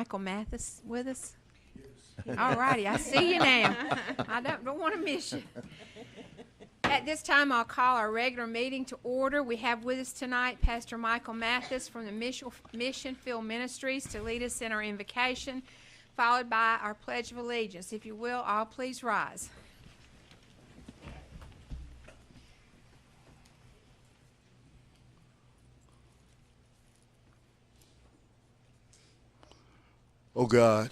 Michael Mathis with us? Yes. All righty, I see you now. I don't want to miss you. At this time, I'll call our regular meeting to order. We have with us tonight Pastor Michael Mathis from the Mission Field Ministries to lead us in our invocation, followed by our Pledge of Allegiance. If you will, all please rise. O God,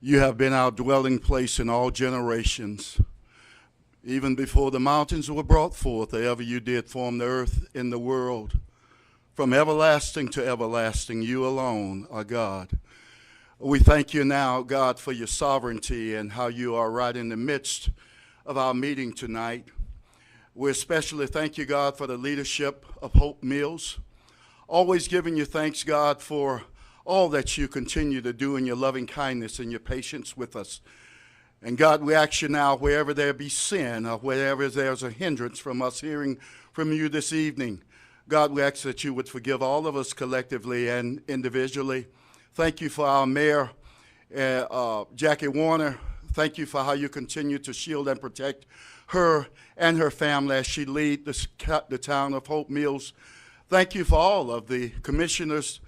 you have been our dwelling place in all generations. Even before the mountains were brought forth, ever you did form the earth and the world. From everlasting to everlasting, you alone are God. We thank you now, God, for your sovereignty and how you are right in the midst of our meeting tonight. We especially thank you, God, for the leadership of Hope Mills. Always giving you thanks, God, for all that you continue to do in your loving kindness and your patience with us. And God, we ask you now, wherever there be sin or wherever there's a hindrance from us hearing from you this evening, God, we ask that you would forgive all of us collectively and individually. Thank you for our mayor, Jackie Warner. Thank you for how you continue to shield and protect her and her family as she leads the town of Hope Mills. Thank you for all of the commissioners,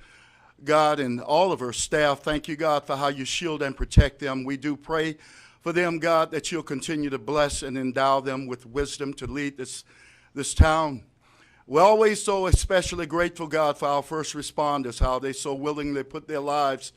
God, and all of our staff. Thank you, God, for how you shield and protect them. We do pray for them, God, that you'll continue to bless and endow them with wisdom to lead this town. We're always so especially grateful, God, for our first responders, how they so willingly put their lives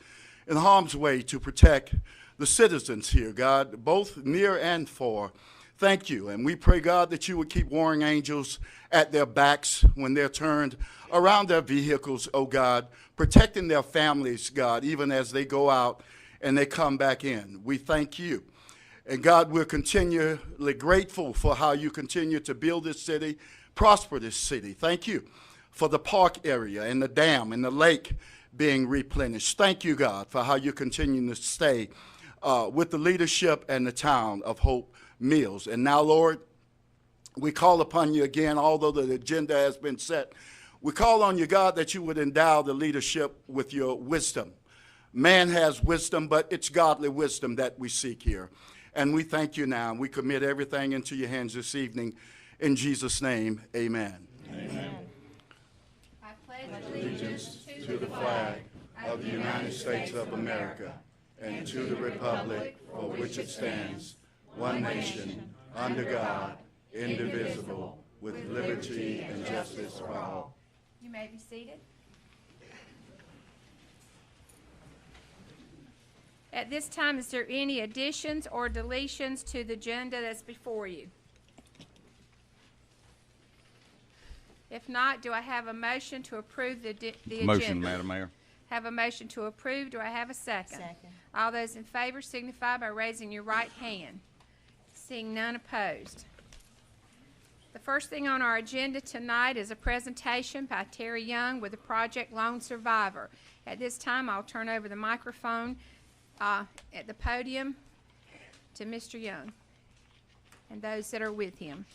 in harm's way to protect the citizens here, God, both near and far. Thank you. And we pray, God, that you would keep warring angels at their backs when they're turned around their vehicles, oh God, protecting their families, God, even as they go out and they come back in. We thank you. And God, we're continually grateful for how you continue to build this city, prosper this city. Thank you for the park area and the dam and the lake being replenished. Thank you, God, for how you continue to stay with the leadership and the town of Hope Mills. And now, Lord, we call upon you again, although the agenda has been set. We call on you, God, that you would endow the leadership with your wisdom. Man has wisdom, but it's godly wisdom that we seek here. And we thank you now. We commit everything into your hands this evening. In Jesus' name, amen. Amen. I pledge allegiance to the flag of the United States of America and to the republic for which it stands, one nation, under God, indivisible, with liberty and justice for all. You may be seated. At this time, is there any additions or deletions to the agenda that's before you? If not, do I have a motion to approve the agenda? Motion, Madam Mayor. Have a motion to approve. Do I have a second? Second. All those in favor signify by raising your right hand. Seeing none opposed. The first thing on our agenda tonight is a presentation by Terry Young with the Project Lone Survivor. At this time, I'll turn over the microphone at the podium to Mr. Young and those that are with him.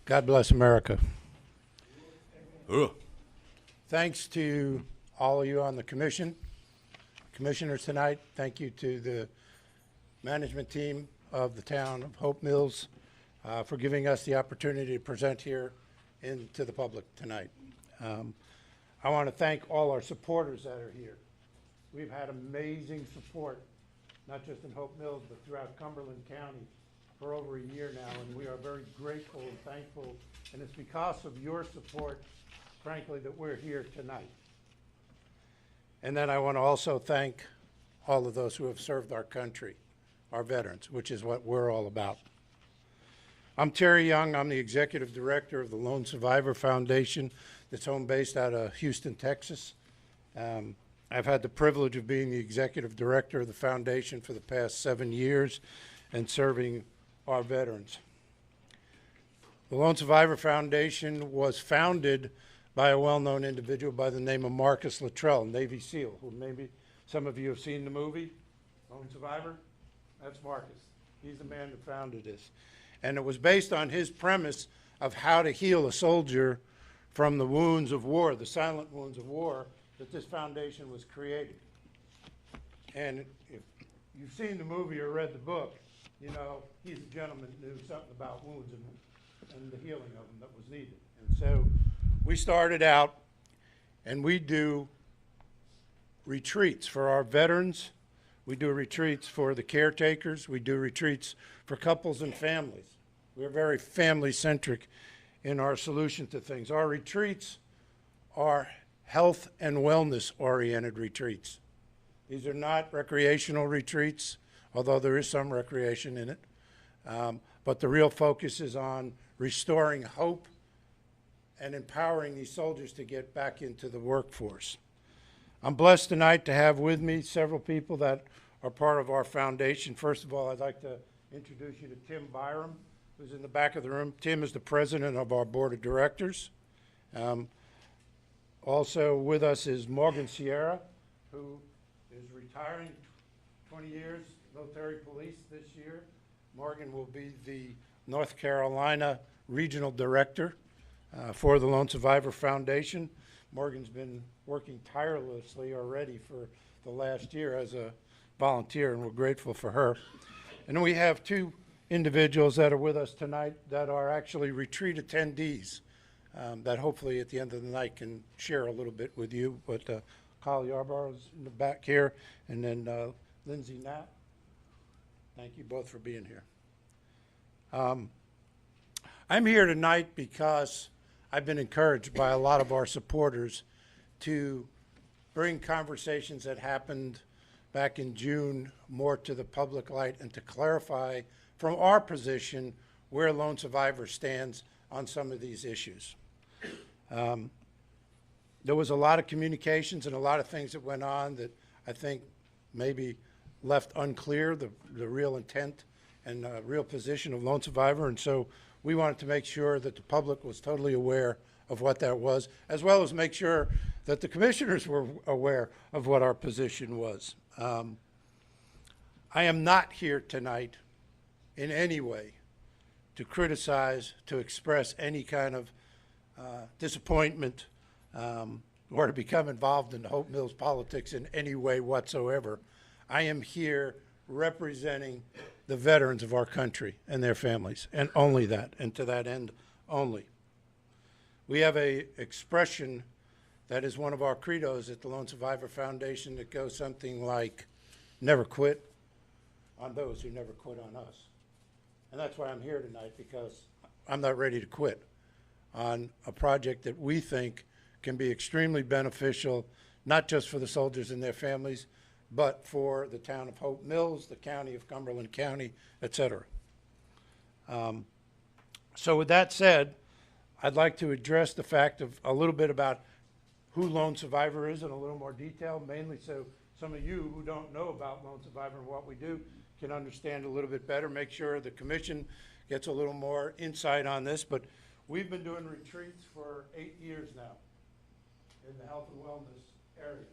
God bless America. Ugh. Thanks to all of you on the commissioners tonight. Thank you to the management team of the town of Hope Mills for giving us the opportunity to present here to the public tonight. I want to thank all our supporters that are here. We've had amazing support, not just in Hope Mills, but throughout Cumberland County for over a year now, and we are very grateful and thankful, and it's because of your support, frankly, that we're here tonight. And then I want to also thank all of those who have served our country, our veterans, which is what we're all about. I'm Terry Young. I'm the executive director of the Lone Survivor Foundation that's home-based out of Houston, Texas. I've had the privilege of being the executive director of the foundation for the past 7 years and serving our veterans. The Lone Survivor Foundation was founded by a well-known individual by the name of Marcus Luttrell, Navy SEAL, who maybe Some of you have seen the movie, Lone Survivor. That's Marcus. He's the man that founded this. And it was based on his premise of how to heal a soldier from the wounds of war, the silent wounds of war, that this foundation was created. And if you've seen the movie or read the book, you know, he's a gentleman who knew something about wounds and the healing of them that was needed. And so we started out, and we do retreats for our veterans. We do retreats for the caretakers. We do retreats for couples and families. We're very family-centric in our solution to things. Our retreats are health and wellness-oriented retreats. These are not recreational retreats, although there is some recreation in it. But the real focus is on restoring hope and empowering these soldiers to get back into the workforce. I'm blessed tonight to have with me several people that are part of our foundation. First of all, I'd like to introduce you to Tim Byram, who's in the back of the room. Tim is the president of our board of directors. Also with us is Morgan Sierra, who is retiring 20 years, military police this year. Morgan will be the North Carolina regional director for the Lone Survivor Foundation. Morgan's been working tirelessly already for the last year as a volunteer, and we're grateful for her. And then we have two individuals that are with us tonight that are actually retreat attendees that hopefully at the end of the night can share a little bit with you. But Kyle Yarborough is in the back here, and then Lindsay Knapp. Thank you both for being here. I'm here tonight because I've been encouraged by a lot of our supporters to bring conversations that happened back in June more to the public light and to clarify from our position where Lone Survivor stands on some of these issues. There was a lot of communications and a lot of things that went on that I think maybe left unclear the real intent and real position of Lone Survivor, and so we wanted to make sure that the public was totally aware of what that was, as well as make sure that the commissioners were aware of what our position was. I am not here tonight in any way to criticize, to express any kind of disappointment or to become involved in the Hope Mills politics in any way whatsoever. I am here representing the veterans of our country and their families, and only that, and to that end only. We have a expression that is one of our credos at the Lone Survivor Foundation that goes something like, never quit on those who never quit on us. And that's why I'm here tonight, because I'm not ready to quit on a project that we think can be extremely beneficial, not just for the soldiers and their families, but for the town of Hope Mills, the county of Cumberland County, et cetera. So with that said, I'd like to address the fact of a little bit about who Lone Survivor is in a little more detail, mainly so some of you who don't know about Lone Survivor and what we do can understand a little bit better, make sure the commission gets a little more insight on this. But we've been doing retreats for 8 years now in the health and wellness area.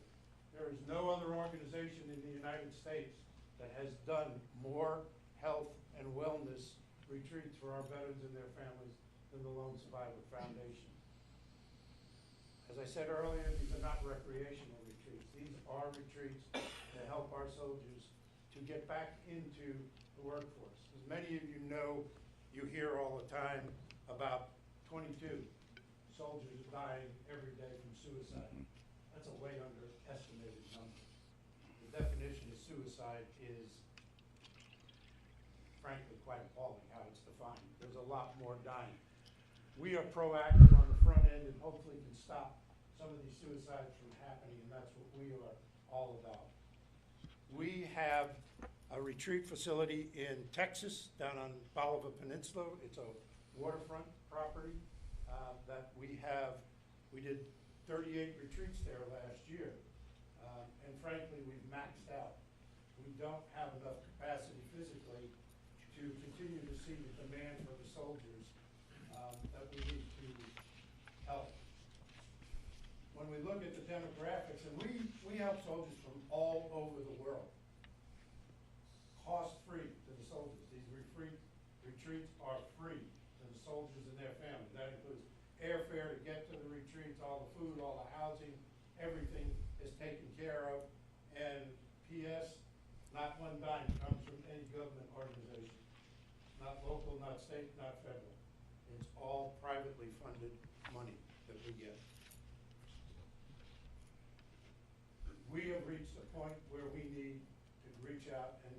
There is no other organization in the United States that has done more health and wellness retreats for our veterans and their families than the Lone Survivor Foundation. As I said earlier, these are not recreational retreats. These are retreats to help our soldiers to get back into the workforce. As many of you know, you hear all the time about 22 soldiers dying every day from suicide. That's a way underestimated number. The definition of suicide is frankly quite appalling how it's defined. There's a lot more dying. We are proactive on the front end and hopefully can stop some of these suicides from happening, and that's what we are all about. We have a retreat facility in Texas, down on Bolivar Peninsula. It's a waterfront property that we did 38 retreats there last year. And frankly, we've maxed out. We don't have enough capacity physically to continue to see the demand for the soldiers that we need to help. When we look at the demographics, and we help soldiers from all over the world. Cost-free to the soldiers. These retreats are free to the soldiers and their families. That includes airfare to get to the retreats, all the food, all the housing, everything is taken care of. And P.S., not one dime comes from any government organization. Not local, not state, not federal. It's all privately funded money that we get. We have reached a point where we need to reach out and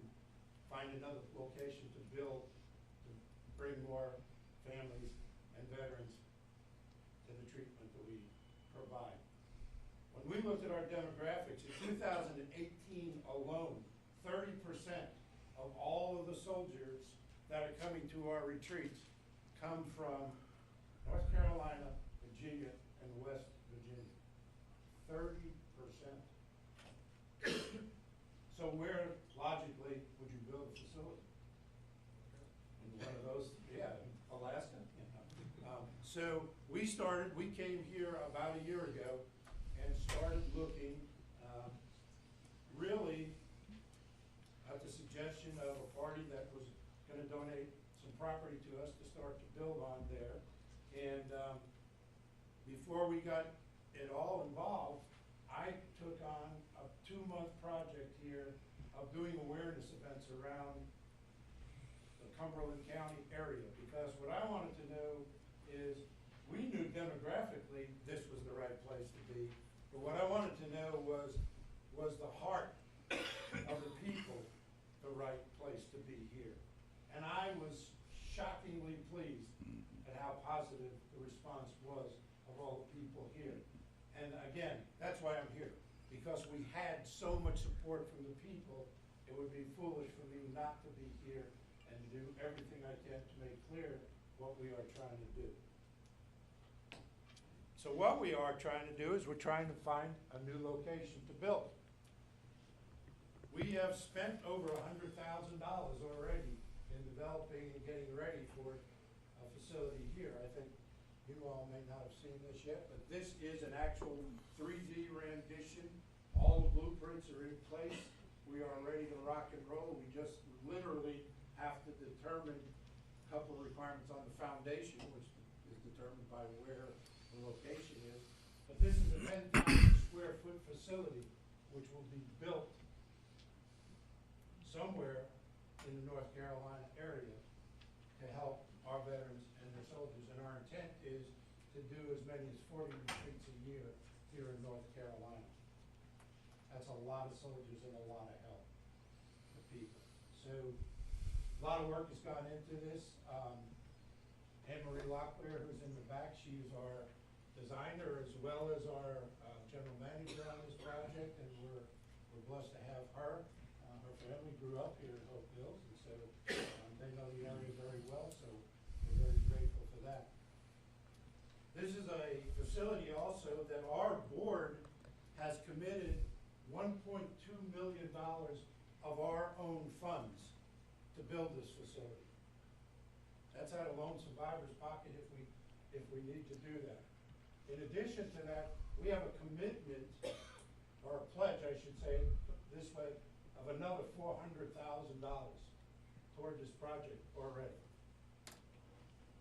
find another location to build, to bring more families and veterans to the treatment that we provide. When we looked at our demographics, in 2018 alone, 30% of all of the soldiers that are coming to our retreats come from North Carolina, Virginia, and West Virginia. 30%. So where, logically, would you build a facility? In one of those, yeah, Alaska. So we came here about a year ago and started looking, really at the suggestion of a party that was gonna donate some property to us to start to build on there. And before we got it all involved, I took on a 2-month project here of doing awareness events around the Cumberland County area, because what I wanted to know is, we knew demographically this was the right place to be, but what I wanted to know was the heart of the people the right place to be here? And I was shockingly pleased at how positive the response was of all the people here. And again, that's why I'm here, because we had so much support from the people. It would be foolish for me not to be here and do everything I can to make clear what we are trying to do. So what we are trying to do is we're trying to find a new location to build. We have spent over $100,000 already in developing and getting ready for a facility here. I think you all may not have seen this yet, but this is an actual 3D rendition. All the blueprints are in place. We are ready to rock and roll. We just literally have to determine a couple of requirements on the foundation, which is determined by where the location is. But this is a 10,000 square foot facility which will be built somewhere in the North Carolina area to help our veterans and their soldiers. And our intent is to do as many as 40 retreats a year here in North Carolina. That's a lot of soldiers and a lot of help for people. So a lot of work has gone into this. Anne Marie Locklear, who's in the back, she's our designer as well as our general manager on this project, and we're blessed to have her. Her family grew up here in Hope Mills, and so they know the area very well, so we're very grateful for that. This is a facility also that our board has committed $1.2 million of our own funds to build this facility. That's out of lone survivor's pocket if we need to do that. In addition to that, we have a commitment, or a pledge, I should say, this way, of another $400,000 toward this project already.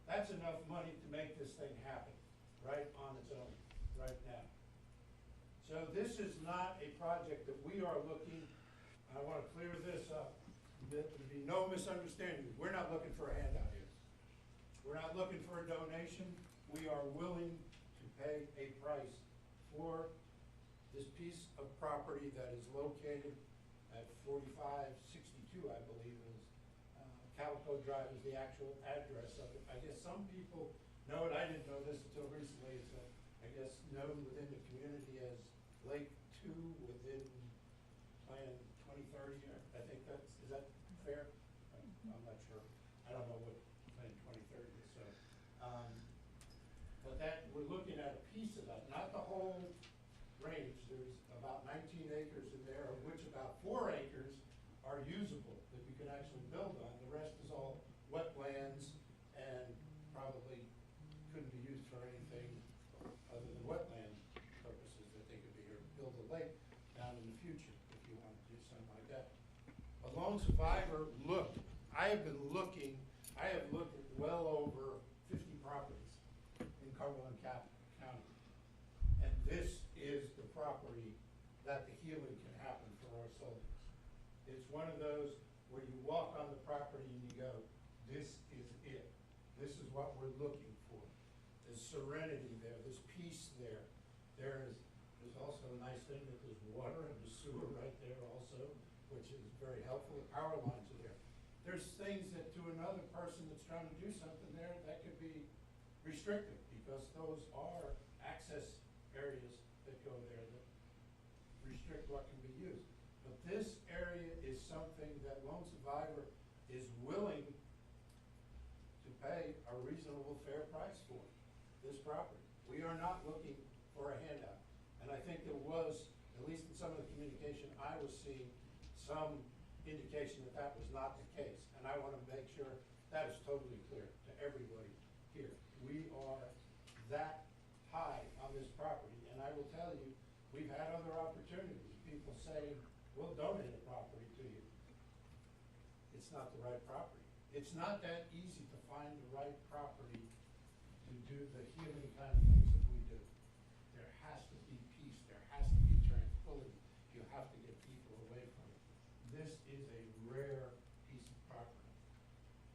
That's enough money to make this thing happen, right on its own, right now. So this is not a project that we are looking, I want to clear this up, that there be no misunderstanding. We're not looking for a handout here. We're not looking for a donation. We are willing to pay a price for this piece of property that is located at 4562, I believe is, Calico Drive is the actual address of it. I guess some people know it. I didn't know this until recently. It's, I guess, known within the community as Lake 2 within Plan 2030. I think is that fair? I'm not sure. I don't know what Plan 2030 is. So, but that we're looking at a piece of that, not the whole range. There's about 19 acres in there, of which about 4 acres are usable that we could actually build on. The rest is all wetlands and probably couldn't be used for anything other than wetland purposes that they could be, or build a lake down in the future if you A lone survivor, look, I have looked at well over 50 properties in Cumberland County. And this is the property that the healing can happen for our soldiers. It's one of those where you walk on the property and you go, this is it. This is what we're looking for. There's serenity there, there's peace there. There's also a nice thing that there's water and the sewer right there also, which is very helpful. The power lines are there. There's things that to another person that's trying to do something there, that could be restricted because those are access areas that go there that restrict what can be used. But this area is something that Lone Survivor is willing to pay a reasonable, fair price for, this property. We are not looking for a handout. And I think there was, at least in some of the communication I was seeing, some indication that that was not the case. And I want to make sure that is totally clear to everybody here. We are that high on this property. And I will tell you, we've had other opportunities. People saying, we'll donate a property to you. It's not the right property. It's not that easy to find the right property to do the healing kind of things that we do. There has to be peace. There has to be tranquility. You have to get people away from it. This is a rare piece of property.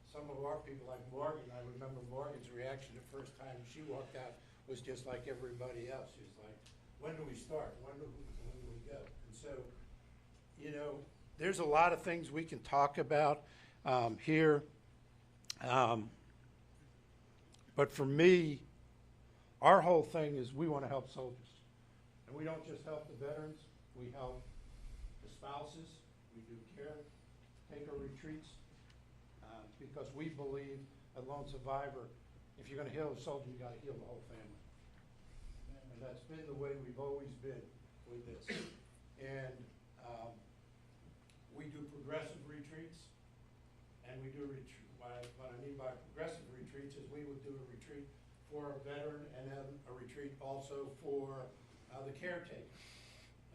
Some of our people, like Morgan, I remember Morgan's reaction the first time she walked out was just like everybody else. She was like, when do we start? When do we go? And so, you know, there's a lot of things we can talk about here. But for me, our whole thing is we want to help soldiers. And we don't just help the veterans, we help the spouses, we do caretaker retreats, because we believe at Lone Survivor, if you're going to heal a soldier, you got to heal the whole family. And that's been the way we've always been with this. And we do progressive retreats, and we do what I mean by progressive retreats is we would do a retreat for a veteran and then a retreat also for the caretaker.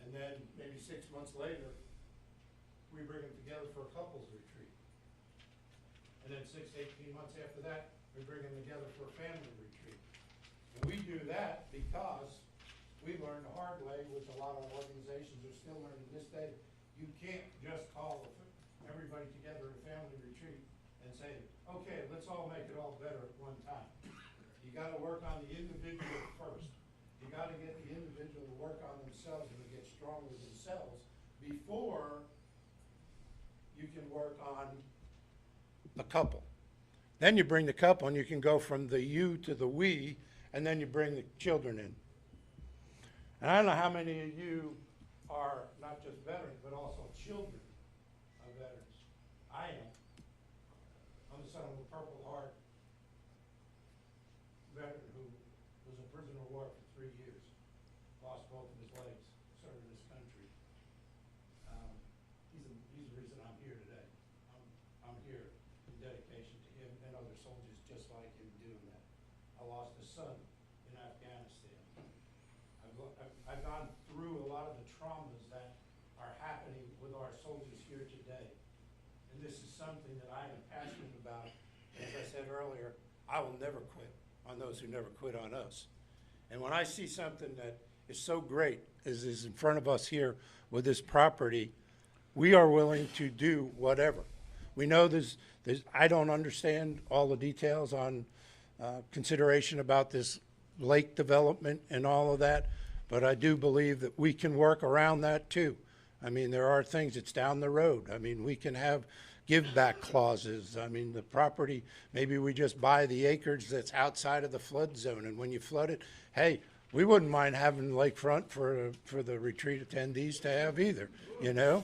And then maybe 6 months later, we bring them together for a couples retreat. And then 6 to 18 months after that, we bring them together for a family retreat. And we do that because we learned the hard way, which a lot of organizations are still learning this day. You can't just call everybody together at a family retreat and say, okay, let's all make it all better at one time. You gotta work on the individual first. You gotta get the individual to work on themselves and to get strong with themselves before you can work on the couple. Then you bring the couple and you can go from the you to the we, and then you bring the children in. And I don't know how many of you are not just veterans, but also children of veterans. I am. I'm the son of a Purple Heart veteran who was a prisoner of war for 3 years, lost both of his legs, serving this country. He's the reason I'm here today. I'm here in dedication to him and other soldiers just like him doing that. I lost a son in Afghanistan. I've gone through a lot of the traumas that are happening with our soldiers here today. And this is something that I am passionate about. As I said earlier, I will never quit on those who never quit on us. And when I see something that is so great as is in front of us here with this property, we are willing to do whatever. We know I don't understand all the details on consideration about this lake development and all of that, but I do believe that we can work around that too. I mean, there are things, it's down the road. I mean, we can have give back clauses. I mean, the property, maybe we just buy the acreage that's outside of the flood zone, and when you flood it, hey, we wouldn't mind having lakefront for the retreat attendees to have either, you know?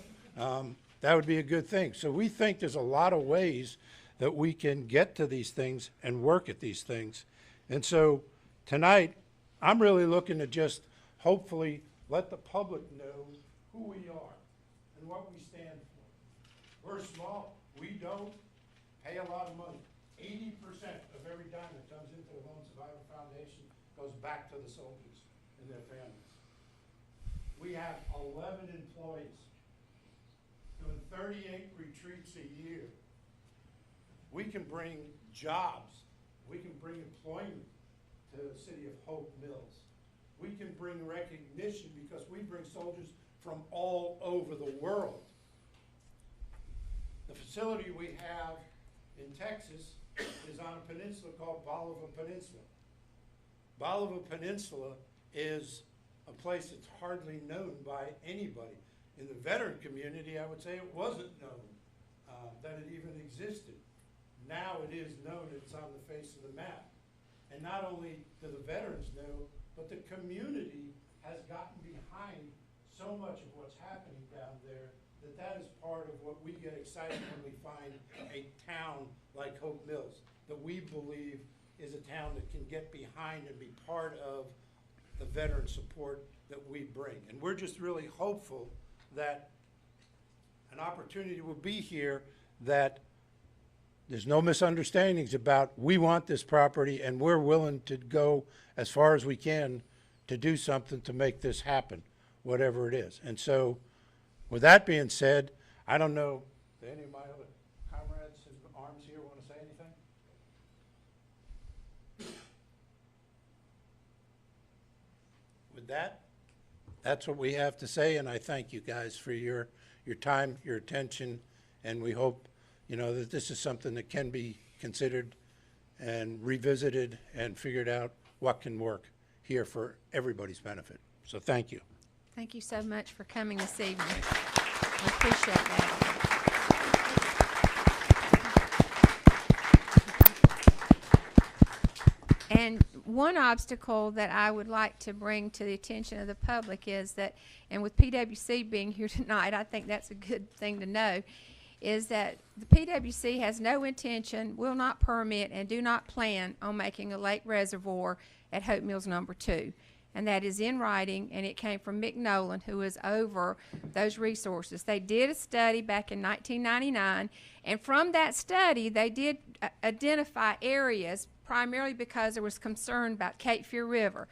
That would be a good thing. So we think there's a lot of ways that we can get to these things and work at these things. And so tonight, I'm really looking to just hopefully let the public know who we are and what we stand for. We're small. We don't pay a lot of money. 80% of every dime that comes into the Lone Survivor Foundation goes back to the soldiers and their families. We have 11 employees doing 38 retreats a year. We can bring jobs. We can bring employment to the city of Hope Mills. We can bring recognition because we bring soldiers from all over the world. The facility we have in Texas is on a peninsula called Bolivar Peninsula. Bolivar Peninsula is a place that's hardly known by anybody. In the veteran community, I would say it wasn't known that it even existed. Now it is known, it's on the face of the map. And not only do the veterans know, but the community has gotten behind so much of what's happening down there that that is part of what we get excited when we find a town like Hope Mills, that we believe is a town that can get behind and be part of the veteran support that we bring. And we're just really hopeful that an opportunity will be here that there's no misunderstandings about we want this property and we're willing to go as far as we can to do something to make this happen, whatever it is. And so with that being said, I don't know, do any of my other comrades in arms here want to say anything? With that, that's what we have to say, and I thank you guys for your time, your attention, and we hope, you know, that this is something that can be considered and revisited and figured out what can work here for everybody's benefit. So thank you. Thank you so much for coming this evening. I appreciate that. And one obstacle that I would like to bring to the attention of the public is that, and with PWC being here tonight, I think that's a good thing to know, is that the PWC has no intention, will not permit, and do not plan on making a lake reservoir at Hope Mills Number 2. And that is in writing, and it came from Mick Nolan, who is over those resources. They did a study back in 1999, and from that study, they did identify areas, primarily because there was concern about Cape Fear River.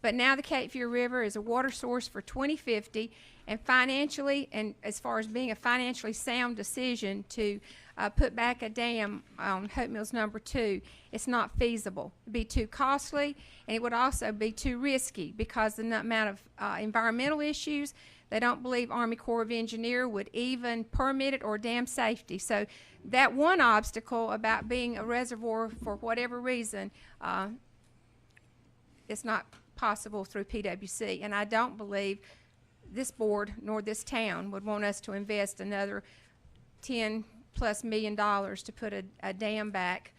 But now the Cape Fear River is a water source for 2050, and financially, and as far as being a financially sound decision to put back a dam on Hope Mills Number 2, it's not feasible. It'd be too costly, and it would also be too risky because the amount of environmental issues. They don't believe Army Corps of Engineers would even permit it or dam safety. So that one obstacle about being a reservoir for whatever reason, it's not possible through PWC. And I don't believe this board nor this town would want us to invest another $10+ million to put a dam back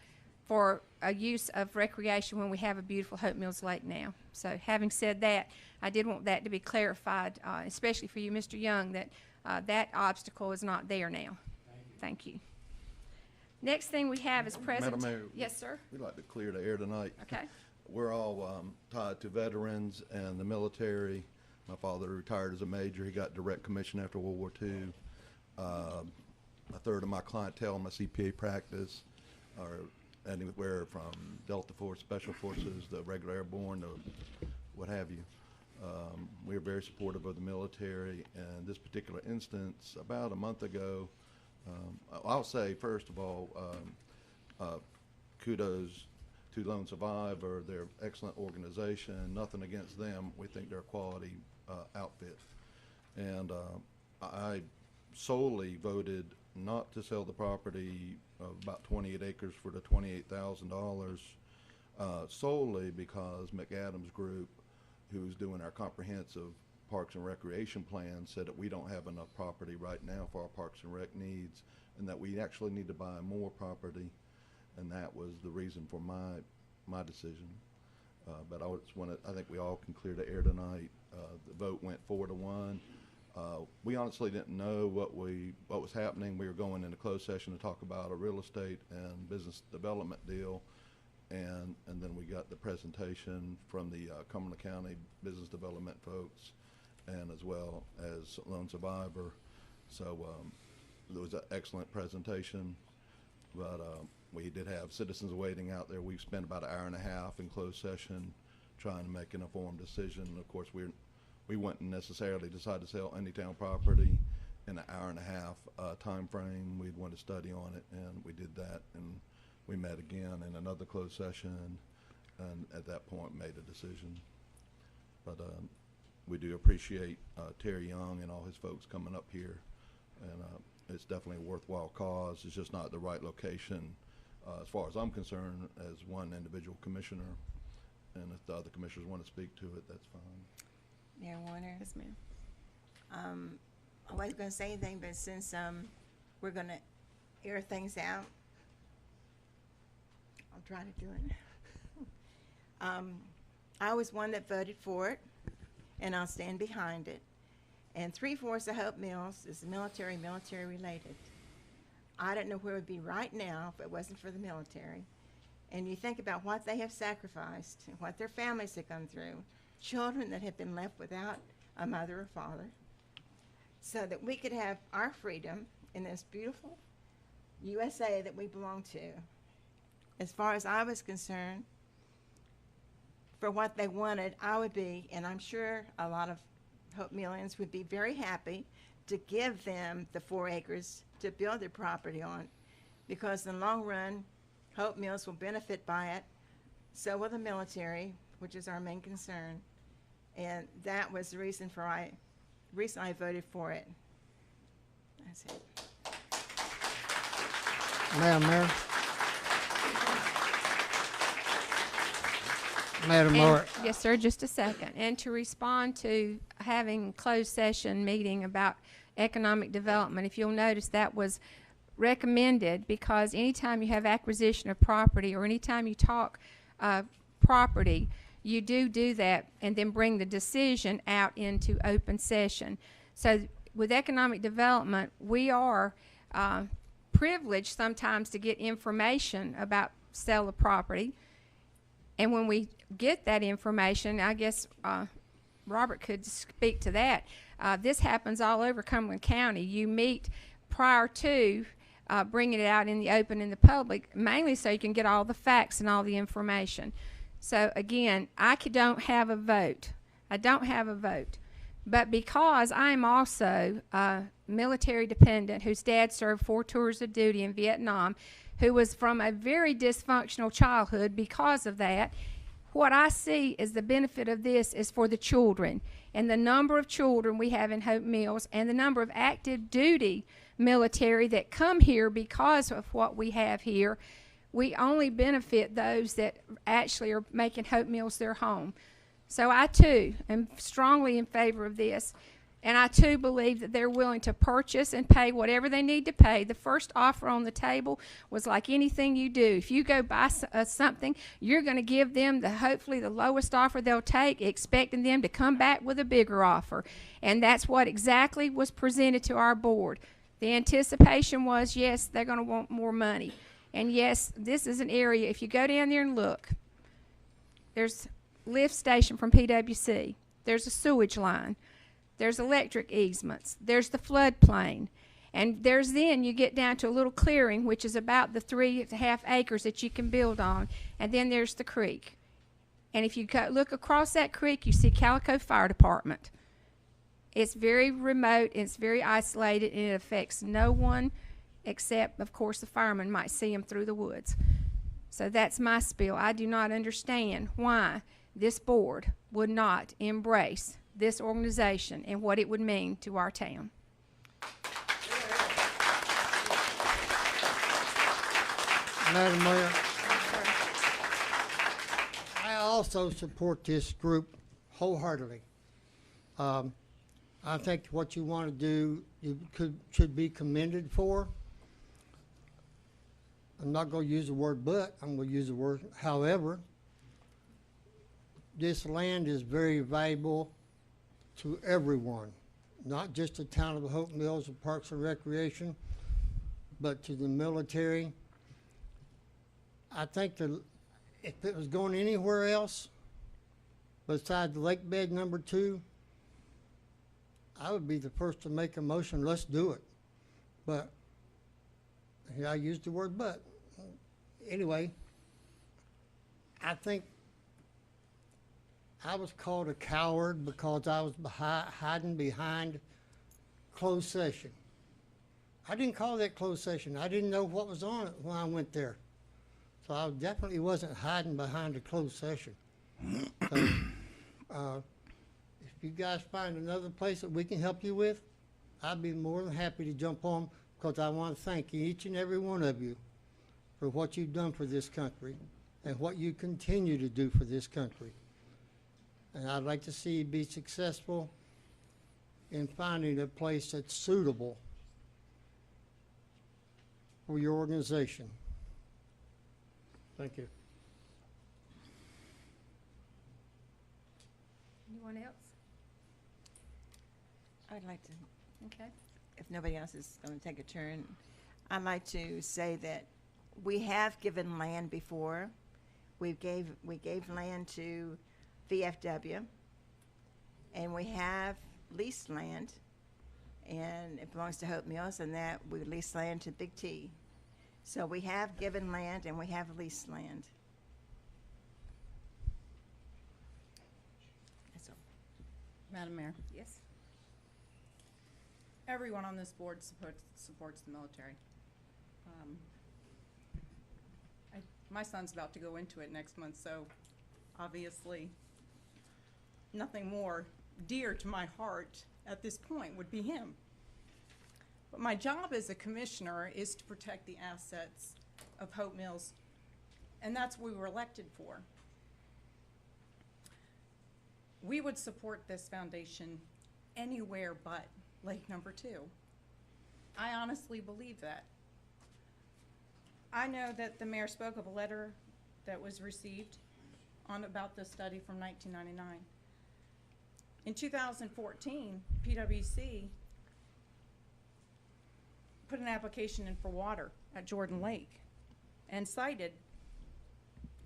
for a use of recreation when we have a beautiful Hope Mills Lake now. So having said that, I did want that to be clarified, especially for you, Mr. Young, that that obstacle is not there now. Thank you. Next thing we have is present. Madam Mayor. Yes, sir. We'd like to clear the air tonight. Okay. We're all tied to veterans and the military. My father retired as a major. He got direct commission after World War II. A third of my clientele in my CPA practice are anywhere from Delta Force, Special Forces, the regular airborne, or what have you. We are very supportive of the military, and this particular instance, about a month ago, I'll say, first of all, kudos to Lone Survivor. They're excellent organization. Nothing against them. We think they're a quality outfit. And I solely voted not to sell the property of about 28 acres for the $28,000 solely because McAdams Group, who's doing our comprehensive Parks and Recreation plan, said that we don't have enough property right now for our Parks and Rec needs, and that we actually need to buy more property, and that was the reason for my decision. But I think we all can clear the air tonight. The vote went 4-1. We honestly didn't know what was happening. We were going into closed session to talk about a real estate and business development deal, and then we got the presentation from the Cumberland County Business Development folks, and as well as Lone Survivor. So it was an excellent presentation, but we did have citizens waiting out there. We spent about an hour and a half in closed session trying to make an informed decision. Of course, we wouldn't necessarily decide to sell any town property in an hour and a half time frame. We'd want to study on it, and we did that. And we met again in another closed session, and at that point made a decision. But we do appreciate Terry Young and all his folks coming up here, and it's definitely a worthwhile cause. It's just not the right location as far as I'm concerned as one individual commissioner, and if the other commissioners want to speak to it, that's fine. Mayor Warner, Yes, ma'am. I wasn't gonna say anything, but since, we're gonna air things out, I'll try to do it. I was one that voted for it, and I'll stand behind it. And 3/4 of Hope Mills is military related. I don't know where it would be right now if it wasn't for the military. And you think about what they have sacrificed and what their families have gone through, children that have been left without a mother or father, so that we could have our freedom in this beautiful USA that we belong to. As far as I was concerned, for what they wanted, I would be, and I'm sure a lot of Hope Millians would be very happy to give them the 4 acres to build their property on, because in the long run, Hope Mills will benefit by it. So will the military, which is our main concern. And that was the reason I voted for it. That's it. Madam Mayor. Madam Mayor, Yes, sir, just a second. And to respond to having closed session meeting about economic development, if you'll notice, that was recommended because anytime you have acquisition of property or anytime you talk property, you do that and then bring the decision out into open session. So with economic development, we are privileged sometimes to get information about sale of property. And when we get that information, I guess Robert could speak to that. This happens all over Cumberland County. You meet prior to bringing it out in the open in the public, mainly so you can get all the facts and all the information. So again, I don't have a vote. I don't have a vote. But because I'm also a military dependent whose dad served 4 tours of duty in Vietnam, who was from a very dysfunctional childhood because of that, what I see is the benefit of this is for the children. And the number of children we have in Hope Mills and the number of active duty military that come here because of what we have here, we only benefit those that actually are making Hope Mills their home. So I too am strongly in favor of this. And I too believe that they're willing to purchase and pay whatever they need to pay. The first offer on the table was like anything you do. If you go buy something, you're going to give them hopefully the lowest offer they'll take, expecting them to come back with a bigger offer. And that's what exactly was presented to our board. The anticipation was, yes, they're going to want more money. And yes, this is an area, if you go down there and look, there's a lift station from PWC. There's a sewage line. There's electric easements. There's the floodplain. And there's then you get down to a little clearing, which is about the 3.5 acres that you can build on. And then there's the creek. And if you look across that creek, you see Calico Fire Department. It's very remote, it's very isolated, and it affects no one except, of course, the firemen might see them through the woods. So that's my spiel. I do not understand why this board would not embrace this organization and what it would mean to our town. Madam Mayor, I also support this group wholeheartedly. I think what you want to do, should be commended for. I'm not going to use the word but, I'm going to use the word however. This land is very valuable to everyone, not just the town of Hope Mills and Parks and Recreation, but to the military. I think that if it was going anywhere else besides Lake Bed number 2, I would be the first to make a motion, let's do it. But, yeah, I used the word but. Anyway, I think I was called a coward because I was hiding behind closed session. I didn't call that closed session. I didn't know what was on it when I went there. So I definitely wasn't hiding behind a closed session. So, if you guys find another place that we can help you with, I'd be more than happy to jump on, because I want to thank each and every one of you for what you've done for this country and what you continue to do for this country. And I'd like to see you be successful in finding a place that's suitable for your organization. Thank you. Anyone else? I'd like to, Okay. if nobody else is going to take a turn, I'd like to say that we have given land before. We gave land to VFW, and we have leased land, and it belongs to Hope Mills, and that we leased land to Big T. So we have given land and we have leased land. That's all. Madam Mayor, Yes. everyone on this board supports the military. My son's about to go into it next month, so obviously nothing more dear to my heart at this point would be him. But my job as a commissioner is to protect the assets of Hope Mills, and that's what we were elected for. We would support this foundation anywhere but Lake Number 2. I honestly believe that. I know that the mayor spoke of a letter that was received about this study from 1999. In 2014, PwC put an application in for water at Jordan Lake and cited,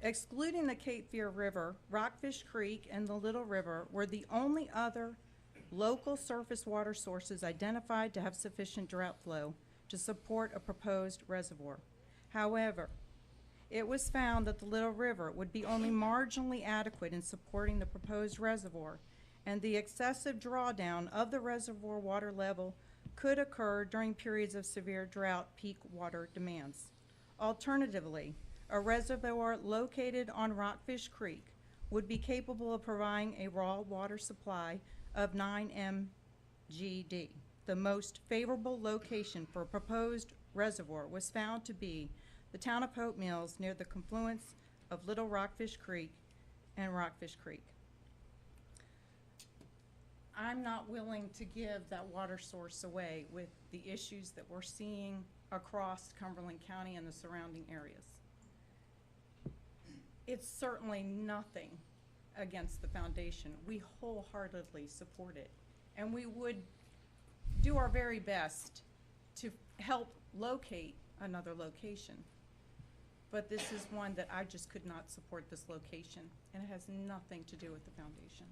excluding the Cape Fear River, Rockfish Creek and the Little River were the only other local surface water sources identified to have sufficient drought flow to support a proposed reservoir. However, it was found that the Little River would be only marginally adequate in supporting the proposed reservoir, and the excessive drawdown of the reservoir water level could occur during periods of severe drought peak water demands. Alternatively, a reservoir located on Rockfish Creek would be capable of providing a raw water supply of 9 MGD. The most favorable location for a proposed reservoir was found to be the town of Hope Mills near the confluence of Little Rockfish Creek and Rockfish Creek. I'm not willing to give that water source away with the issues that we're seeing across Cumberland County and the surrounding areas. It's certainly nothing against the foundation. We wholeheartedly support it, and we would do our very best to help locate another location. But this is one that I just could not support this location, and it has nothing to do with the foundation.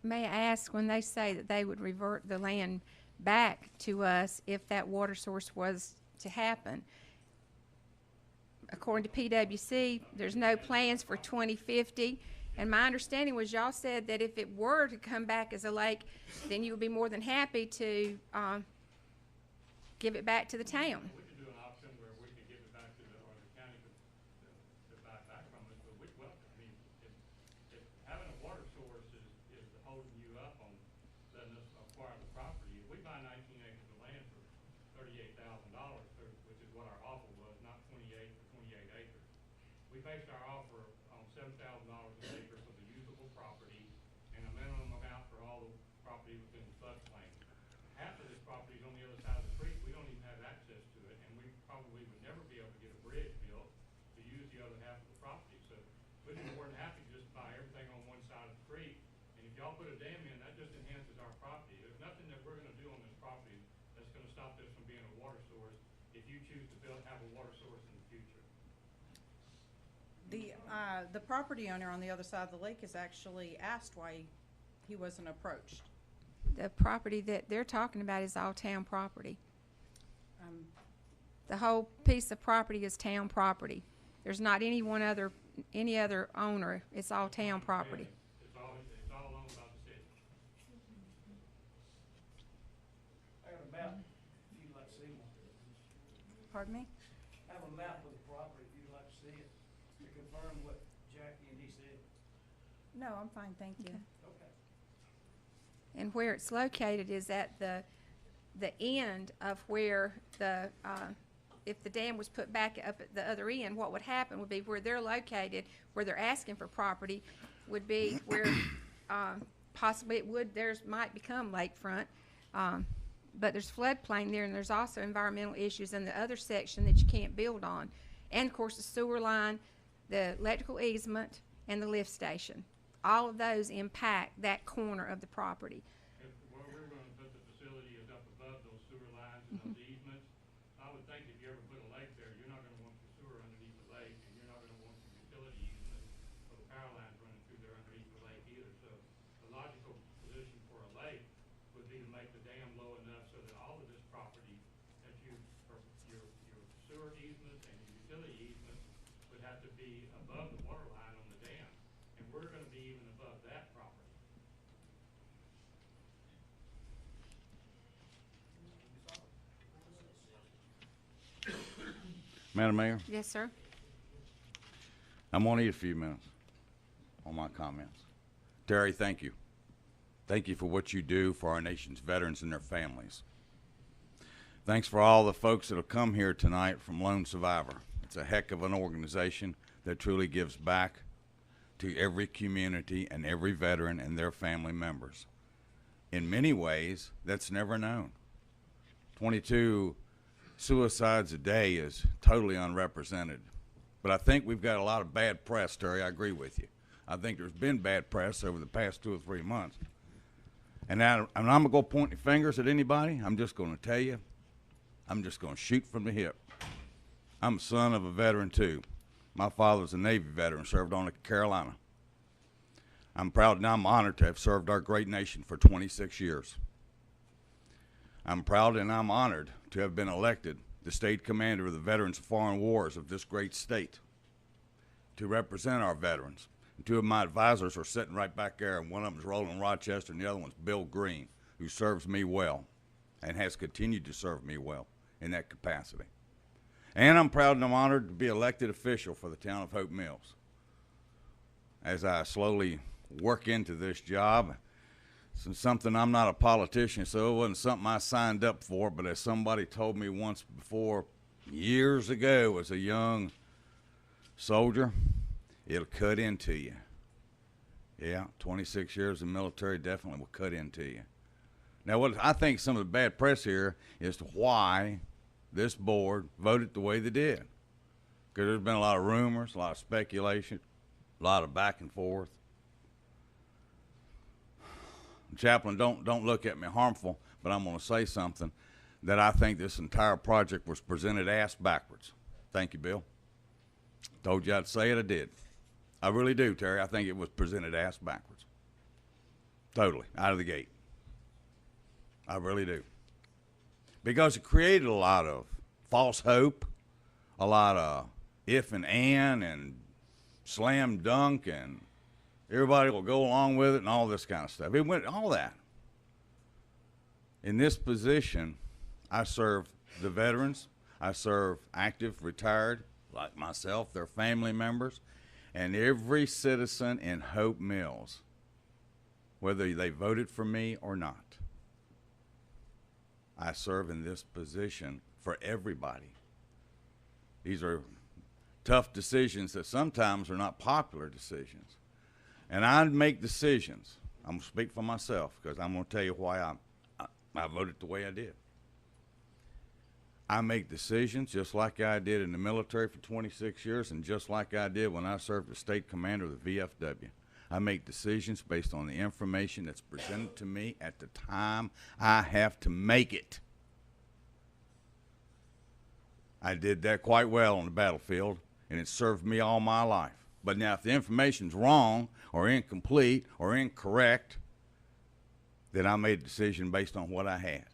May I ask, when they say that they would revert the land back to us if that water source was to happen, according to PwC, there's no plans for 2050. And my understanding was y'all said that if it were to come back as a lake, then you would be more than happy to give it back to the town. We could do an option where we could give it back to the, or the county could buy it back from us, but we, well, I mean, if having a water source is holding you up on letting us acquire the property, if we buy 19 acres of land for $38,000, which is what our offer was, not 28 for 28 acres. We based our offer on $7,000 an acre for the usable property and a minimum amount for all the property within the floodplain. Half of this property is on the other side of the creek. We don't even have access to it, and we probably would never be able to get a bridge built to use the other half of the property. So we'd be more than happy to just buy everything on one side of the creek. And if y'all put a dam in, that just enhances our property. There's nothing that we're gonna do on this property that's gonna stop this from being a water source if you choose to have a water source in the future. The property owner on the other side of the lake has actually asked why he wasn't approached. The property that they're talking about is all town property. The whole piece of property is town property. There's not any other owner. It's all town property. It's all owned by the city. Pardon me? Have a map of the property if you'd like to see it, to confirm what Jackie and he said. No, I'm fine, thank you. Okay. And where it's located is at the end of where the, if the dam was put back up at the other end, what would happen would be where they're located, where they're asking for property, would be where, possibly theirs might become lakefront. But there's floodplain there, and there's also environmental issues in the other section that you can't build on. And of course, the sewer line, the electrical easement, and the lift station. All of those impact that corner of the property. If where we're gonna put the facility is up above those sewer lines and those easements, I would think if you ever put a lake there, you're not gonna want your sewer underneath the lake, and you're not gonna want your utility easement or the power lines running through there underneath the lake either. So the logical position for a lake would be to make the dam low enough so that all of this property that your sewer easement and your utility easement would have to be above the water line on the dam. And we're gonna be even above that property. Madam Mayor, Yes, sir. I'm gonna need a few minutes on my comments. Terry, thank you. Thank you for what you do for our nation's veterans and their families. Thanks for all the folks that have come here tonight from Lone Survivor. It's a heck of an organization that truly gives back to every community and every veteran and their family members. In many ways, that's never known. 22 suicides a day is totally unrepresented. But I think we've got a lot of bad press, Terry. I agree with you. I think there's been bad press over the past 2 or 3 months. And now, I'm not going to go pointing fingers at anybody. I'm just going to tell you, I'm just going to shoot from the hip. I'm a son of a veteran, too. My father's a Navy veteran, served on the Carolina. I'm proud and I'm honored to have served our great nation for 26 years. I'm proud and I'm honored to have been elected the state commander of the Veterans of Foreign Wars of this great state, to represent our veterans. And 2 of my advisors are sitting right back there, and one of them is Roland Rochester, and the other one's Bill Green, who serves me well and has continued to serve me well in that capacity. And I'm proud and I'm honored to be elected official for the town of Hope Mills. As I slowly work into this job, it's something, I'm not a politician, so it wasn't something I signed up for, but as somebody told me once before, years ago as a young soldier, it'll cut into you. Yeah, 26 years in the military definitely will cut into you. Now, what I think some of the bad press here is to why this board voted the way they did. Because there's been a lot of rumors, a lot of speculation, a lot of back and forth. Chaplain, don't look at me harmful, but I'm going to say something that I think this entire project was presented ass backwards. Thank you, Bill. Told you I'd say it, I did. I really do, Terry. I think it was presented ass backwards. Totally, out of the gate. I really do. Because it created a lot of false hope, a lot of if and slam dunk, and everybody will go along with it and all this kind of stuff. It went all that. In this position, I serve the veterans. I serve active, retired, like myself, their family members, and every citizen in Hope Mills, whether they voted for me or not. I serve in this position for everybody. These are tough decisions that sometimes are not popular decisions. And I make decisions. I'm going to speak for myself because I'm going to tell you why I voted the way I did. I make decisions just like I did in the military for 26 years and just like I did when I served as state commander of the VFW. I make decisions based on the information that's presented to me at the time I have to make it. I did that quite well on the battlefield, and it served me all my life. But now if the information's wrong or incomplete or incorrect, then I made a decision based on what I had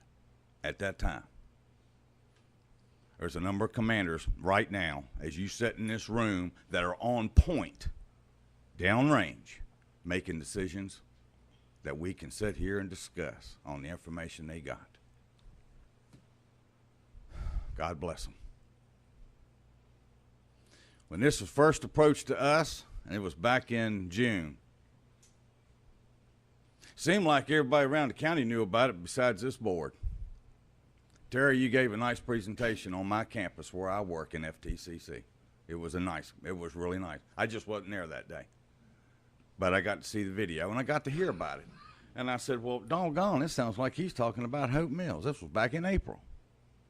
at that time. There's a number of commanders right now, as you sit in this room, that are on point, downrange, making decisions that we can sit here and discuss on the information they got. God bless them. when this was first approached to us, and it was back in June, seemed like everybody around the county knew about it besides this board. Terry, you gave a nice presentation on my campus where I work in FTCC. It was really nice. I just wasn't there that day. But I got to see the video, and I got to hear about it. And I said, well, doggone, this sounds like he's talking about Hope Mills. This was back in April.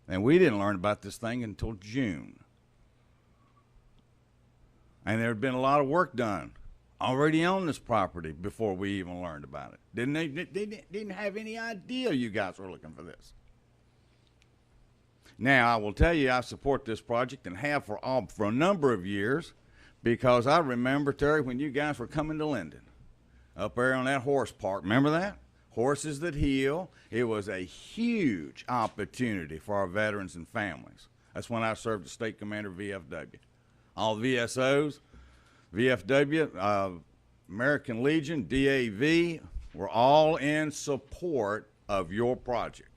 And we didn't learn about this thing until June. And there had been a lot of work done already on this property before we even learned about it. They didn't have any idea you guys were looking for this. Now, I will tell you, I support this project and have for a number of years, because I remember, Terry, when you guys were coming to Linden, up there on that horse park. Remember that? Horses That Heal. It was a huge opportunity for our veterans and families. That's when I served as state commander VFW. All VSOs, VFW, American Legion, DAV, were all in support of your project.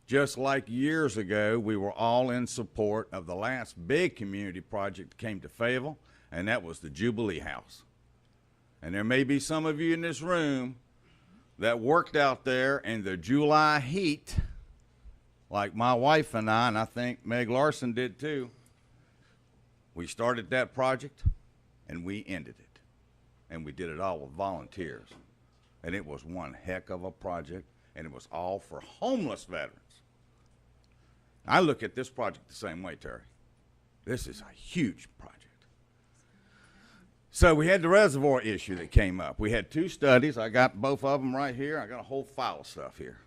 Just like years ago, we were all in support of the last big community project that came to Fayetteville, and that was the Jubilee House. And there may be some of you in this room that worked out there in the July heat, like my wife and I think Meg Larson did too. We started that project, and we ended it. And we did it all with volunteers. And it was one heck of a project, and it was all for homeless veterans. I look at this project the same way, Terry. This is a huge project. So we had the reservoir issue that came up. We had two studies. I got both of them right here. I got a whole file of stuff here.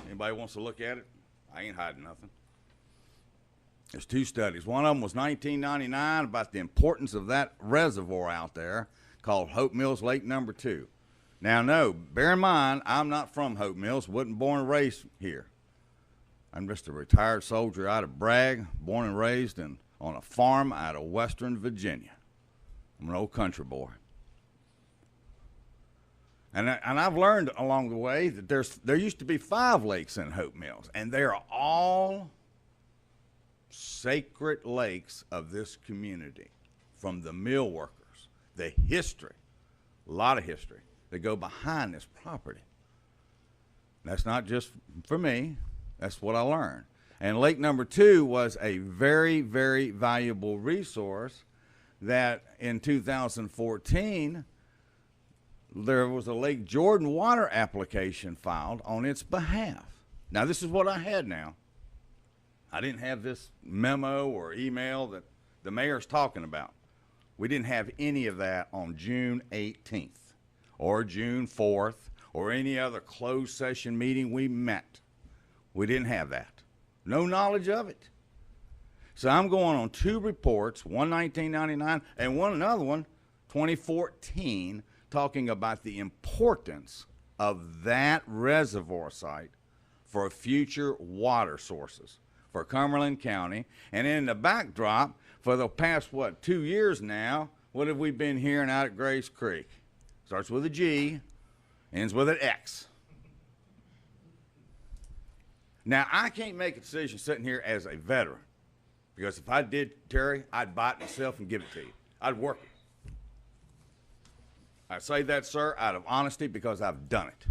Anybody wants to look at it? I ain't hiding nothing. There's two studies. One of them was 1999 about the importance of that reservoir out there called Hope Mills Lake Number 2. Now, no, bear in mind, I'm not from Hope Mills, wasn't born and raised here. I'm just a retired soldier out of Bragg, born and raised on a farm out of Western Virginia. I'm an old country boy. And I've learned along the way that there used to be 5 lakes in Hope Mills, and they are all sacred lakes of this community, from the mill workers, the history, a lot of history that go behind this property. That's not just for me. That's what I learned. And Lake Number 2 was a very, very valuable resource that in 2014, there was a Lake Jordan water application filed on its behalf. Now, this is what I had now. I didn't have this memo or email that the mayor's talking about. We didn't have any of that on June 18th or June 4th or any other closed session meeting we met. We didn't have that. No knowledge of it. So I'm going on 2 reports, one 1999 and another one 2014, talking about the importance of that reservoir site for future water sources for Cumberland County. And in the backdrop, for the past, 2 years now, what have we been hearing out at Grace Creek? Starts with a G, ends with an X. Now, I can't make a decision sitting here as a veteran, because if I did, Terry, I'd buy it myself and give it to you. I'd work it. I say that, sir, out of honesty, because I've done it.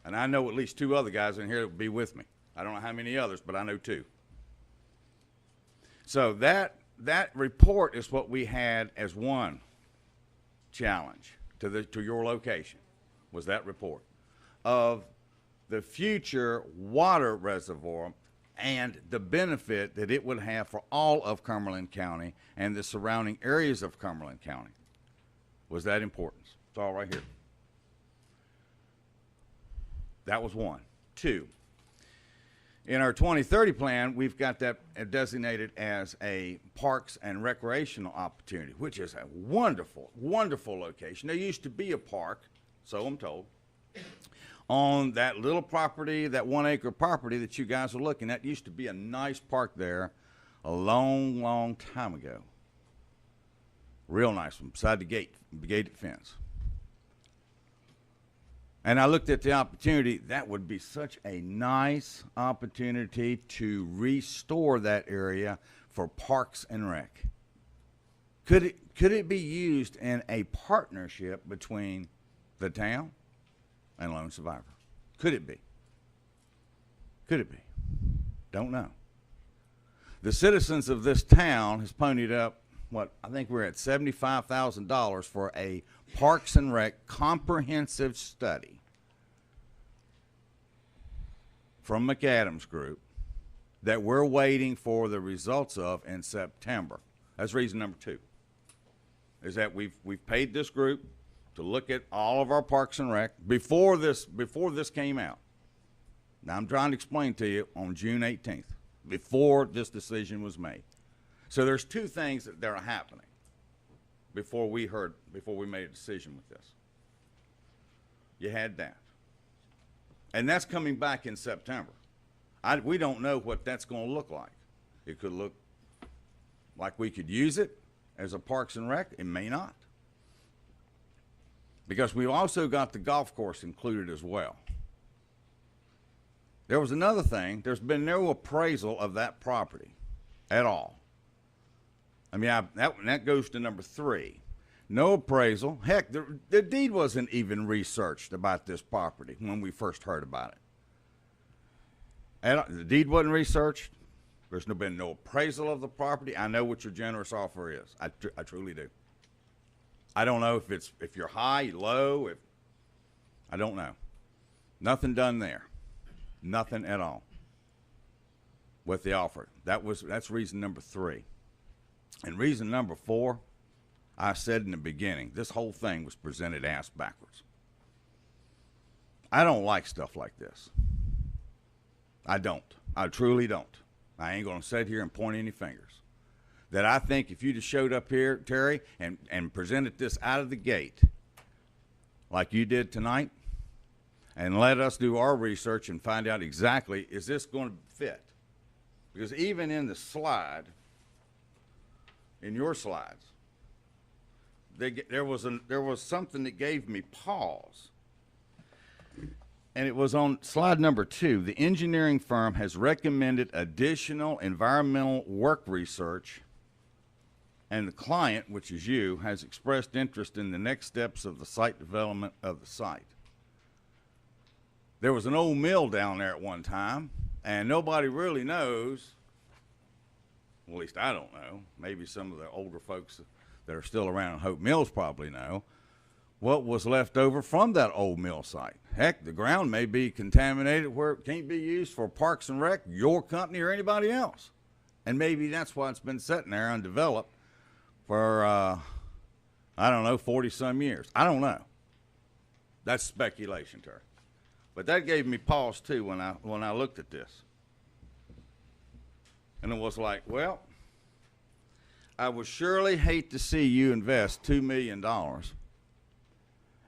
And I know at least 2 other guys in here that would be with me. I don't know how many others, but I know 2. So that report is what we had as one challenge to your location, was that report of the future water reservoir and the benefit that it would have for all of Cumberland County and the surrounding areas of Cumberland County. Was that importance? It's all right here. That was 1. 2, in our 2030 plan, we've got that designated as a parks and recreational opportunity, which is a wonderful, wonderful location. There used to be a park, so I'm told, on that little property, that 1-acre property that you guys are looking at. Used to be a nice park there a long, long time ago. Real nice one, beside the gated fence. And I looked at the opportunity. That would be such a nice opportunity to restore that area for Parks and Rec. Could it be used in a partnership between the town and Lone Survivor? Could it be? Could it be? Don't know. The citizens of this town has ponied up, what, I think we're at $75,000 for a Parks and Rec comprehensive study from McAdams Group that we're waiting for the results of in September. That's reason number 2, is that we've paid this group to look at all of our Parks and Rec before this came out. Now, I'm trying to explain to you on June 18th, before this decision was made. So there's 2 things that are happening before we made a decision with this. You had that. And that's coming back in September. We don't know what that's going to look like. It could look like we could use it as a Parks and Rec. It may not. Because we've also got the golf course included as well. There was another thing. There's been no appraisal of that property at all. I mean, that goes to number 3. No appraisal. Heck, the deed wasn't even researched about this property when we first heard about it. The deed wasn't researched. There's been no appraisal of the property. I know what your generous offer is. I truly do. I don't know if you're high, low. I don't know. Nothing done there. Nothing at all with the offer. That's reason number 3. And reason number 4, I said in the beginning, this whole thing was presented ass backwards. I don't like stuff like this. I don't. I truly don't. I ain't going to sit here and point any fingers. That I think if you just showed up here, Terry, and presented this out of the gate like you did tonight, and let us do our research and find out exactly, is this going to fit? Because even in the slide, in your slides, there was something that gave me pause. And it was on slide number 2. The engineering firm has recommended additional environmental work research, and the client, which is you, has expressed interest in the next steps of the site development of the site. There was an old mill down there at one time, and nobody really knows, well, at least I don't know, maybe some of the older folks that are still around in Hope Mills probably know, what was left over from that old mill site. Heck, the ground may be contaminated where it can't be used for Parks and Rec, your company, or anybody else. And maybe that's why it's been sitting there undeveloped for, I don't know, 40-some years. I don't know. That's speculation, Terry. But that gave me pause, too, when I looked at this. And it was like, well, I would surely hate to see you invest $2 million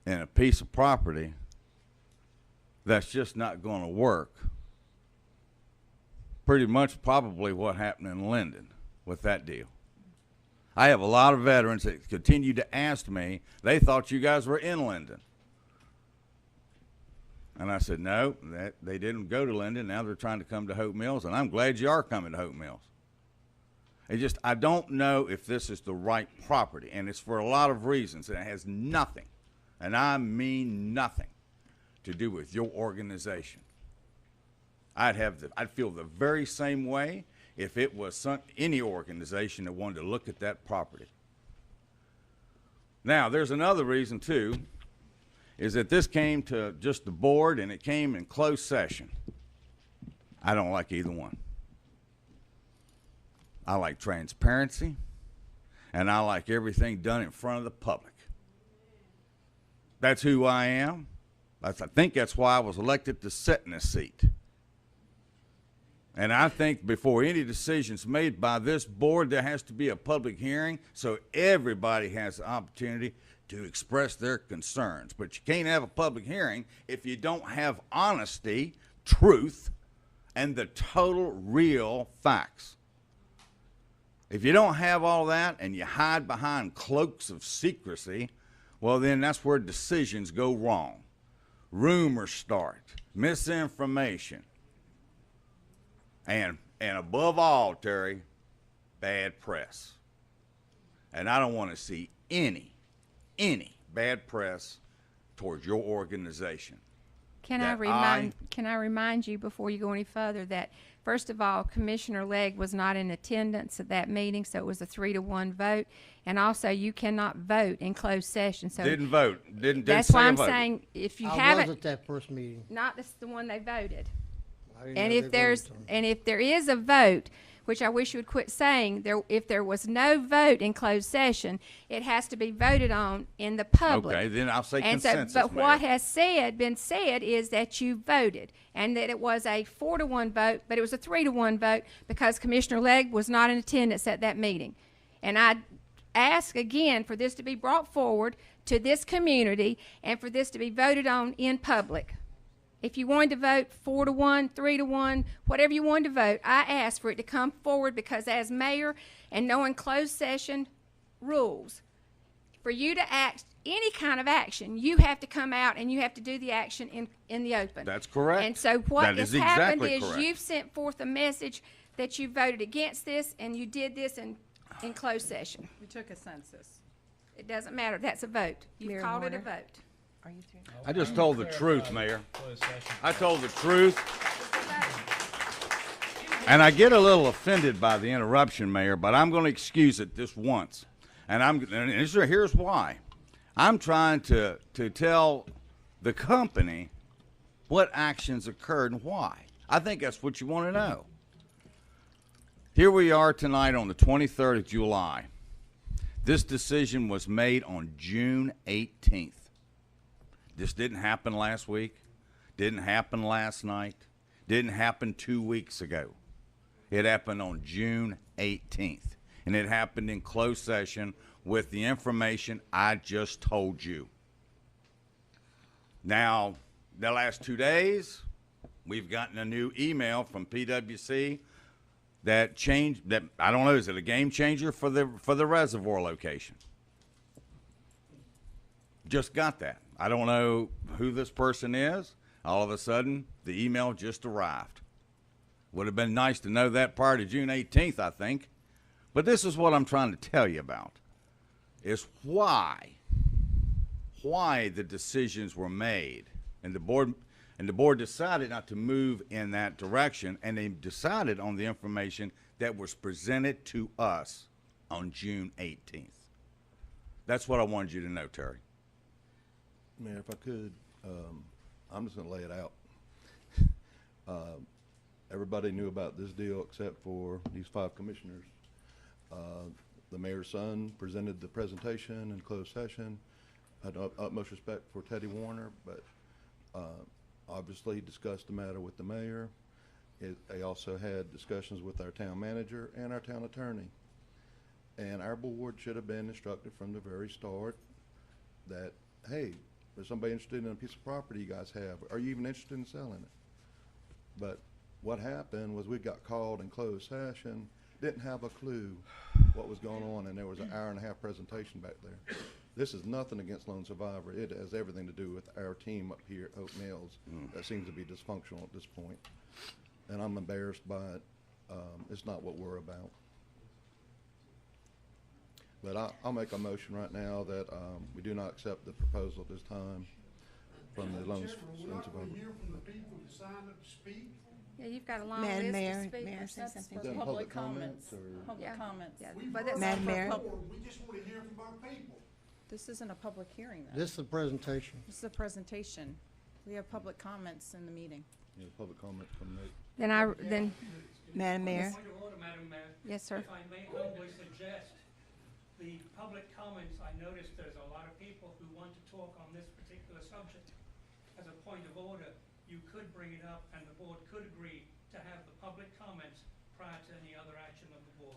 in a piece of property that's just not going to work. Pretty much probably what happened in Linden with that deal. I have a lot of veterans that continue to ask me, they thought you guys were in Linden. And I said, no, they didn't go to Linden. Now they're trying to come to Hope Mills, and I'm glad you are coming to Hope Mills. I don't know if this is the right property, and it's for a lot of reasons, and it has nothing, and I mean nothing, to do with your organization. I'd feel the very same way if it was any organization that wanted to look at that property. Now, there's another reason, too, is that this came to just the board and it came in closed session. I don't like either one. I like transparency, and I like everything done in front of the public. That's who I am. I think that's why I was elected to sit in this seat. And I think before any decision's made by this board, there has to be a public hearing so everybody has the opportunity to express their concerns. But you can't have a public hearing if you don't have honesty, truth, and the total real facts. If you don't have all that and you hide behind cloaks of secrecy, well, then that's where decisions go wrong. Rumors start, misinformation, and above all, Terry, bad press. And I don't want to see any bad press towards your organization. Can I remind you before you go any further that, first of all, Commissioner Legg was not in attendance at that meeting, so it was a 3-to-1 vote. And also, you cannot vote in closed session, so. Didn't vote. Didn't That's say why a I'm vote. saying, if you I was haven't, at that first meeting. not this the one they voted. I didn't And know if they there's, voted on it. and if there is a vote, which I wish you would quit saying, if there was no vote in closed session, it has to be voted on in the public. Okay, then I'll say And so, consensus, but what Mayor. has been said is that you voted, and that it was a 4-to-1 vote, but it was a 3-to-1 vote because Commissioner Legg was not in attendance at that meeting. And I ask again for this to be brought forward to this community and for this to be voted on in public. If you wanted to vote 4-to-1, 3-to-1, whatever you wanted to vote, I ask for it to come forward because as mayor and knowing closed session rules, for you to act any kind of action, you have to come out and you have to do the action in the open. That's correct. And so what That has is happened exactly is correct. you've sent forth a message that you voted against this and you did this in closed session. We took a census. It doesn't matter. That's a vote. You've Mayor called it a Warner. vote. Are you through? I just told the truth, Mayor. I told the truth. And I get a little offended by the interruption, Mayor, but I'm going to excuse it this once. Here's why. I'm trying to tell the company what actions occurred and why. I think that's what you want to know. Here we are tonight on the 23rd of July. This decision was made on June 18th. This didn't happen last week, didn't happen last night, didn't happen 2 weeks ago. It happened on June 18th, and it happened in closed session with the information I just told you. Now, the last 2 days, we've gotten a new email from PwC that changed, that, I don't know, is it a game changer for the reservoir location? Just got that. I don't know who this person is. All of a sudden, the email just arrived. Would have been nice to know that prior to June 18th, I think. But this is what I'm trying to tell you about, is why the decisions were made. And the board decided not to move in that direction, and they decided on the information that was presented to us on June 18th. That's what I wanted you to know, Terry. Mayor, if I could, I'm just gonna lay it out. Everybody knew about this deal except for these 5 commissioners. The mayor's son presented the presentation in closed session. I had utmost respect for Teddy Warner, but obviously discussed the matter with the mayor. They also had discussions with our town manager and our town attorney. And our board should have been instructed from the very start that, hey, there's somebody interested in a piece of property you guys have. Are you even interested in selling it? But what happened was we got called in closed session, didn't have a clue what was going on, and there was an hour-and-a-half presentation back there. This is nothing against Lone Survivor. It has everything to do with our team up here at Hope Mills that seems to be dysfunctional at this point. And I'm embarrassed by it. It's not what we're about. But I'll make a motion right now that we do not accept the proposal at this time from the Lone Survivor. hear from the people who signed up to speak? Yeah, you've got a long Madam list Mayor, of may I speakers. say That's something? for Is that public public comments, comments. or- Public Yeah. comments. Yeah, but that's Madam not for Mayor? pub- We just want to hear from our people. This isn't a public hearing, though. This is the presentation. This is a presentation. We have public comments in the meeting. Yeah, public comments from Nate. Then, Madam Mayor? Point of order, Madam Mayor. yes, sir. If I may humbly suggest, the public comments, I noticed there's a lot of people who want to talk on this particular subject. As a point of order, you could bring it up and the board could agree to have the public comments prior to any other action of the board.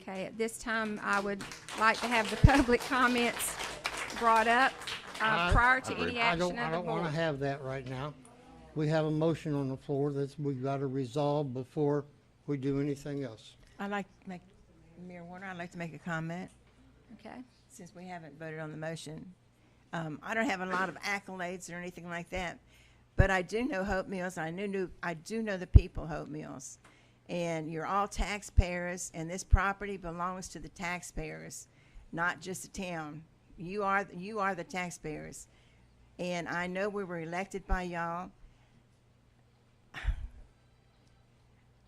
Okay, at this time, I would like to have the public comments brought up prior to any I action don't of the want to board. have that right now. We have a motion on the floor that we've got to resolve before we do anything else. I'd like to make, Mayor Warner, I'd like to make a comment, Okay, since we haven't voted on the motion. I don't have a lot of accolades or anything like that, but I do know Hope Mills, and I do know the people of Hope Mills. And you're all taxpayers, and this property belongs to the taxpayers, not just the town. You are the taxpayers. And I know we were elected by y'all,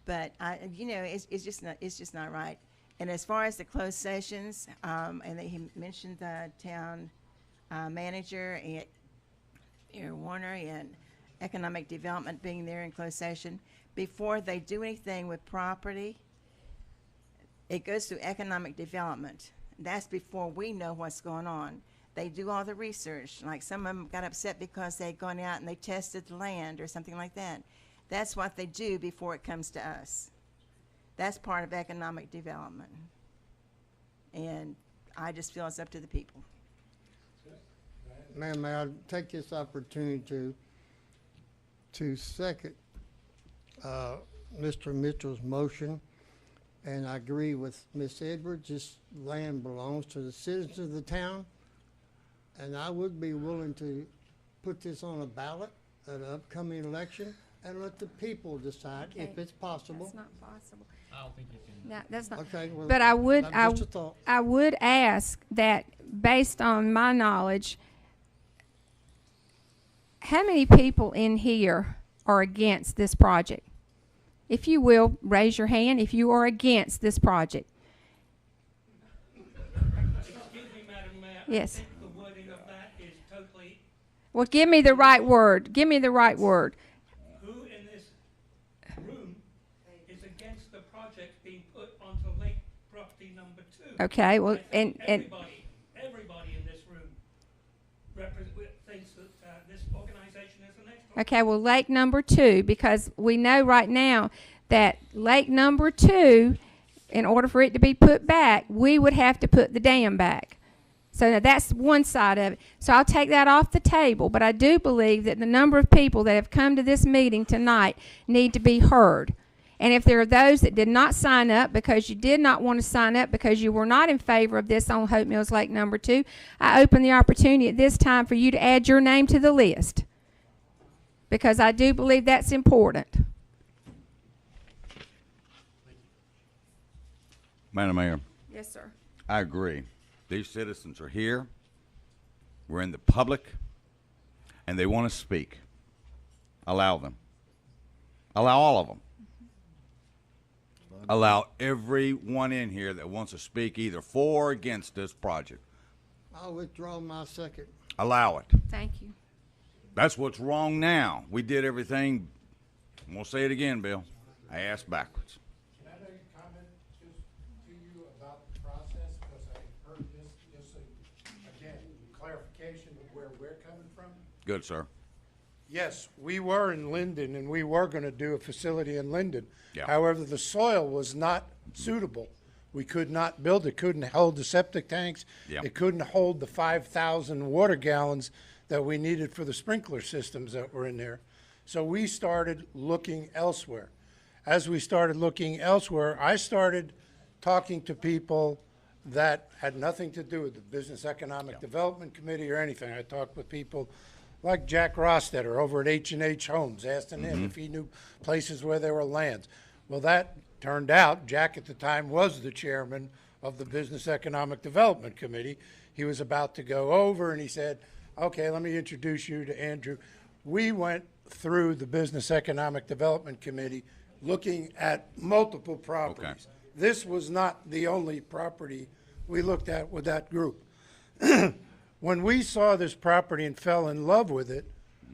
but it's just not right. And as far as the closed sessions, and he mentioned the town manager and Warner and economic development being there in closed session. Before they do anything with property, it goes through economic development. That's before we know what's going on. They do all the research. Like some of them got upset because they'd gone out and they tested the land or something like that. That's what they do before it comes to us. That's part of economic development. And I just feel it's up to the people. Ma'am, may I take this opportunity to second Mr. Mitchell's motion, and I agree with Ms. Edwards. This land belongs to the citizens of the town, and I would be willing to put this on a ballot at an upcoming election and let the people decide if Okay. it's possible. That's not possible. I don't think you can. No, that's not. Okay, well, But I would, that's just a thought. I would ask that, based on my knowledge, how many people in here are against this project? If you will, raise your hand if you are against this project. Excuse me, Madam Mayor. Yes. I think the wording of that is totally, Well, give me the right word. Give me the right word. who in this room is against the project being put onto Lake Property Number 2? Okay, well, I think and everybody in this room thinks that this organization is an excellent. okay, well, lake number 2, because we know right now that lake number 2, in order for it to be put back, we would have to put the dam back. So now that's one side of it. So I'll take that off the table, but I do believe that the number of people that have come to this meeting tonight need to be heard. And if there are those that did not sign up because you did not want to sign up because you were not in favor of this on Hope Mills Lake number 2, I open the opportunity at this time for you to add your name to the list, because I do believe that's important. Madam Mayor, Yes, sir. I agree. These citizens are here. We're in the public, and they want to speak. Allow them. Allow all of them. Allow everyone in here that wants to speak either for or against this project. I'll withdraw my second. Allow it. Thank you. That's what's wrong now. We did everything. I'm going to say it again, Bill. I asked backwards. Can I make a comment just to you about the process? Because I heard this, just so, again, clarification of where we're coming from. Good, sir. Yes, we were in Linden, and we were going to do a facility in Linden. Yeah. However, the soil was not suitable. We could not build it, couldn't hold the septic tanks. Yeah. It couldn't hold the 5,000 water gallons that we needed for the sprinkler systems that were in there. So we started looking elsewhere. As we started looking elsewhere, I started talking to people that had nothing to do with the Business Economic Development Committee or anything. I talked with people like Jack Rostetter over at H&H Homes, asking him if he knew places where there were lands. Well, that turned out, Jack at the time was the chairman of the Business Economic Development Committee. He was about to go over, and he said, okay, let me introduce you to Andrew. We went through the Business Economic Development Committee looking at multiple properties. This was not the only property we looked at with that group. When we saw this property and fell in love with it,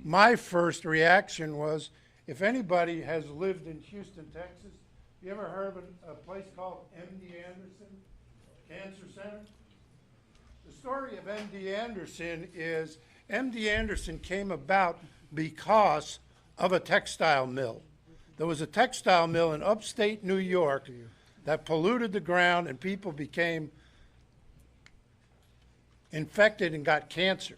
my first reaction was, if anybody has lived in Houston, Texas, you ever heard of a place called MD Anderson Cancer Center? The story of MD Anderson is MD Anderson came about because of a textile mill. There was a textile mill in upstate New York that polluted the ground, and people became infected and got cancer.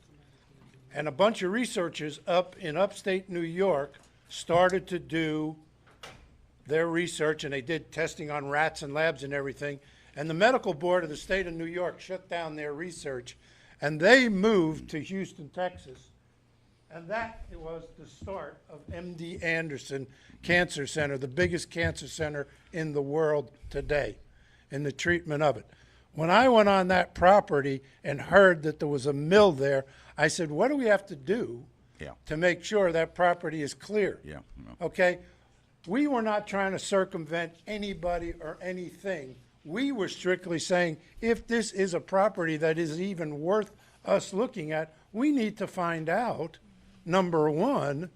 And a bunch of researchers up in upstate New York started to do their research, and they did testing on rats and labs and everything. And the medical board of the state of New York shut down their research, and they moved to Houston, Texas. And that was the start of MD Anderson Cancer Center, the biggest cancer center in the world today, in the treatment of it. When I went on that property and heard that there was a mill there, I said, what do we have to do Yeah. to make sure that property is clear? Yeah. Okay? We were not trying to circumvent anybody or anything. We were strictly saying, if this is a property that is even worth us looking at, we need to find out, number one,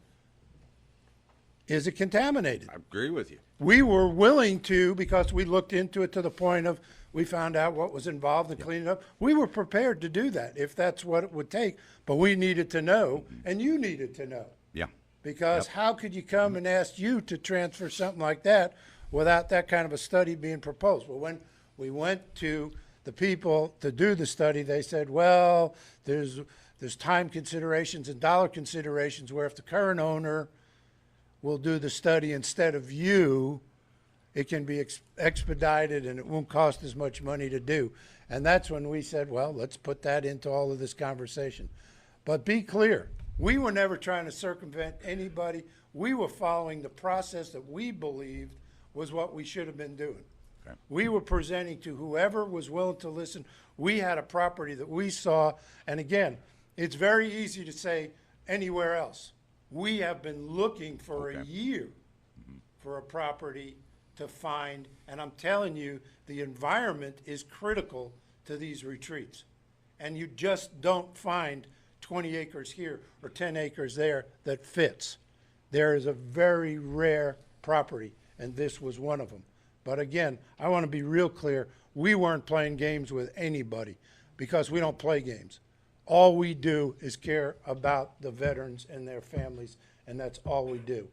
is it contaminated? I agree with you. We were willing to, because we looked into it to the point of, we found out what was involved in cleaning it up. We were prepared to do that if that's what it would take, but we needed to know, and you needed to know. Yeah. Because how could you come and ask you to transfer something like that without that kind of a study being proposed? Well, when we went to the people to do the study, they said, well, there's time considerations and dollar considerations where if the current owner will do the study instead of you, it can be expedited and it won't cost as much money to do. And that's when we said, well, let's put that into all of this conversation. But be clear, we were never trying to circumvent anybody. We were following the process that we believed was what we should have been doing. Okay. We were presenting to whoever was willing to listen. We had a property that we saw, and again, it's very easy to say anywhere else. We have been looking for a year for a property to find, and I'm telling you, the environment is critical to these retreats. And you just don't find 20 acres here or 10 acres there that fits. There is a very rare property, and this was one of them. But again, I want to be real clear, we weren't playing games with anybody because we don't play games. All we do is care about the veterans and their families, and that's all we do.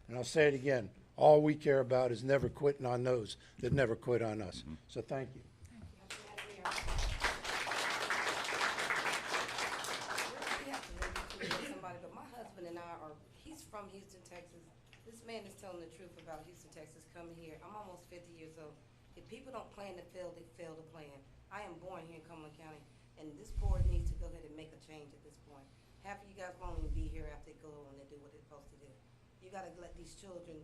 And I'll say it again, all we care about is never quitting on those that never quit on us. So thank you. Somebody, but my husband and I he's from Houston, Texas. This man is telling the truth about Houston, Texas, coming here. I'm almost 50 years old. If people don't plan to fail, they fail to plan. I am born here in Cumberland County, and this board needs to go ahead and make a change at this point. Half of you guys won't even be here after they go and they do what they're supposed to do. You gotta let these children,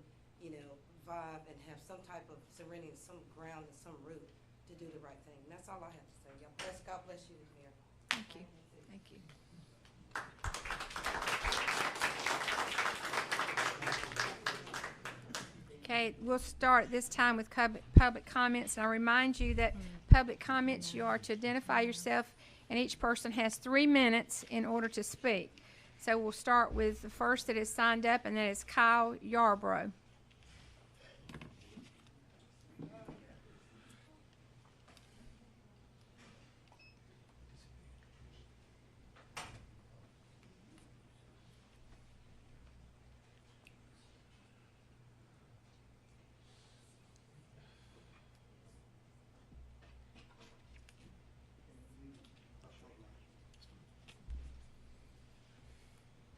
vibe and have some type of serenity, some ground and some root to do the right thing. And that's all I have to say. Y'all bless, God bless you, Mayor. Thank you. Thank you. Okay, we'll start this time with public comments. And I remind you that public comments, you are to identify yourself, and each person has 3 minutes in order to speak. So we'll start with the first that is signed up, and that is Kyle Yarbrough.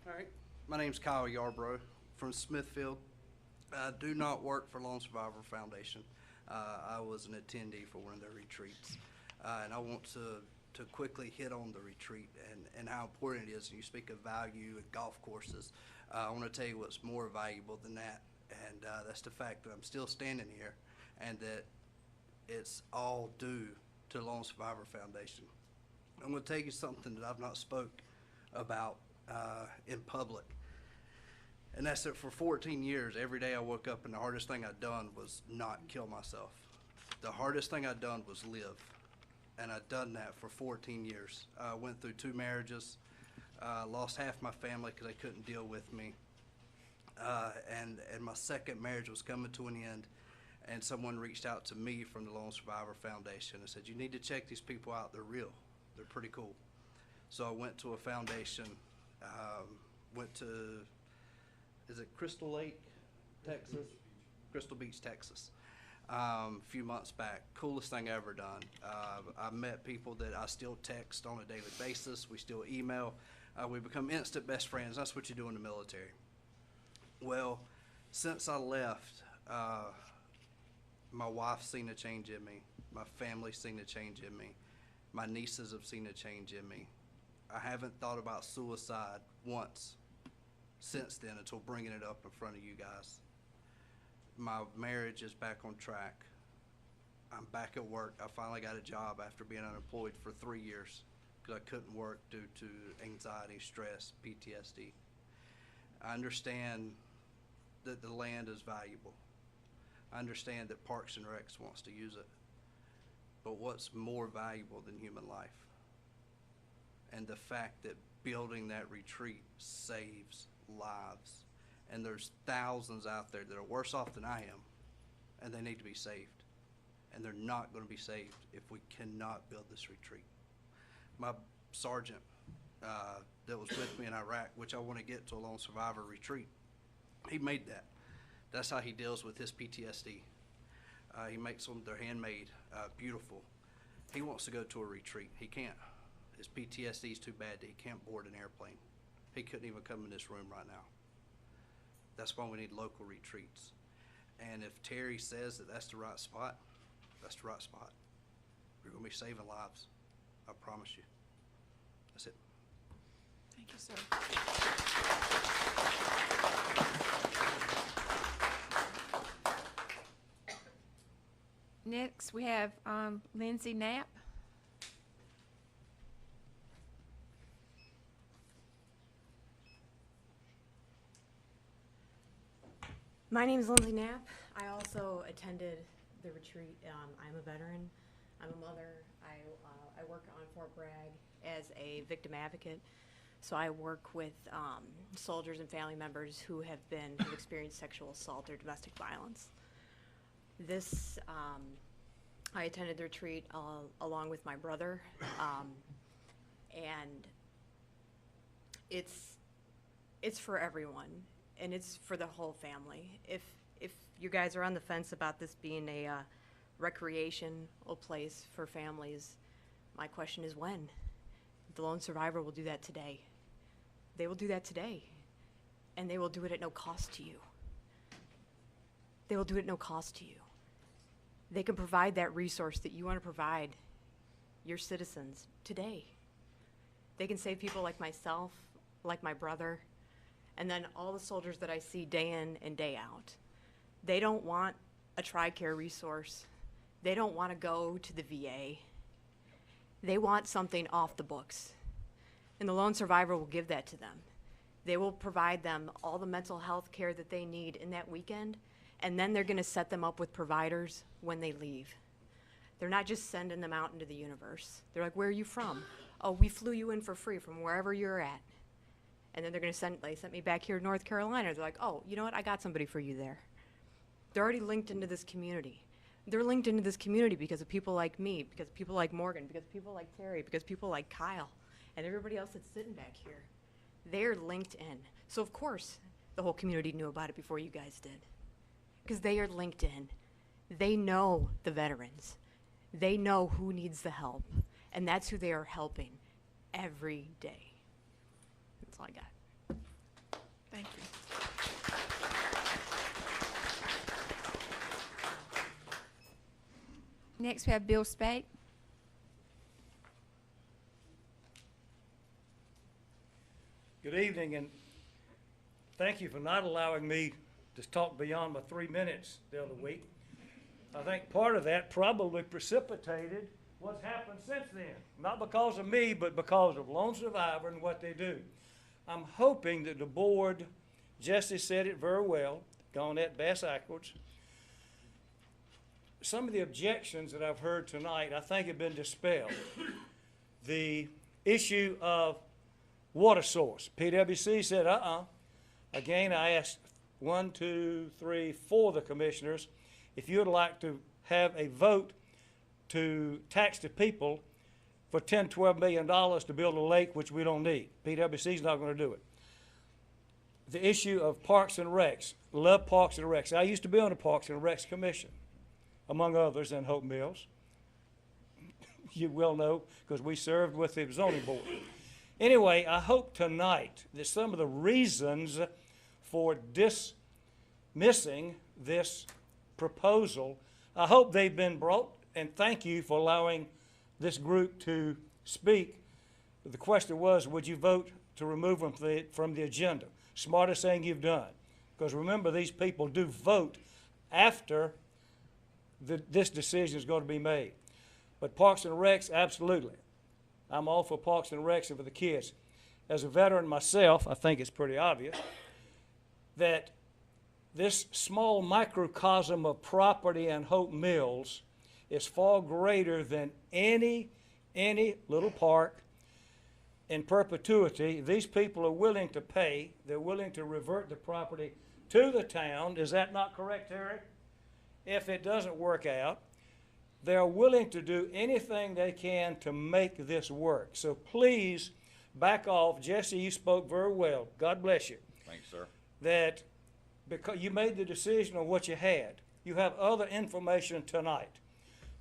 All right, my name's Kyle Yarbrough from Smithfield. I do not work for Lone Survivor Foundation. I was an attendee for one of their retreats. And I want to quickly hit on the retreat and how important it is. And you speak of value and golf courses. I want to tell you what's more valuable than that. And that's the fact that I'm still standing here and that it's all due to Lone Survivor Foundation. I'm going to tell you something that I've not spoke about in public. And that's that for 14 years, every day I woke up and the hardest thing I'd done was not kill myself. The hardest thing I'd done was live. And I'd done that for 14 years. I went through 2 marriages, lost half my family because they couldn't deal with me. And my second marriage was coming to an end. And someone reached out to me from the Lone Survivor Foundation and said, you need to check these people out. They're real. They're pretty cool. So I went to a foundation, went to, is it Crystal Lake, Texas? Crystal Beach, Texas. A few months back. Coolest thing I ever done. I met people that I still text on a daily basis. We still email. We become instant best friends. That's what you do in the military. Well, since I left, my wife's seen a change in me. My family's seen a change in me. My nieces have seen a change in me. I haven't thought about suicide once since then until bringing it up in front of you guys. My marriage is back on track. I'm back at work. I finally got a job after being unemployed for 3 years because I couldn't work due to anxiety, stress, PTSD. I understand that the land is valuable. I understand that Parks and Recs wants to use it. But what's more valuable than human life? And the fact that building that retreat saves lives. And there's thousands out there that are worse off than I am, and they need to be saved. And they're not going to be saved if we cannot build this retreat. My sergeant that was with me in Iraq, which I want to get to a lone survivor retreat, he made that. That's how he deals with his PTSD. He makes them, they're handmade, beautiful. He wants to go to a retreat. He can't. His PTSD is too bad that he can't board an airplane. He couldn't even come in this room right now. That's why we need local retreats. And if Terry says that that's the right spot, that's the right spot. We're going to be saving lives. I promise you. That's it. Thank you, sir. Next, we have Lindsay Knapp. My name is Lindsay Knapp. I also attended the retreat. I'm a veteran. I'm a mother. I work on Fort Bragg as a victim advocate. So I work with soldiers and family members who've experienced sexual assault or domestic violence. This, I attended the retreat along with my brother, and it's for everyone, and it's for the whole family. If you guys are on the fence about this being a recreational place for families, my question is when? The lone survivor will do that today. They will do that today, and they will do it at no cost to you. They will do it at no cost to you. They can provide that resource that you want to provide your citizens today. They can save people like myself, like my brother, and then all the soldiers that I see day in and day out. They don't want a TRICARE resource. They don't want to go to the VA. They want something off the books. And the lone survivor will give that to them. They will provide them all the mental health care that they need in that weekend, and then they're going to set them up with providers when they leave. They're not just sending them out into the universe. They're like, where are you from? Oh, we flew you in for free from wherever you're at. And then they're going to they sent me back here to North Carolina. They're like, oh, you know what? I got somebody for you there. They're already linked into this community. They're linked into this community because of people like me, because of people like Morgan, because of people like Terry, because of people like Kyle, and everybody else that's sitting back here. They're linked in. So of course, the whole community knew about it before you guys did. Because they are linked in. They know the veterans. They know who needs the help. And that's who they are helping every day. That's all I got. Thank you. Next, we have Bill Spate. Good evening, and thank you for not allowing me to talk beyond my 3 minutes the other week. I think part of that probably precipitated what's happened since then. Not because of me, but because of Lone Survivor and what they do. I'm hoping that the board, Jesse said it very well, Donette Bass-Ackwards, some of the objections that I've heard tonight, I think have been dispelled. The issue of water source. PWC said, Again, I asked 1, 2, 3, 4 of the commissioners if you would like to have a vote to tax the people for $10, $12 million to build a lake, which we don't need. PWC's not going to do it. The issue of Parks and Recs. Love Parks and Recs. I used to be on the Parks and Recs Commission, among others in Hope Mills. You well know, because we served with the zoning board. Anyway, I hope tonight that some of the reasons for dismissing this proposal, I hope they've been brought, and thank you for allowing this group to speak. The question was, would you vote to remove them from the agenda? smartest thing you've done. Because remember, these people do vote after this decision is going to be made. But Parks and Recs, absolutely. I'm all for Parks and Recs and for the kids. As a veteran myself, I think it's pretty obvious that this small microcosm of property in Hope Mills is far greater than any little park in perpetuity. These people are willing to pay. They're willing to revert the property to the town. Is that not correct, Terry? If it doesn't work out, they're willing to do anything they can to make this work. So please back off. Jesse, you spoke very well. God bless you. Thanks, sir. That because you made the decision on what you had. You have other information tonight.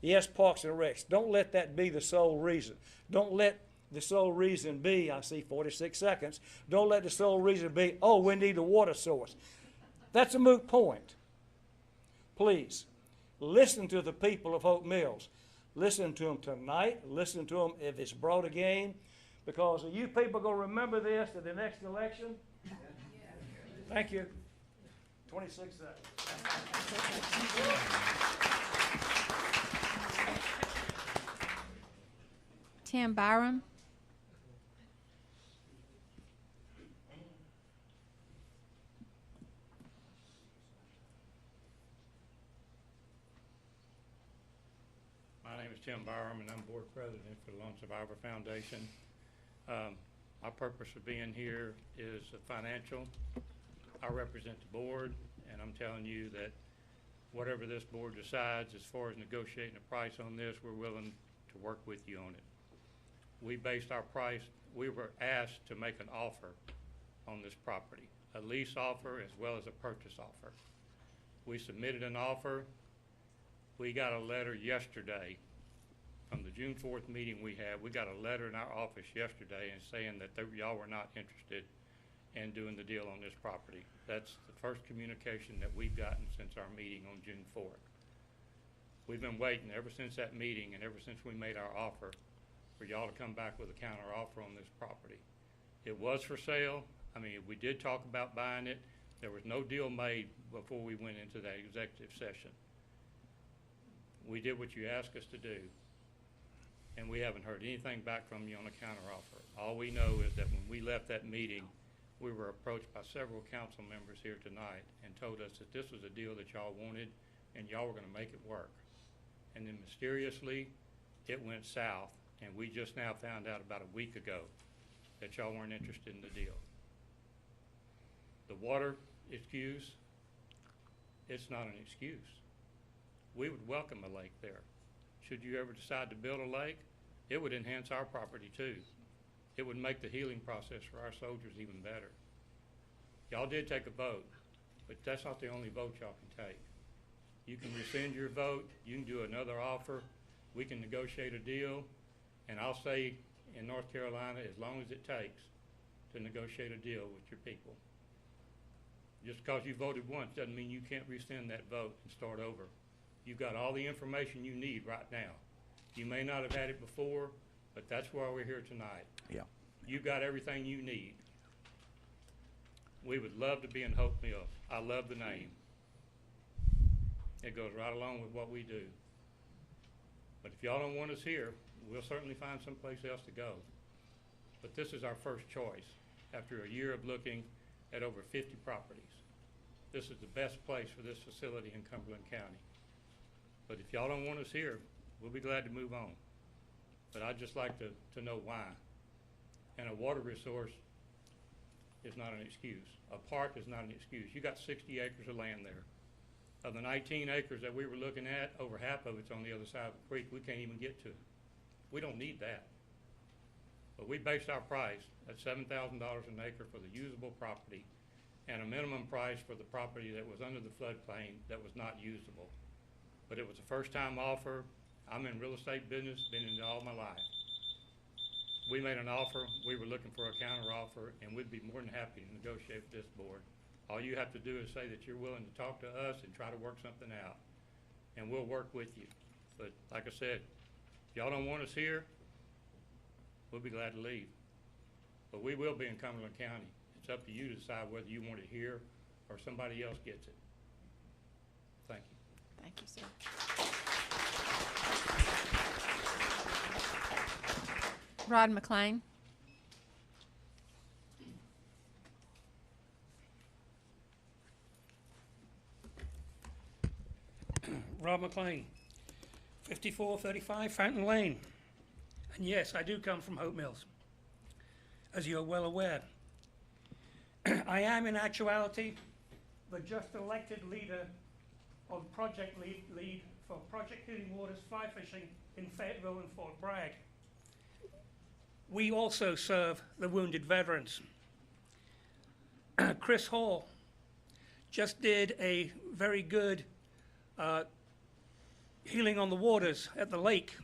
Yes, Parks and Recs. Don't let that be the sole reason. Don't let the sole reason be, I see 46 seconds, don't let the sole reason be, oh, we need a water source. That's a moot point. Please, listen to the people of Hope Mills. Listen to them tonight. Listen to them if it's brought again. Because you people are going to remember this at the next election. Thank you. 26 seconds. Tim Byram. My name is Tim Byram, and I'm board president for the Lone Survivor Foundation. My purpose of being here is financial. I represent the board, and I'm telling you that whatever this board decides as far as negotiating a price on this, we're willing to work with you on it. We based our price, we were asked to make an offer on this property, a lease offer as well as a purchase offer. We submitted an offer. We got a letter yesterday from the June 4th meeting we had. We got a letter in our office yesterday and saying that y'all were not interested in doing the deal on this property. That's the first communication that we've gotten since our meeting on June 4th. We've been waiting ever since that meeting and ever since we made our offer for y'all to come back with a counter offer on this property. It was for sale. I mean, we did talk about buying it. There was no deal made before we went into that executive session. We did what you asked us to do, and we haven't heard anything back from you on a counter offer. All we know is that when we left that meeting, we were approached by several council members here tonight and told us that this was a deal that y'all wanted and y'all were gonna make it work. And then mysteriously, it went south, and we just now found out about a week ago that y'all weren't interested in the deal. The water excuse, it's not an excuse. We would welcome a lake there. Should you ever decide to build a lake, it would enhance our property too. It would make the healing process for our soldiers even better. Y'all did take a vote, but that's not the only vote y'all can take. You can rescind your vote, you can do another offer, we can negotiate a deal, and I'll say in North Carolina, as long as it takes to negotiate a deal with your people. Just because you voted once doesn't mean you can't rescind that vote and start over. You've got all the information you need right now. You may not have had it before, but that's why we're here tonight. Yeah. You've got everything you need. We would love to be in Hope Mills. I love the name. It goes right along with what we do. But if y'all don't want us here, we'll certainly find someplace else to go. But this is our first choice after a year of looking at over 50 properties. This is the best place for this facility in Cumberland County. But if y'all don't want us here, we'll be glad to move on. But I'd just like to know why. And a water resource is not an excuse. A park is not an excuse. You got 60 acres of land there. Of the 19 acres that we were looking at, over half of it's on the other side of the creek. We can't even get to it. We don't need that. But we based our price at $7,000 an acre for the usable property and a minimum price for the property that was under the floodplain that was not usable. But it was a first-time offer. I'm in real estate business, been in it all my life. We made an offer, we were looking for a counter offer, and we'd be more than happy to negotiate with this board. All you have to do is say that you're willing to talk to us and try to work something out, and we'll work with you. But like I said, if y'all don't want us here, we'll be glad to leave. But we will be in Cumberland County. It's up to you to decide whether you want it here or somebody else gets it. Thank you. Thank you, sir. Rod McLean. Rob McLean, 5435 Fountain Lane. And yes, I do come from Hope Mills, as you're well aware. I am in actuality the just elected leader or project lead for Project Healing Waters Fly Fishing in Fayetteville and Fort Bragg. We also serve the wounded veterans. Chris Hall just did a very good Healing on the Waters at the lake.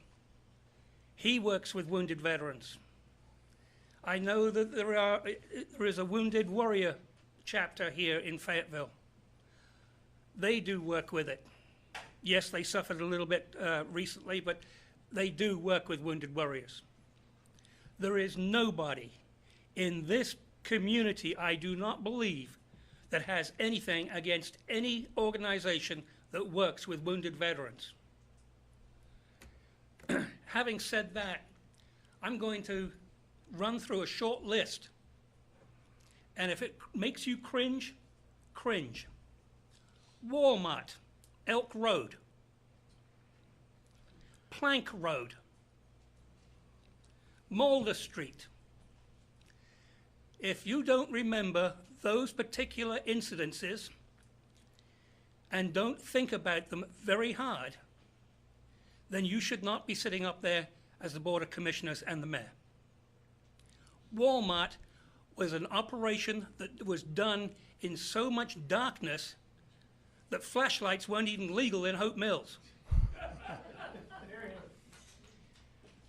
He works with wounded veterans. I know that there is a Wounded Warrior chapter here in Fayetteville. They do work with it. Yes, they suffered a little bit recently, but they do work with wounded warriors. There is nobody in this community, I do not believe, that has anything against any organization that works with wounded veterans. Having said that, I'm going to run through a short list. And if it makes you cringe, cringe. Walmart, Elk Road. Plank Road. Mulder Street. If you don't remember those particular incidences and don't think about them very hard, then you should not be sitting up there as the Board of Commissioners and the mayor. Walmart was an operation that was done in so much darkness that flashlights weren't even legal in Hope Mills.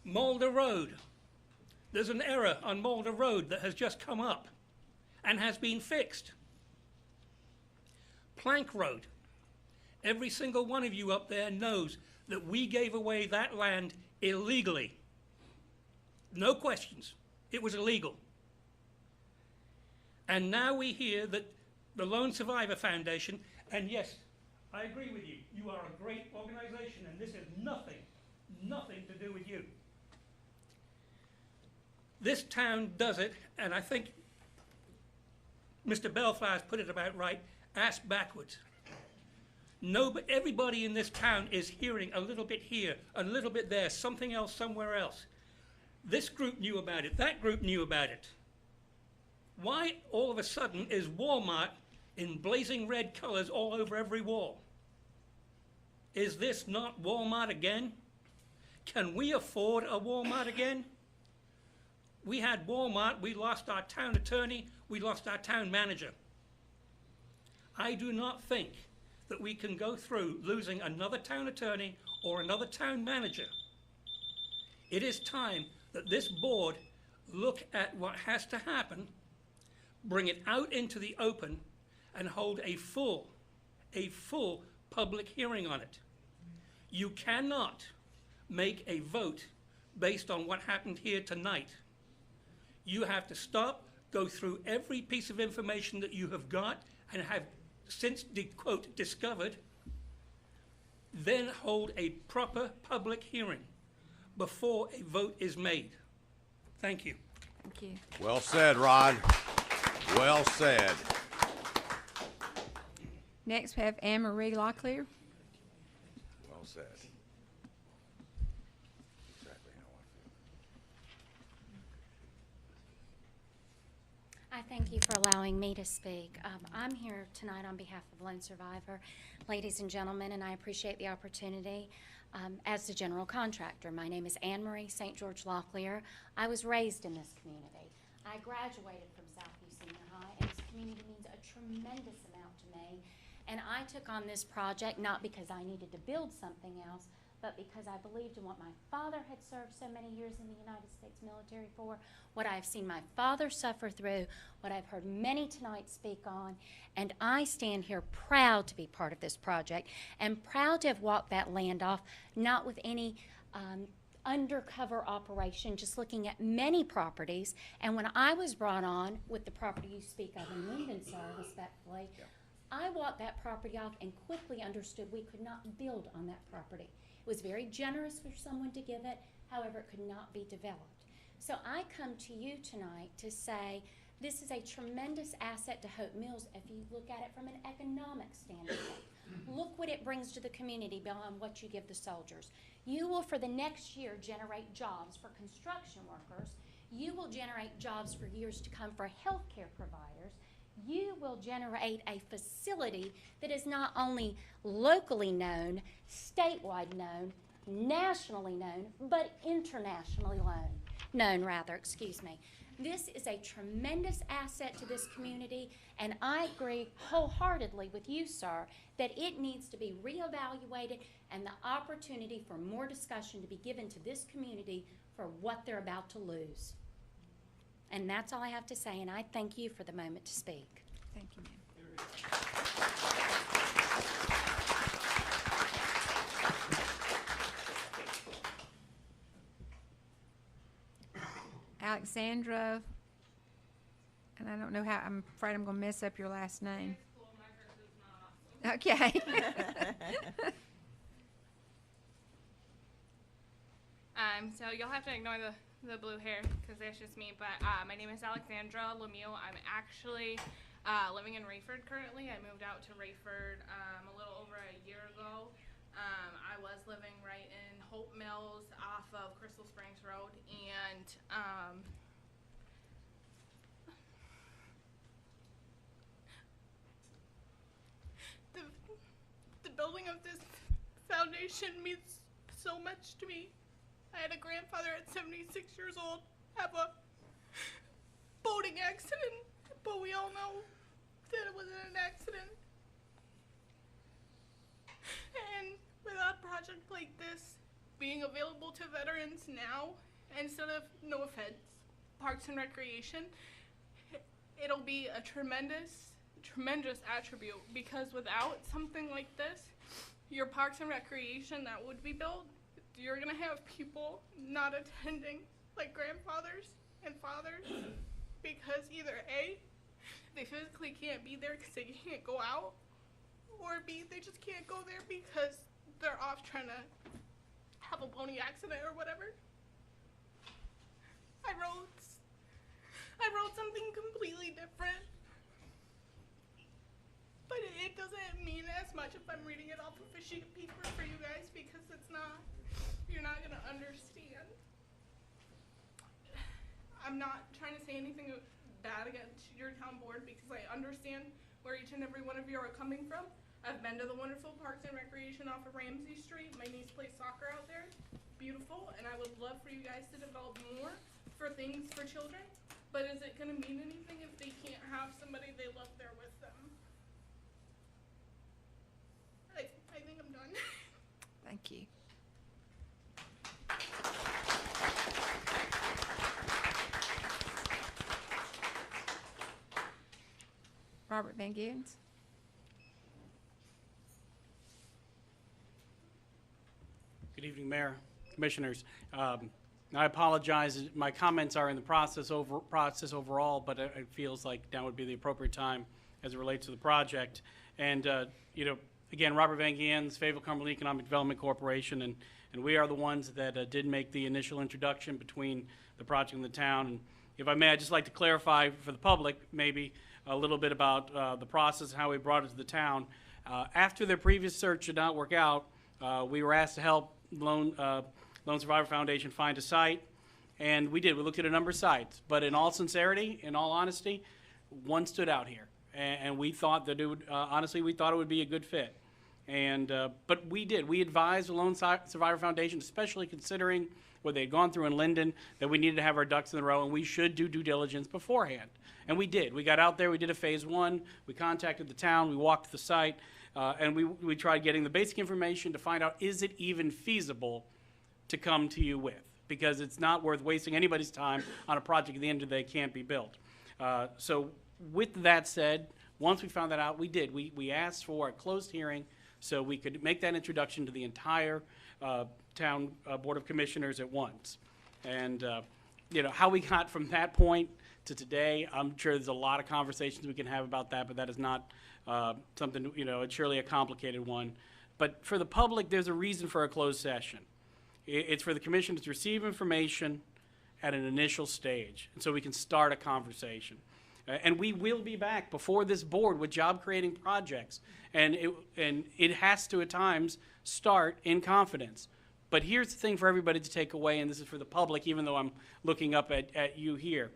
Mulder Road. There's an error on Mulder Road that has just come up and has been fixed. Plank Road. Every single one of you up there knows that we gave away that land illegally. No questions. It was illegal. And now we hear that the Lone Survivor Foundation, and yes, I agree with you, you are a great organization, and this has nothing to do with you. This town does it, and I think Mr. Belfast put it about right, ass backwards. No, but everybody in this town is hearing a little bit here, a little bit there, something else somewhere else. This group knew about it, that group knew about it. Why all of a sudden is Walmart in blazing red colors all over every wall? Is this not Walmart again? Can we afford a Walmart again? We had Walmart, we lost our town attorney, we lost our town manager. I do not think that we can go through losing another town attorney or another town manager. It is time that this board look at what has to happen, bring it out into the open, and hold a full public hearing on it. You cannot make a vote based on what happened here tonight. You have to stop, go through every piece of information that you have got and have since, quote, discovered, then hold a proper public hearing before a vote is made. Thank you. Thank you. Well said, Rod. Well said. Next, we have Anne Marie Locklear. Well said. Exactly how I feel. I thank you for allowing me to speak. I'm here tonight on behalf of Lone Survivor, ladies and gentlemen, and I appreciate the opportunity. As the general contractor, my name is Anne Marie St. George Locklear. I was raised in this community. I graduated from Southview Senior High, and this community means a tremendous amount to me. And I took on this project not because I needed to build something else, but because I believed in what my father had served so many years in the United States military for, what I've seen my father suffer through, what I've heard many tonight speak on, and I stand here proud to be part of this project and proud to have walked that land off, not with any undercover operation, just looking at many properties. And when I was brought on with the property you speak of in Linden, sir, respectfully, I walked that property off and quickly understood we could not build on that property. It was very generous for someone to give it, however, it could not be developed. So I come to you tonight to say this is a tremendous asset to Hope Mills if you look at it from an economic standpoint. Look what it brings to the community beyond what you give the soldiers. You will, for the next year, generate jobs for construction workers. You will generate jobs for years to come for healthcare providers. You will generate a facility that is not only locally known, statewide known, nationally known, but internationally known. This is a tremendous asset to this community, and I agree wholeheartedly with you, sir, that it needs to be reevaluated and the opportunity for more discussion to be given to this community for what they're about to lose. And that's all I have to say, and I thank you for the moment to speak. Thank you, ma'am. Alexandra, and I don't know how, I'm afraid I'm going to mess up your last name. Okay. So you'll have to ignore the blue hair because that's just me. But my name is Alexandra Lemieux. I'm actually living in Rayford currently. I moved out to Rayford a little over a year ago. I was living right in Hope Mills off of Crystal Springs Road, and the building of this foundation means so much to me. I had a grandfather at 76 years old have a boating accident, but we all know that it wasn't an accident. And with a project like this being available to veterans now, instead of, no offense, Parks and Recreation, it'll be a tremendous attribute, because without something like this, your Parks and Recreation that would be built, you're gonna have people not attending, like grandfathers and fathers, because either A, they physically can't be there because they can't go out, or B, they just can't go there because they're off trying to have a boating accident or whatever. I wrote something completely different, but it doesn't mean as much if I'm reading it off of a sheet of paper for you guys, because you're not gonna understand. I'm not trying to say anything bad against your town board, because I understand where each and every one of you are coming from. I've been to the wonderful Parks and Recreation off of Ramsey Street. My niece plays soccer out there. Beautiful, and I would love for you guys to develop more for things for children. But is it gonna mean anything if they can't have somebody they love there with them? I think I'm done. Thank you. Robert Van Giens. Good evening, Mayor, Commissioners. I apologize. My comments are in the process overall, but it feels like now would be the appropriate time as it relates to the project. And again, Robert Van Giens, Fayetteville Cumberland Economic Development Corporation, and we are the ones that did make the initial introduction between the project and the town. And if I may, I'd just like to clarify for the public maybe a little bit about the process and how we brought it to the town. After their previous search did not work out, we were asked to help Lone Survivor Foundation find a site, and we did. We looked at a number of sites, but in all sincerity, in all honesty, one stood out here, and we thought that it would, honestly, we thought it would be a good fit. And, but we did. We advised the Lone Survivor Foundation, especially considering what they'd gone through in Linden, that we needed to have our ducks in a row, and we should do due diligence beforehand. And we did. We got out there, we did a phase one, we contacted the town, we walked the site, and we tried getting the basic information to find out, is it even feasible to come to you with? Because it's not worth wasting anybody's time on a project at the end of the day can't be built. So with that said, once we found that out, we did. We asked for a closed hearing so we could make that introduction to the entire town Board of Commissioners at once. And, you know, how we got from that point to today, I'm sure there's a lot of conversations we can have about that, but that is not something, you know, it's surely a complicated one. But for the public, there's a reason for a closed session. It's for the commission to receive information at an initial stage, and so we can start a conversation. And we will be back before this board with job-creating projects, and it has to, at times, start in confidence. But here's the thing for everybody to take away, and this is for the public, even though I'm looking up at you here.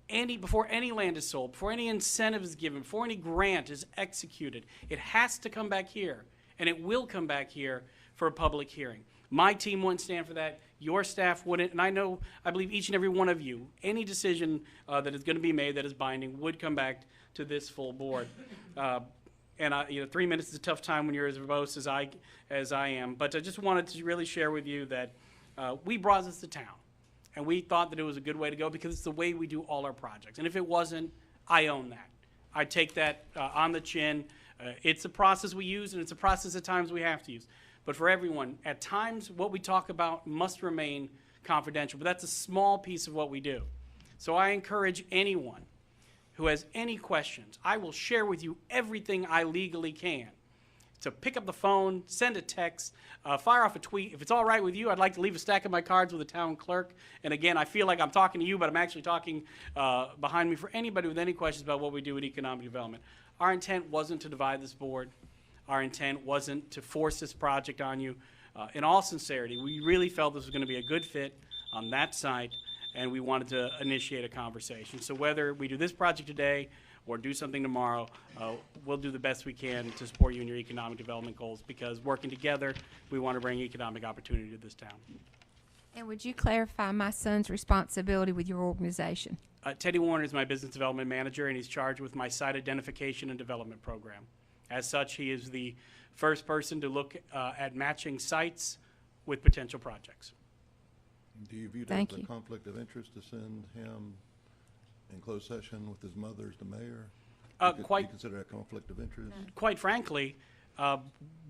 Before any land is sold, before any incentive is given, before any grant is executed, it has to come back here, and it will come back here for a public hearing. My team wouldn't stand for that. Your staff wouldn't, and I believe each and every one of you, any decision that is going to be made that is binding would come back to this full board. And 3 minutes is a tough time when you're as verbose as I am. But I just wanted to really share with you that we brought this to town, and we thought that it was a good way to go because it's the way we do all our projects. And if it wasn't, I own that. I take that on the chin. It's a process we use, and it's a process at times we have to use. But for everyone, at times what we talk about must remain confidential. But that's a small piece of what we do. So I encourage anyone who has any questions, I will share with you everything I legally can. So pick up the phone, send a text, fire off a tweet. If it's all right with you, I'd like to leave a stack of my cards with the town clerk. And again, I feel like I'm talking to you, but I'm actually talking behind me for anybody with any questions about what we do with economic development. Our intent wasn't to divide this board. Our intent wasn't to force this project on you. In all sincerity, we really felt this was going to be a good fit on that site, and we wanted to initiate a conversation. So whether we do this project today or do something tomorrow, we'll do the best we can to support you in your economic development goals, because working together, we want to bring economic opportunity to this town. And would you clarify my son's responsibility with your organization? Teddy Warner is my business development manager, and he's charged with my site identification and development program. As such, he is the first person to look at matching sites with potential projects. Do you view that as a conflict of interest to send him in closed session with his mother as the mayor? Do you consider that a conflict of interest? Quite frankly,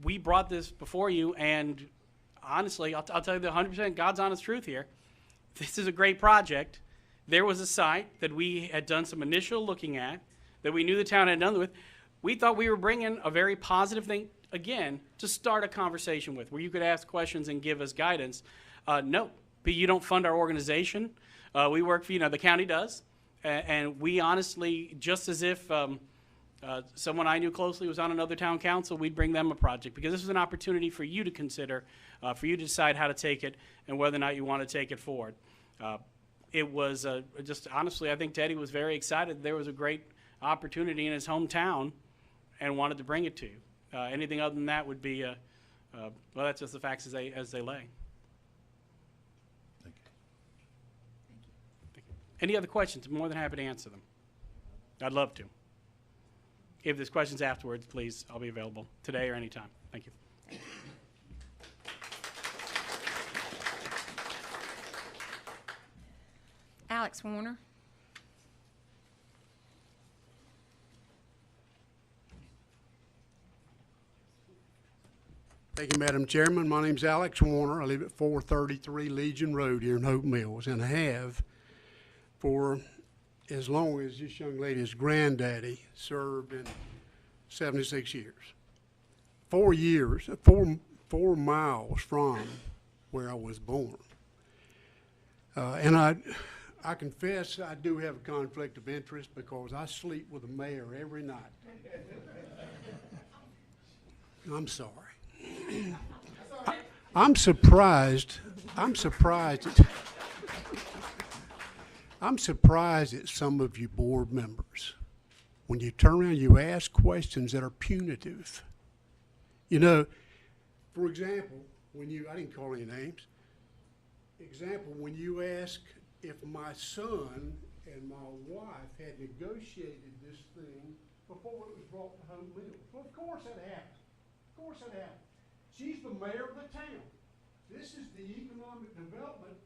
we brought this before you, and honestly, I'll tell you the 100% God's honest truth here. This is a great project. There was a site that we had done some initial looking at, that we knew the town had done with. We thought we were bringing a very positive thing, again, to start a conversation with, where you could ask questions and give us guidance. No, but you don't fund our organization. We work for, the county does. And we honestly, just as if someone I knew closely was on another town council, we'd bring them a project, because this is an opportunity for you to consider, for you to decide how to take it and whether or not you want to take it forward. It was just, honestly, I think Teddy was very excited. There was a great opportunity in his hometown and wanted to bring it to you. Anything other than that would be, well, that's just the facts as they lay. Thank you. Any other questions? I'm more than happy to answer them. I'd love to. If there's questions afterwards, please, I'll be available today or anytime. Thank you. Alex Warner. Thank you, Madam Chairman. My name's Alex Warner. I live at 433 Legion Road here in Hope Mills, and I have for as long as this young lady's granddaddy served in 76 years. 4 years, 4 miles from where I was born. And I confess I do have a conflict of interest, because I sleep with the mayor every night. I'm sorry. I'm surprised at some of you board members. When you turn around, you ask questions that are punitive. For example, I didn't call any names. Example, when you ask if my son and my wife had negotiated this thing before it was brought to Hope Mills. Well, of course that happened. Of course that happened. She's the mayor of the town. This is the economic development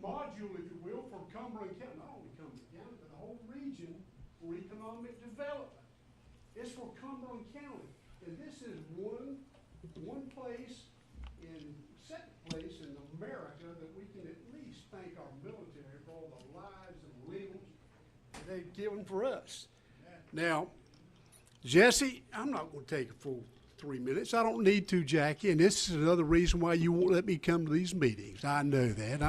module, if you will, for Cumberland County. Not only Cumberland County, but the whole region for economic development. It's for Cumberland County. And this is one one place in, second place in America that we can at least thank our military for all the lives and limbs that they've given for us. Now, Jesse, I'm not going to take a full 3 minutes. I don't need to, Jackie, and this is another reason why you won't let me come to these meetings. I know that.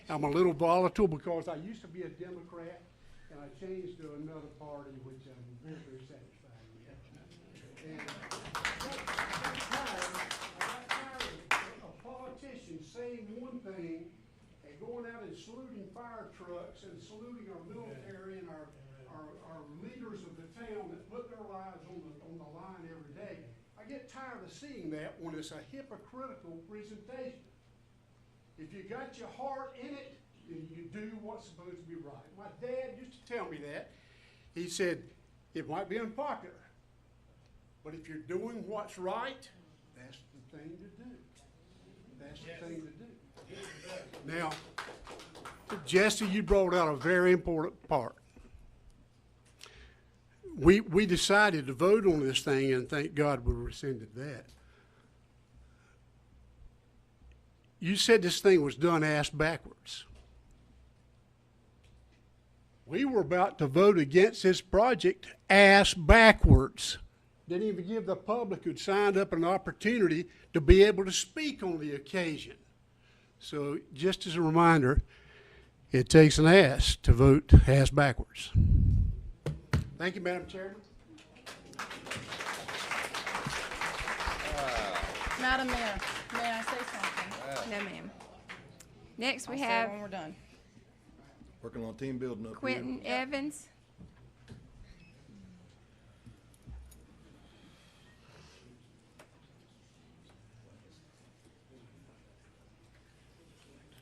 I'm a little volatile because I used to be a Democrat, and I changed to another party, which I'm very, very satisfied with. And I'm tired of politicians saying one thing and going out and saluting fire trucks and saluting our military and our leaders of the town that put their lives on the line every day. I get tired of seeing that when it's a hypocritical presentation. If you got your heart in it, then you do what's supposed to be right. My dad used to tell me that. He said, it might be unpopular, but if you're doing what's right, that's the thing to do. That's the thing to do. Now, Jesse, you brought out a very important part. We decided to vote on this thing, and thank God we rescinded that. You said this thing was done ass backwards. We were about to vote against this project ass backwards. Didn't even give the public who'd signed up an opportunity to be able to speak on the occasion. So just as a reminder, it takes an ass to vote ass backwards. Thank you, Madam Chairman. Madam Mayor, may I say something? No, ma'am. Next, we I'll say have it when we're done. Working on team building up here. Quentin Evans.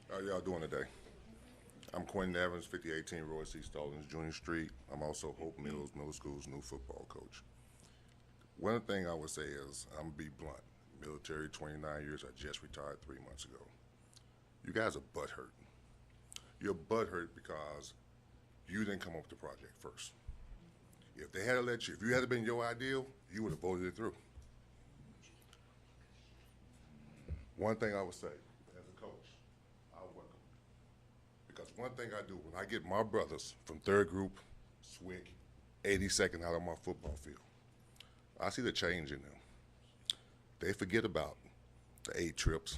How y'all doing today? I'm Quentin Evans, 5018 Roy C. Stallings Jr. Street. I'm also Hope Mills Middle School's new football coach. One thing I would say is, I'm gonna be blunt. Military, 29 years, I just retired 3 months ago. You guys are butthurt. You're butthurt because you didn't come up with the project first. If they had let you, if you had been your ideal, you would have voted it through. One thing I would say, as a coach, I welcome. Because one thing I do, when I get my brothers from third group, SWIC, 82nd out on my football field, I see the change in them. They forget about the 8 trips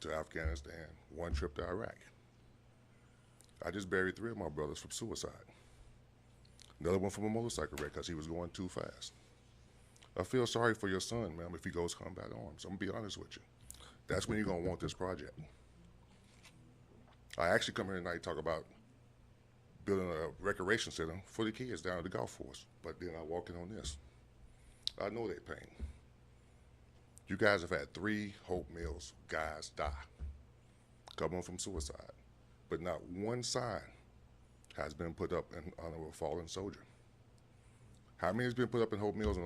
to Afghanistan, 1 trip to Iraq. I just buried 3 of my brothers from suicide. Another one from a motorcycle wreck because he was going too fast. I feel sorry for your son, ma'am, if he goes combat arms. I'm gonna be honest with you. That's when you're gonna want this project. I actually come here tonight to talk about building a recreation center for the kids down at the golf course, but then I walk in on this. I know their pain. You guys have had 3 Hope Mills guys die, coming from suicide, but not one sign has been put up in honor of a fallen soldier. How many has been put up in Hope Mills,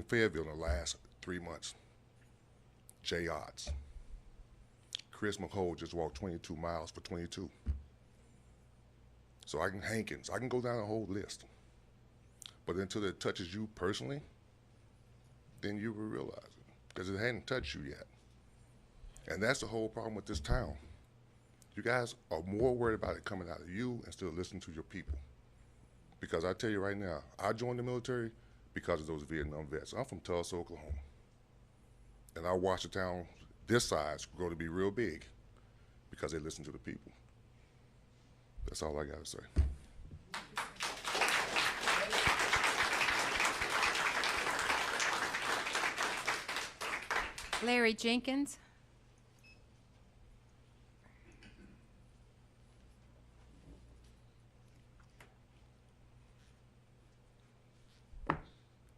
Fayetteville in the last 3 months? Jay Odds. Chris McCole just walked 22 miles for 22. So Hankins, I can go down a whole list. But until it touches you personally, then you will realize it, because it hadn't touched you yet. And that's the whole problem with this town. You guys are more worried about it coming out of you instead of listening to your people. Because I tell you right now, I joined the military because of those Vietnam vets. I'm from Tulsa, Oklahoma. And I watched the town this size grow to be real big because they listen to the people. That's all I got to say. Larry Jenkins.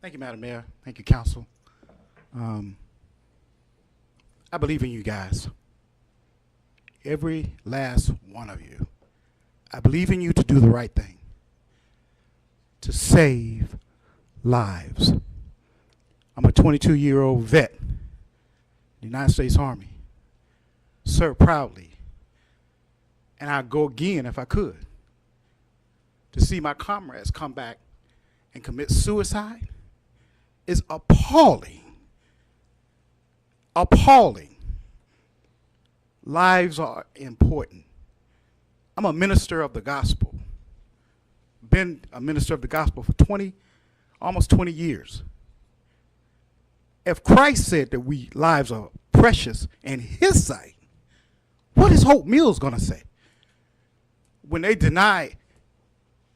Thank you, Madam Mayor. Thank you, Council. I believe in you guys. Every last one of you. I believe in you to do the right thing, to save lives. I'm a 22-year-old vet, the United States Army, served proudly, and I'd go again if I could. To see my comrades come back and commit suicide is appalling. appalling. Lives are important. I'm a minister of the gospel. Been a minister of the gospel for almost 20 years. If Christ said that lives are precious in his sight, what is Hope Mills going to say when they deny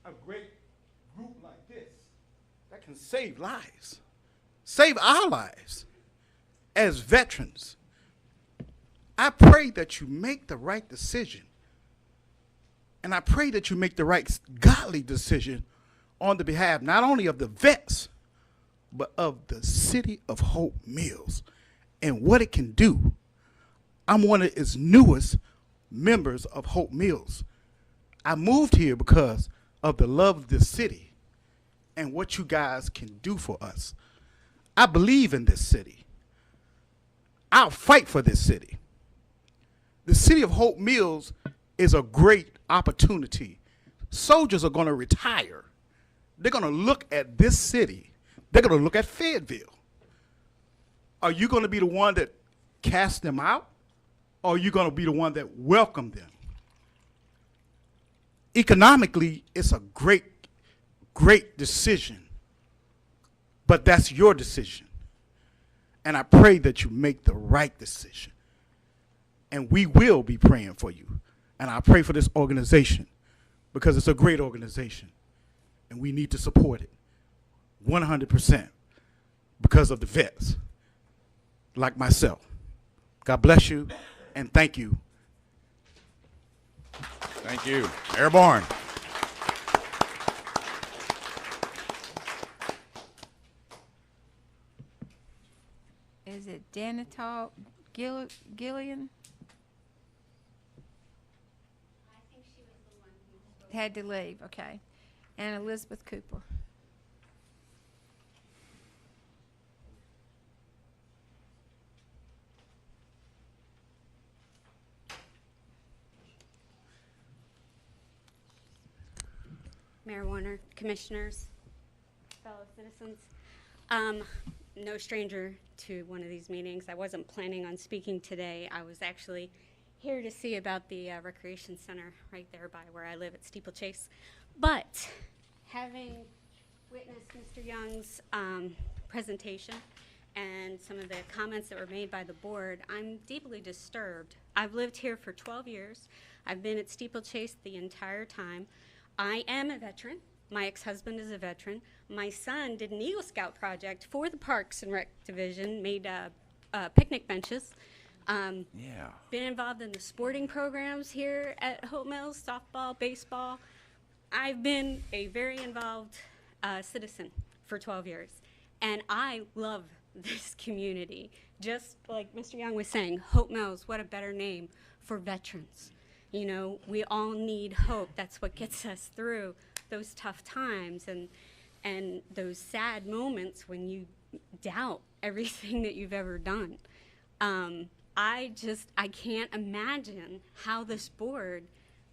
a great group like this that can save lives, save our lives as veterans? I pray that you make the right decision, and I pray that you make the right godly decision on the behalf not only of the vets, but of the city of Hope Mills and what it can do. I'm one of its newest members of Hope Mills. I moved here because of the love of this city and what you guys can do for us. I believe in this city. I'll fight for this city. The city of Hope Mills is a great opportunity. Soldiers are going to retire. They're going to look at this city. They're going to look at Fayetteville. Are you going to be the one that casts them out? Or are you going to be the one that welcomes them? Economically, it's a great, great decision. But that's your decision. And I pray that you make the right decision. And we will be praying for you. And I pray for this organization because it's a great organization. And we need to support it 100% because of the vets like myself. God bless you and thank you. Thank you. Airborne. Is it Danital Gillian? Had to leave, okay. And Elizabeth Cooper. Mayor Warner, commissioners, fellow citizens. No stranger to one of these meetings. I wasn't planning on speaking today. I was actually here to see about the recreation center right there by where I live at Steeplechase. But having witnessed Mr. Young's presentation and some of the comments that were made by the board, I'm deeply disturbed. I've lived here for 12 years. I've been at Steeplechase the entire time. I am a veteran. My ex-husband is a veteran. My son did an Eagle Scout project for the Parks and Rec Division, made picnic benches. Been involved in the sporting programs here at Hope Mills, softball, baseball. I've been a very involved citizen for 12 years, and I love this community. Just like Mr. Young was saying, Hope Mills, what a better name for veterans. You know, we all need hope. That's what gets us through those tough times and those sad moments when you doubt everything that you've ever done. I can't imagine how this board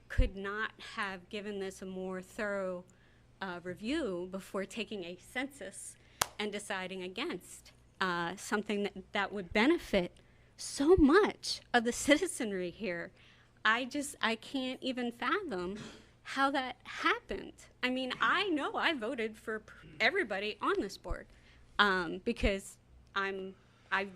could not have given this a more thorough review before taking a census and deciding against something that would benefit so much of the citizenry here. I can't even fathom how that happened. I mean, I know I voted for everybody on this board because the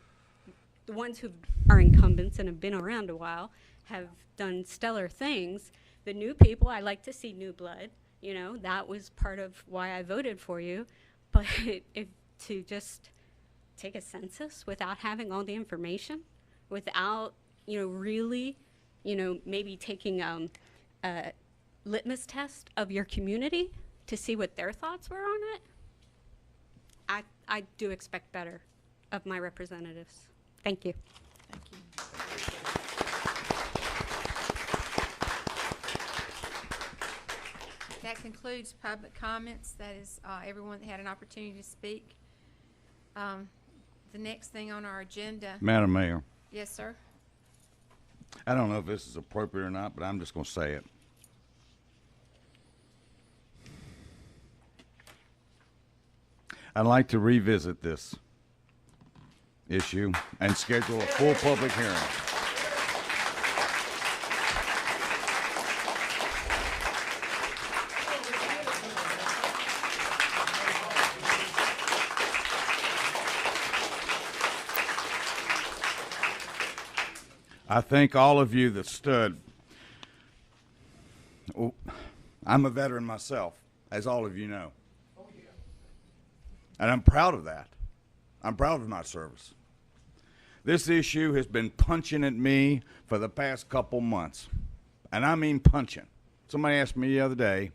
ones who are incumbents and have been around a while have done stellar things. The new people, I like to see new blood. You know, that was part of why I voted for you. But to just take a census without having all the information, without, really, maybe taking a litmus test of your community to see what their thoughts were on it, I do expect better of my representatives. Thank you. Thank you. That concludes public comments. That is everyone that had an opportunity to speak. The next thing on our agenda. Madam Mayor, Yes, sir. I don't know if this is appropriate or not, but I'm just going to say it. I'd like to revisit this issue and schedule a full public hearing. I thank all of you that stood. Oh, I'm a veteran myself, as all of you know. And I'm proud of that. I'm proud of my service. This issue has been punching at me for the past couple months. And I mean punching. Somebody asked me the other day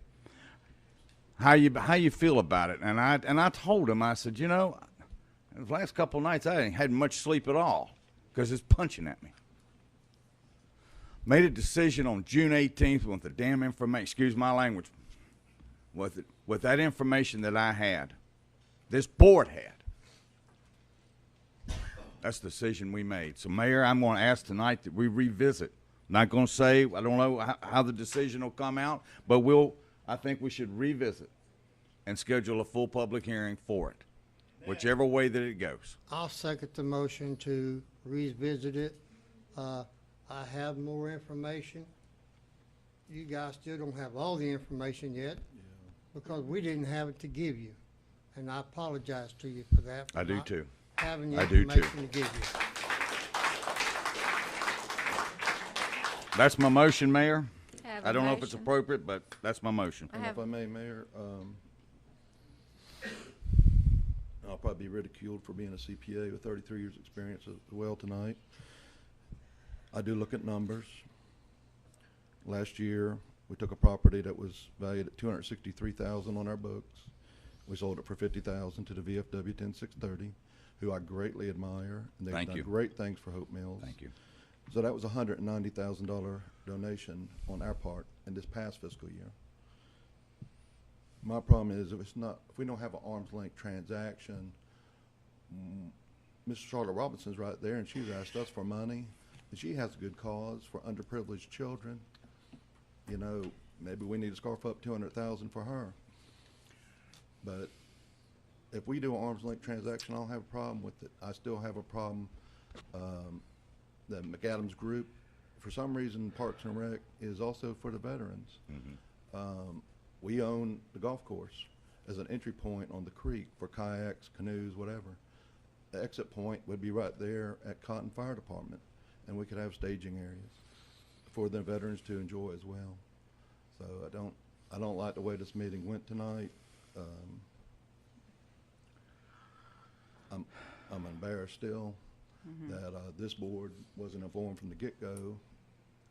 how you feel about it. And I told him, I said, you know, the last couple nights I ain't had much sleep at all because it's punching at me. Made a decision on June 18th with the damn information, excuse my language, with that information that I had, this board had. That's the decision we made. So, Mayor, I'm going to ask tonight that we revisit. I'm not going to say, I don't know how the decision will come out, but I think we should revisit and schedule a full public hearing for it, whichever way that it goes. I'll second the motion to revisit it. I have more information. You guys still don't have all the information yet because we didn't have it to give you. And I apologize to you for that. I do too. Having the I do too. information to give you. That's my motion, Mayor. Have I a don't know if it's motion. appropriate, but that's my motion. And if I may, Mayor, I'll probably be ridiculed for being a CPA with 33 years' experience as well tonight. I do look at numbers. Last year, we took a property that was valued at $263,000 on our books. We sold it for $50,000 to the VFW 10630, who I greatly admire, and they've Thank done you. great things for Hope Mills. Thank you. So that was a $190,000 donation on our part in this past fiscal year. My problem is if we don't have an arm's length transaction, Ms. Charlotte Robinson's right there, and she's asked us for money, and she has a good cause for underprivileged children. You know, maybe we need to scarf up $200,000 for her. But if we do an arm's length transaction, I don't have a problem with it. I still have a problem. The McAdams Group, for some reason, Parks and Rec is also for the veterans. We own the golf course as an entry point on the creek for kayaks, canoes, whatever. The exit point would be right there at Cotton Fire Department, and we could have staging areas for the veterans to enjoy as well. So I don't like the way this meeting went tonight. I'm embarrassed still that this board wasn't informed from the get-go.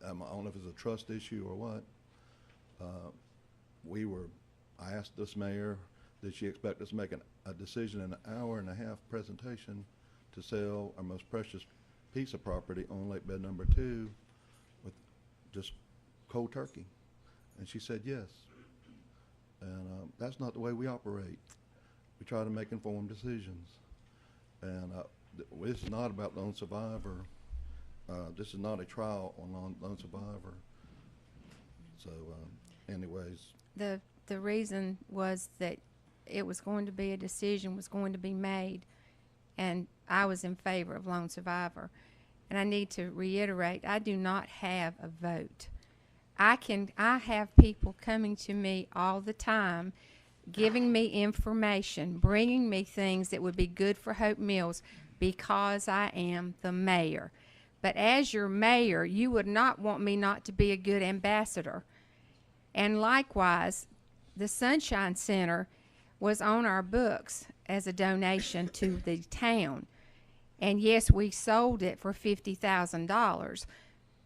I don't know if it's a trust issue or what. I asked this mayor, did she expect us to make a decision in an hour-and-a-half presentation to sell our most precious piece of property on Lake Bed Number 2 with just cold turkey? And she said yes. And that's not the way we operate. We try to make informed decisions. And this is not about Lone Survivor. This is not a trial on Lone Survivor. So anyways. The reason was that it was going to be a decision was going to be made, and I was in favor of Lone Survivor. And I need to reiterate, I do not have a vote. I have people coming to me all the time, giving me information, bringing me things that would be good for Hope Mills because I am the mayor. But as your mayor, you would not want me not to be a good ambassador. And likewise, the Sunshine Center was on our books as a donation to the town. And yes, we sold it for $50,000,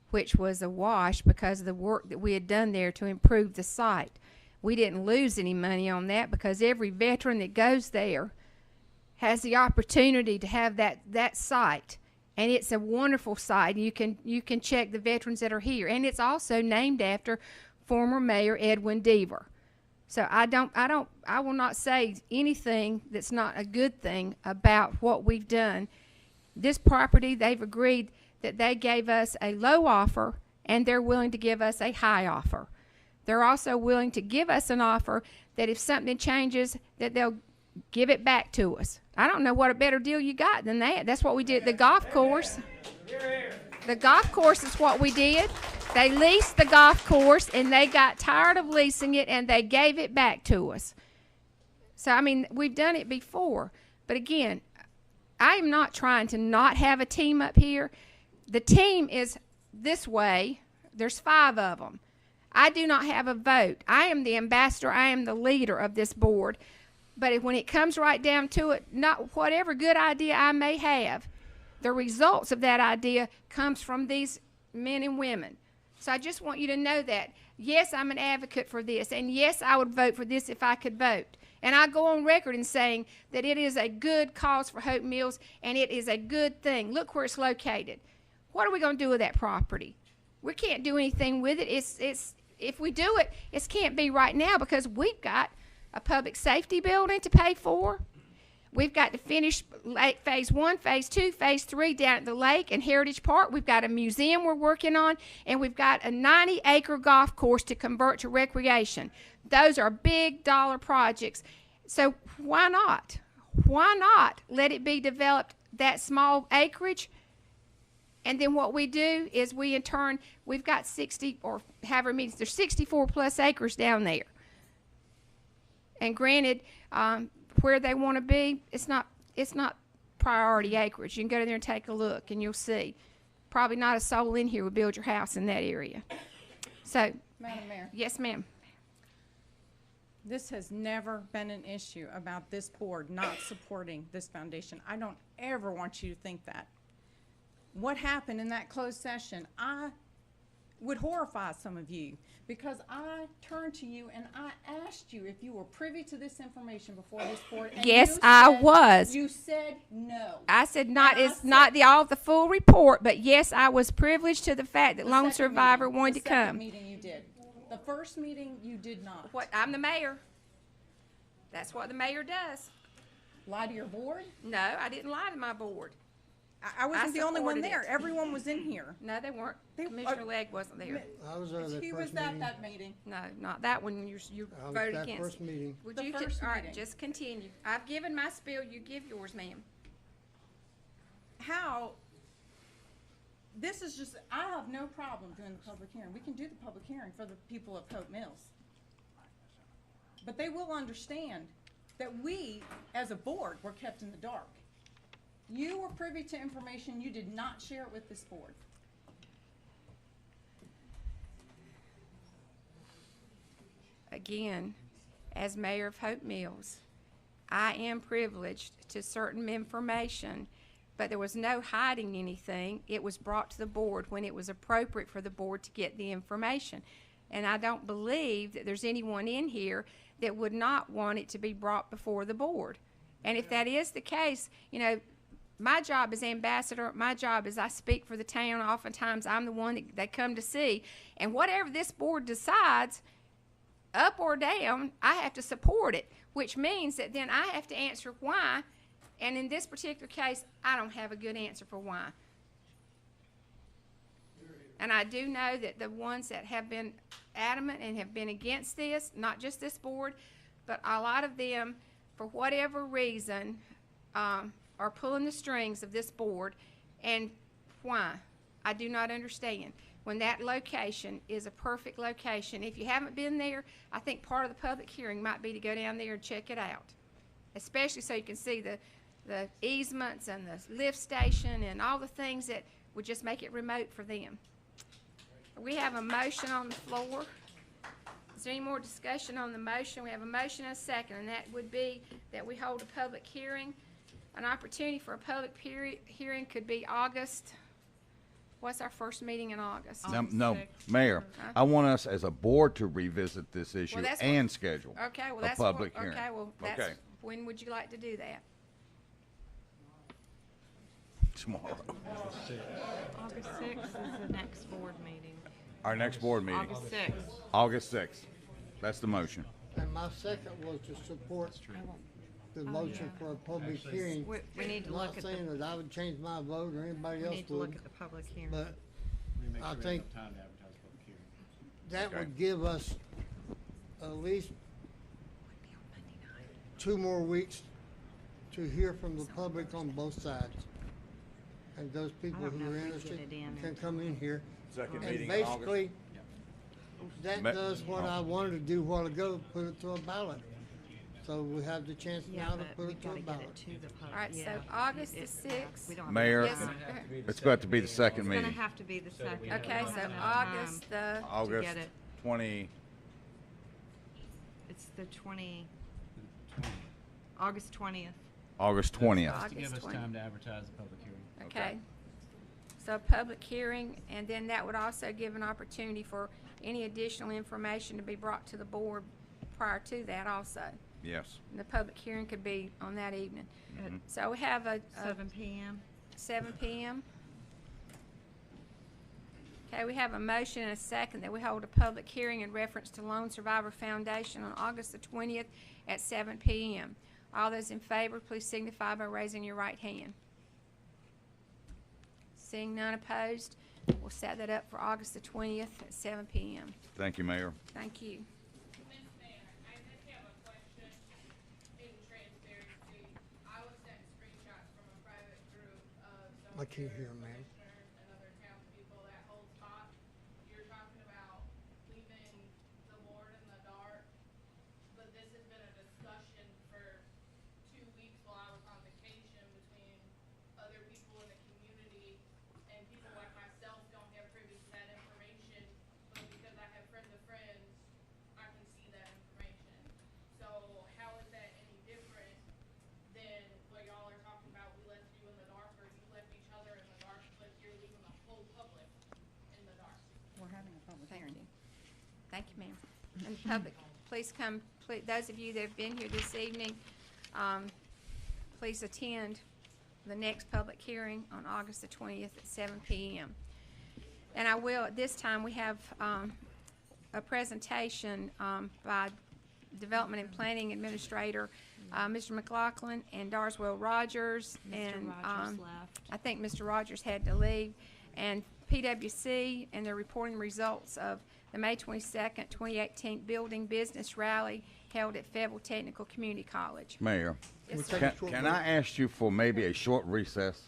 which was a wash because of the work that we had done there to improve the site. We didn't lose any money on that because every veteran that goes there has the opportunity to have that site. And it's a wonderful site. You can check the veterans that are here. And it's also named after former Mayor Edwin Deaver. So I will not say anything that's not a good thing about what we've done. This property, they've agreed that they gave us a low offer and they're willing to give us a high offer. They're also willing to give us an offer that if something changes, that they'll give it back to us. I don't know what a better deal you got than that. That's what we did at the golf course. The golf course is what we did. They leased the golf course, and they got tired of leasing it, and they gave it back to us. So, I mean, we've done it before. But again, I am not trying to not have a team up here. The team is this way. There's 5 of them. I do not have a vote. I am the ambassador. I am the leader of this board. But when it comes right down to it, not whatever good idea I may have, the results of that idea comes from these men and women. So I just want you to know that. Yes, I'm an advocate for this, and yes, I would vote for this if I could vote. And I go on record in saying that it is a good cause for Hope Mills, and it is a good thing. Look where it's located. What are we going to do with that property? We can't do anything with it. If we do it, it can't be right now because we've got a public safety building to pay for. We've got to finish phase 1, phase 2, phase 3 down at the lake and Heritage Park. We've got a museum we're working on, and we've got a 90-acre golf course to convert to recreation. Those are big dollar projects. So why not? Why not let it be developed that small acreage? And then what we do is we, in turn, we've got 60 or however many, there's 64 plus acres down there. And granted, where they want to be, it's not priority acreage. You can go there and take a look, and you'll see. Probably not a soul in here would build your house in that area. So, Madam Mayor. Yes, ma'am. This has never been an issue about this board not supporting this foundation. I don't ever want you to think that. What happened in that closed session, I would horrify some of you, because I turned to you and I asked you if you were privy to this information before this board. And Yes, you I said- was. You said no. I said not And I it's said- not all the full report, but yes, I was privileged to the fact that The Lone second Survivor meeting, wanted the to second come. meeting you did. The first meeting you did not. What? I'm the mayor. That's what the mayor does. Lie to your board? No, I didn't lie to my board. I wasn't the only one supported there. it. Everyone was in here. No, they weren't. Commissioner Legg wasn't there. I was there that He first was at meeting. that meeting. No, not that one. You I was voted that against first it. meeting. Would The you first all right, meeting. just continue. I've given my spiel. You give yours, ma'am. How, this is just, I have no problem doing the public hearing. We can do the public hearing for the people of Hope Mills. But they will understand that we, as a board, were kept in the dark. You were privy to information, you did not share it with this board. Again, as mayor of Hope Mills, I am privileged to certain information, but there was no hiding anything. It was brought to the board when it was appropriate for the board to get the information. And I don't believe that there's anyone in here that would not want it to be brought before the board. And if that is the case, you know, my job as ambassador, my job is I speak for the town. Oftentimes I'm the one that they come to see. And whatever this board decides, up or down, I have to support it, which means that then I have to answer why. And in this particular case, I don't have a good answer for why. And I do know that the ones that have been adamant and have been against this, not just this board, but a lot of them, for whatever reason, are pulling the strings of this board. And why? I do not understand. When that location is a perfect location. If you haven't been there, I think part of the public hearing might be to go down there and check it out. Especially so you can see the easements and the lift station and all the things that would just make it remote for them. We have a motion on the floor. Is there any more discussion on the motion? We have a motion and a second, and that would be that we hold a public hearing. An opportunity for a public hearing could be August. What's our first meeting in August? No, Mayor, I want us as a board to revisit this issue Well, that's and schedule Okay, well, a that's public what, hearing. okay, well, that's, Okay. when would you like to do that? Tomorrow. August 6th is the next board meeting. Our next board meeting. August 6th. August 6th. That's the motion. And my second was to support the motion for a public hearing. We need to look Not at saying the, that I would change my vote or anybody we else need to look would, at the public hearing. but I think that would give us at least 2 more weeks to hear from the public on both sides. And those people don't who know are if we interested get it in can and- come in here. Second And meeting in August. basically, that Ma- does what I wanted to do a while ago, put it to a ballot. So we have the chance Yeah, now to but put we it to a gotta get ballot. it to the public. All right, so Yeah. August the It- 6th. we don't have Mayor, Yes, enough go time. ahead. it's got to be the second It's meeting. gonna have to be the second. We Okay, don't so have enough time August the, to August get it. 20, It's the 20, August 20th. August 20th. August To give us 20th. time to advertise the public hearing. Okay. So public hearing, and then that would also give an opportunity for any additional information to be brought to the board prior to that also. Yes. And the public hearing could be on that evening. Mhm. So we have a 7 p.m. 7 p.m. Okay, we have a motion and a second that we hold a public hearing in reference to Lone Survivor Foundation on August the 20th at 7 p.m. All those in favor, please signify by raising your right hand. Seeing none opposed, we'll set that up for August the 20th at 7 p.m. Thank you, Mayor. Thank you. Ms. Mayor, I just have a question in transparency. I was sent screenshots from a private group of some I can't hear, man. commissioners and other townspeople that hold spots. You're talking about leaving the board in the dark, but this has been a discussion for 2 weeks while I was on vacation between other people in the community, and people like myself don't have privy to that information, but because I have friends of friends, I can see that information. So how is that any different than what y'all are talking about, we left you in the dark, or you left each other in the dark, but you're leaving the whole public in the dark? We're having a public Thank you. Thank you, ma'am. And the public, please come, those of you that have been here this evening, please attend the next public hearing on August the 20th at 7 p.m. And I will, at this time, we have a presentation by Development and Planning Administrator, Mr. McLaughlin and Darswell Rogers. Mr. And Rogers left. I think Mr. Rogers had to leave. And PwC, and they're reporting results of the May 22nd, 2018 Building Business Rally held at Fayetteville Technical Community College. Mayor, Yes, sir. can I ask you for maybe a short recess?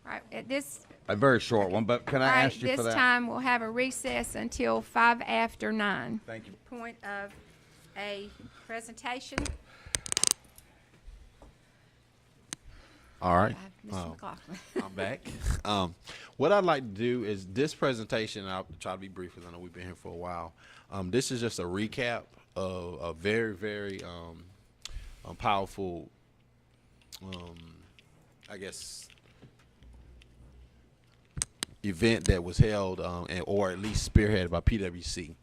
All right, at this, A very short one, but can all I right, ask you for this that? time we'll have a recess until 5 after 9. Thank you. Point of a presentation. All right. Mr. McLaughlin. I'm back. What I'd like to do is this presentation, I'll try to be brief because I know we've been here for a while. This is just a recap of a very, very powerful, I guess, event that was held or at least spearheaded by PwC.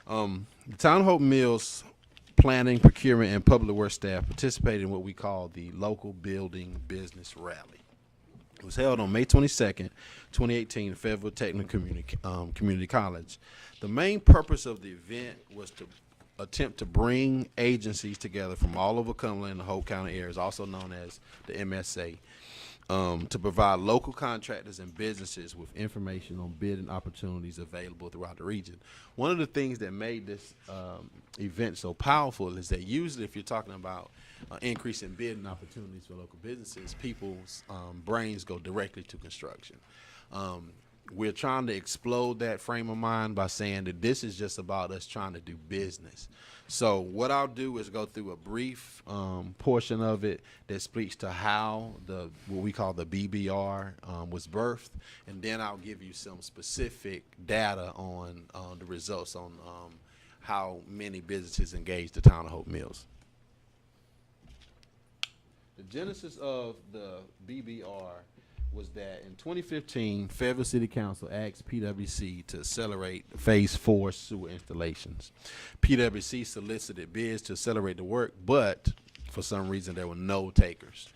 The Town of Hope Mills planning, procurement, and public works staff participated in what we call the Local Building Business Rally. It was held on May 22nd, 2018 at Fayetteville Technical Community College. The main purpose of the event was to attempt to bring agencies together from all over Cumberland and the Hope County areas, also known as the MSA, to provide local contractors and businesses with information on bidding opportunities available throughout the region. One of the things that made this event so powerful is that usually if you're talking about increase in bidding opportunities for local businesses, people's brains go directly to construction. We're trying to explode that frame of mind by saying that this is just about us trying to do business. So what I'll do is go through a brief portion of it that speaks to how what we call the BBR was birthed, and then I'll give you some specific data on the results on how many businesses engaged the Town of Hope Mills. The genesis of the BBR was that in 2015, Fayetteville City Council asked PwC to accelerate Phase 4 sewer installations. PwC solicited bids to accelerate the work, but for some reason there were no takers.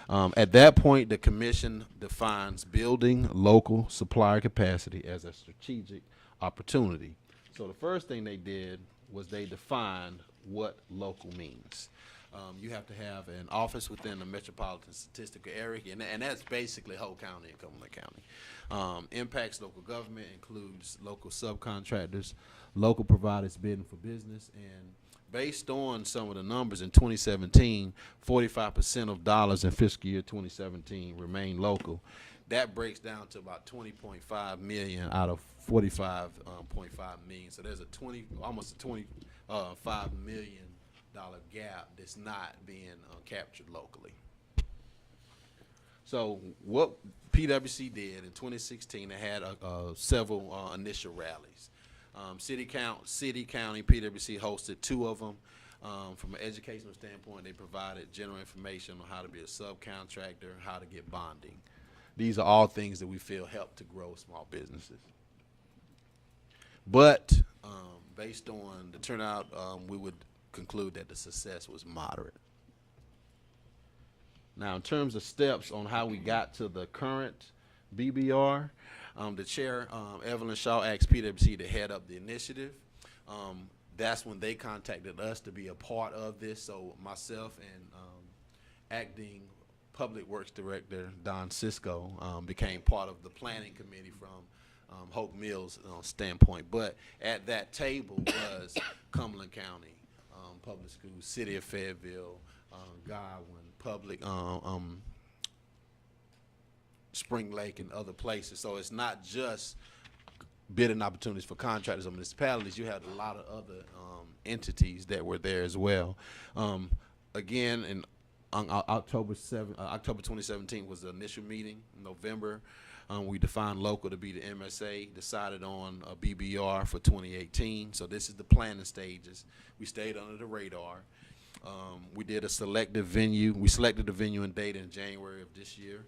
At that point, the commission defines building local supplier capacity as a strategic opportunity. So the first thing they did was they defined what local means. You have to have an office within the metropolitan statistical area, and that's basically Hope County and Cumberland County. Impacts local government includes local subcontractors, local providers bidding for business, and based on some of the numbers in 2017, 45% of dollars in fiscal year 2017 remain local. That breaks down to about 20.5 million out of 45.5 million. So there's almost a $25 million gap that's not being captured locally. So what PwC did in 2016, they had several initial rallies. City, county, PwC hosted 2 of them. From an educational standpoint, they provided general information on how to be a subcontractor, how to get bonding. These are all things that we feel help to grow small businesses. But based on the turnout, we would conclude that the success was moderate. Now, in terms of steps on how we got to the current BBR, the chair, Evelyn Shaw, asked PwC to head up the initiative. That's when they contacted us to be a part of this. So myself and acting Public Works Director Don Cisco became part of the planning committee from Hope Mills standpoint. But at that table was Cumberland County Public Schools, City of Fayetteville, Godwin, Public, Spring Lake, and other places. So it's not just bidding opportunities for contractors or municipalities. You had a lot of other entities that were there as well. Again, on October 2017 was the initial meeting. In November, we defined local to be the MSA, decided on a BBR for 2018. So this is the planning stages. We stayed under the radar. We did a selective venue. We selected the venue and date in January of this year.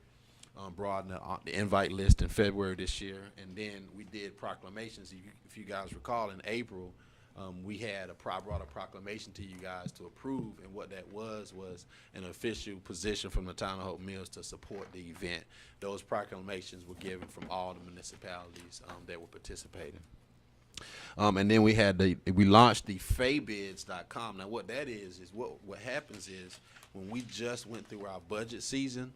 Broadened the invite list in February this year, and then we did proclamations. If you guys recall, in April, we had brought a proclamation to you guys to approve, and what that was an official position from the town of Hope Mills to support the event. Those proclamations were given from all the municipalities that were participating. And then we launched the faybids.com. Now what that is what happens is when we just went through our budget season,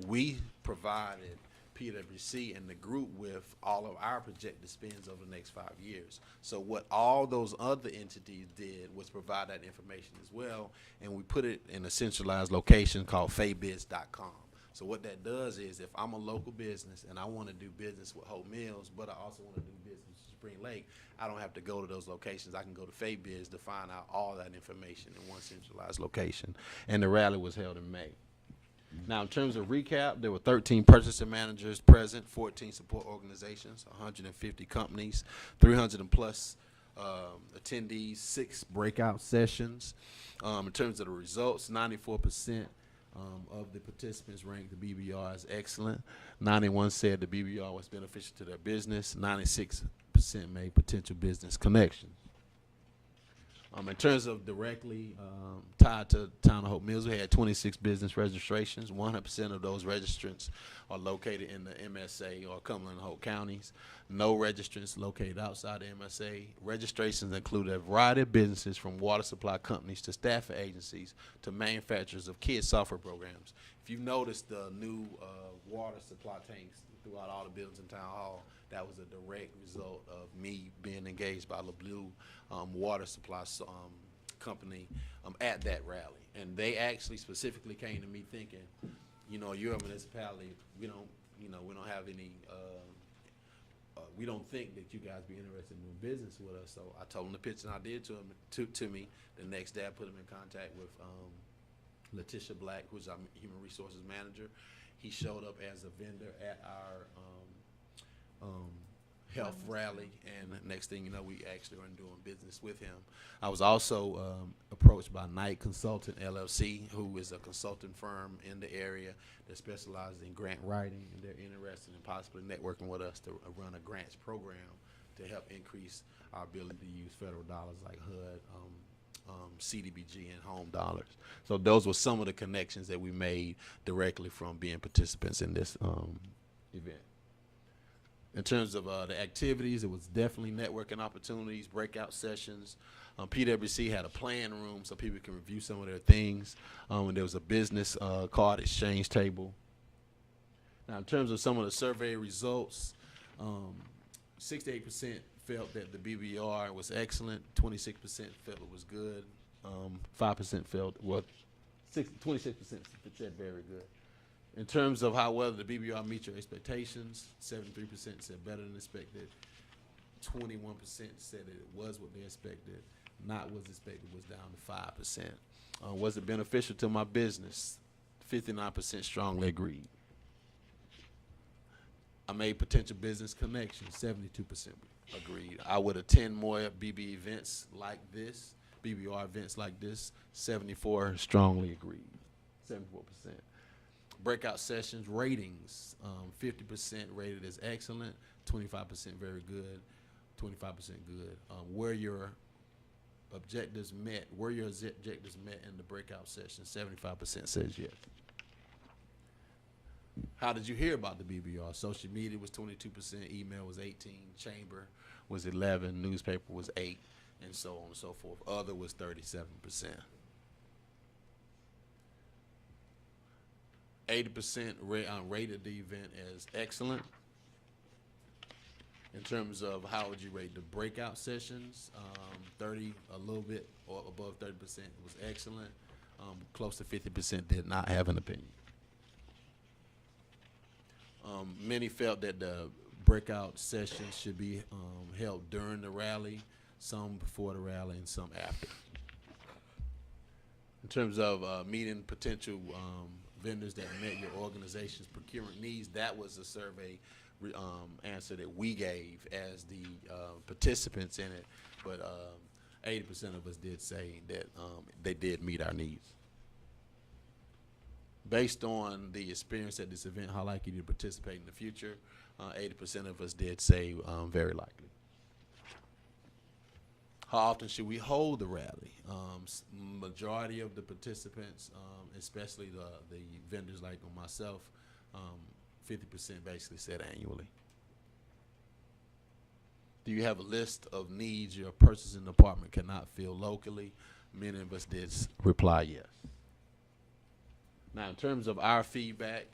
we provided PwC and the group with all of our projected spends over the next 5 years. So what all those other entities did was provide that information as well, and we put it in a centralized location called faybids.com. So what that does is if I'm a local business and I want to do business with Hope Mills, but I also want to do business with Spring Lake, I don't have to go to those locations. I can go to Faybids to find out all that information in one centralized location. And the rally was held in May. Now, in terms of recap, there were 13 purchasing managers present, 14 support organizations, 150 companies, 300 and plus attendees, 6 breakout sessions. In terms of the results, 94% of the participants ranked the BBR as excellent. 91 said the BBR was beneficial to their business. 96% made potential business connections. In terms of directly tied to Town of Hope Mills, we had 26 business registrations. 100% of those registrants are located in the MSA or Cumberland and Hope counties. No registrants located outside the MSA. Registrations include a variety of businesses from water supply companies to staffing agencies to manufacturers of kids software programs. If you've noticed the new water supply tanks throughout all the buildings in Town Hall, that was a direct result of me being engaged by LeBlue Water Supply Company at that rally. And they actually specifically came to me thinking, you're a municipality, we don't have any, we don't think that you guys be interested in doing business with us. So I told them the pitch, and I did to me. The next day I put them in contact with Letitia Black, who's our human resources manager. He showed up as a vendor at our health rally, and next thing you know, we actually are doing business with him. I was also approached by Knight Consultant LLC, who is a consulting firm in the area that specializes in grant writing, and they're interested in possibly networking with us to run a grants program to help increase our ability to use federal dollars like HUD, CDBG, and home dollars. So those were some of the connections that we made directly from being participants in this event. In terms of the activities, it was definitely networking opportunities, breakout sessions. PwC had a plan room so people can review some of their things. And there was a business card exchange table. Now, in terms of some of the survey results, 68% felt that the BBR was excellent, 26% felt it was good, 5% felt, well, 26% said very good. In terms of how well the BBR meet your expectations, 73% said better than expected. 21% said that it was what they expected. Not was expected was down to 5%. Was it beneficial to my business? 59% strongly agreed. I made potential business connections. 72% agreed. I would attend more BB events like this, BBR events like this. 74 strongly agreed. 74%. Breakout sessions ratings, 50% rated as excellent, 25% very good, 25% good. Were your objectives met? Were your objectives met in the breakout session? 75% says yes. How did you hear about the BBR? Social media was 22%, email was 18%, chamber was 11%, newspaper was 8%, and so on and so forth. Other was 37%. 80% rated the event as excellent. In terms of how would you rate the breakout sessions, 30, a little bit or above 30% was excellent. Close to 50% did not have an opinion. Many felt that the breakout sessions should be held during the rally, some before the rally, and some after. In terms of meeting potential vendors that met your organization's procurement needs, that was a survey answer that we gave as the participants in it, but 80% of us did say that they did meet our needs. Based on the experience at this event, how likely to participate in the future, 80% of us did say very likely. How often should we hold the rally? Majority of the participants, especially the vendors like myself, 50% basically said annually. Do you have a list of needs your purchasing department cannot fill locally? Many of us did reply yes. Now, in terms of our feedback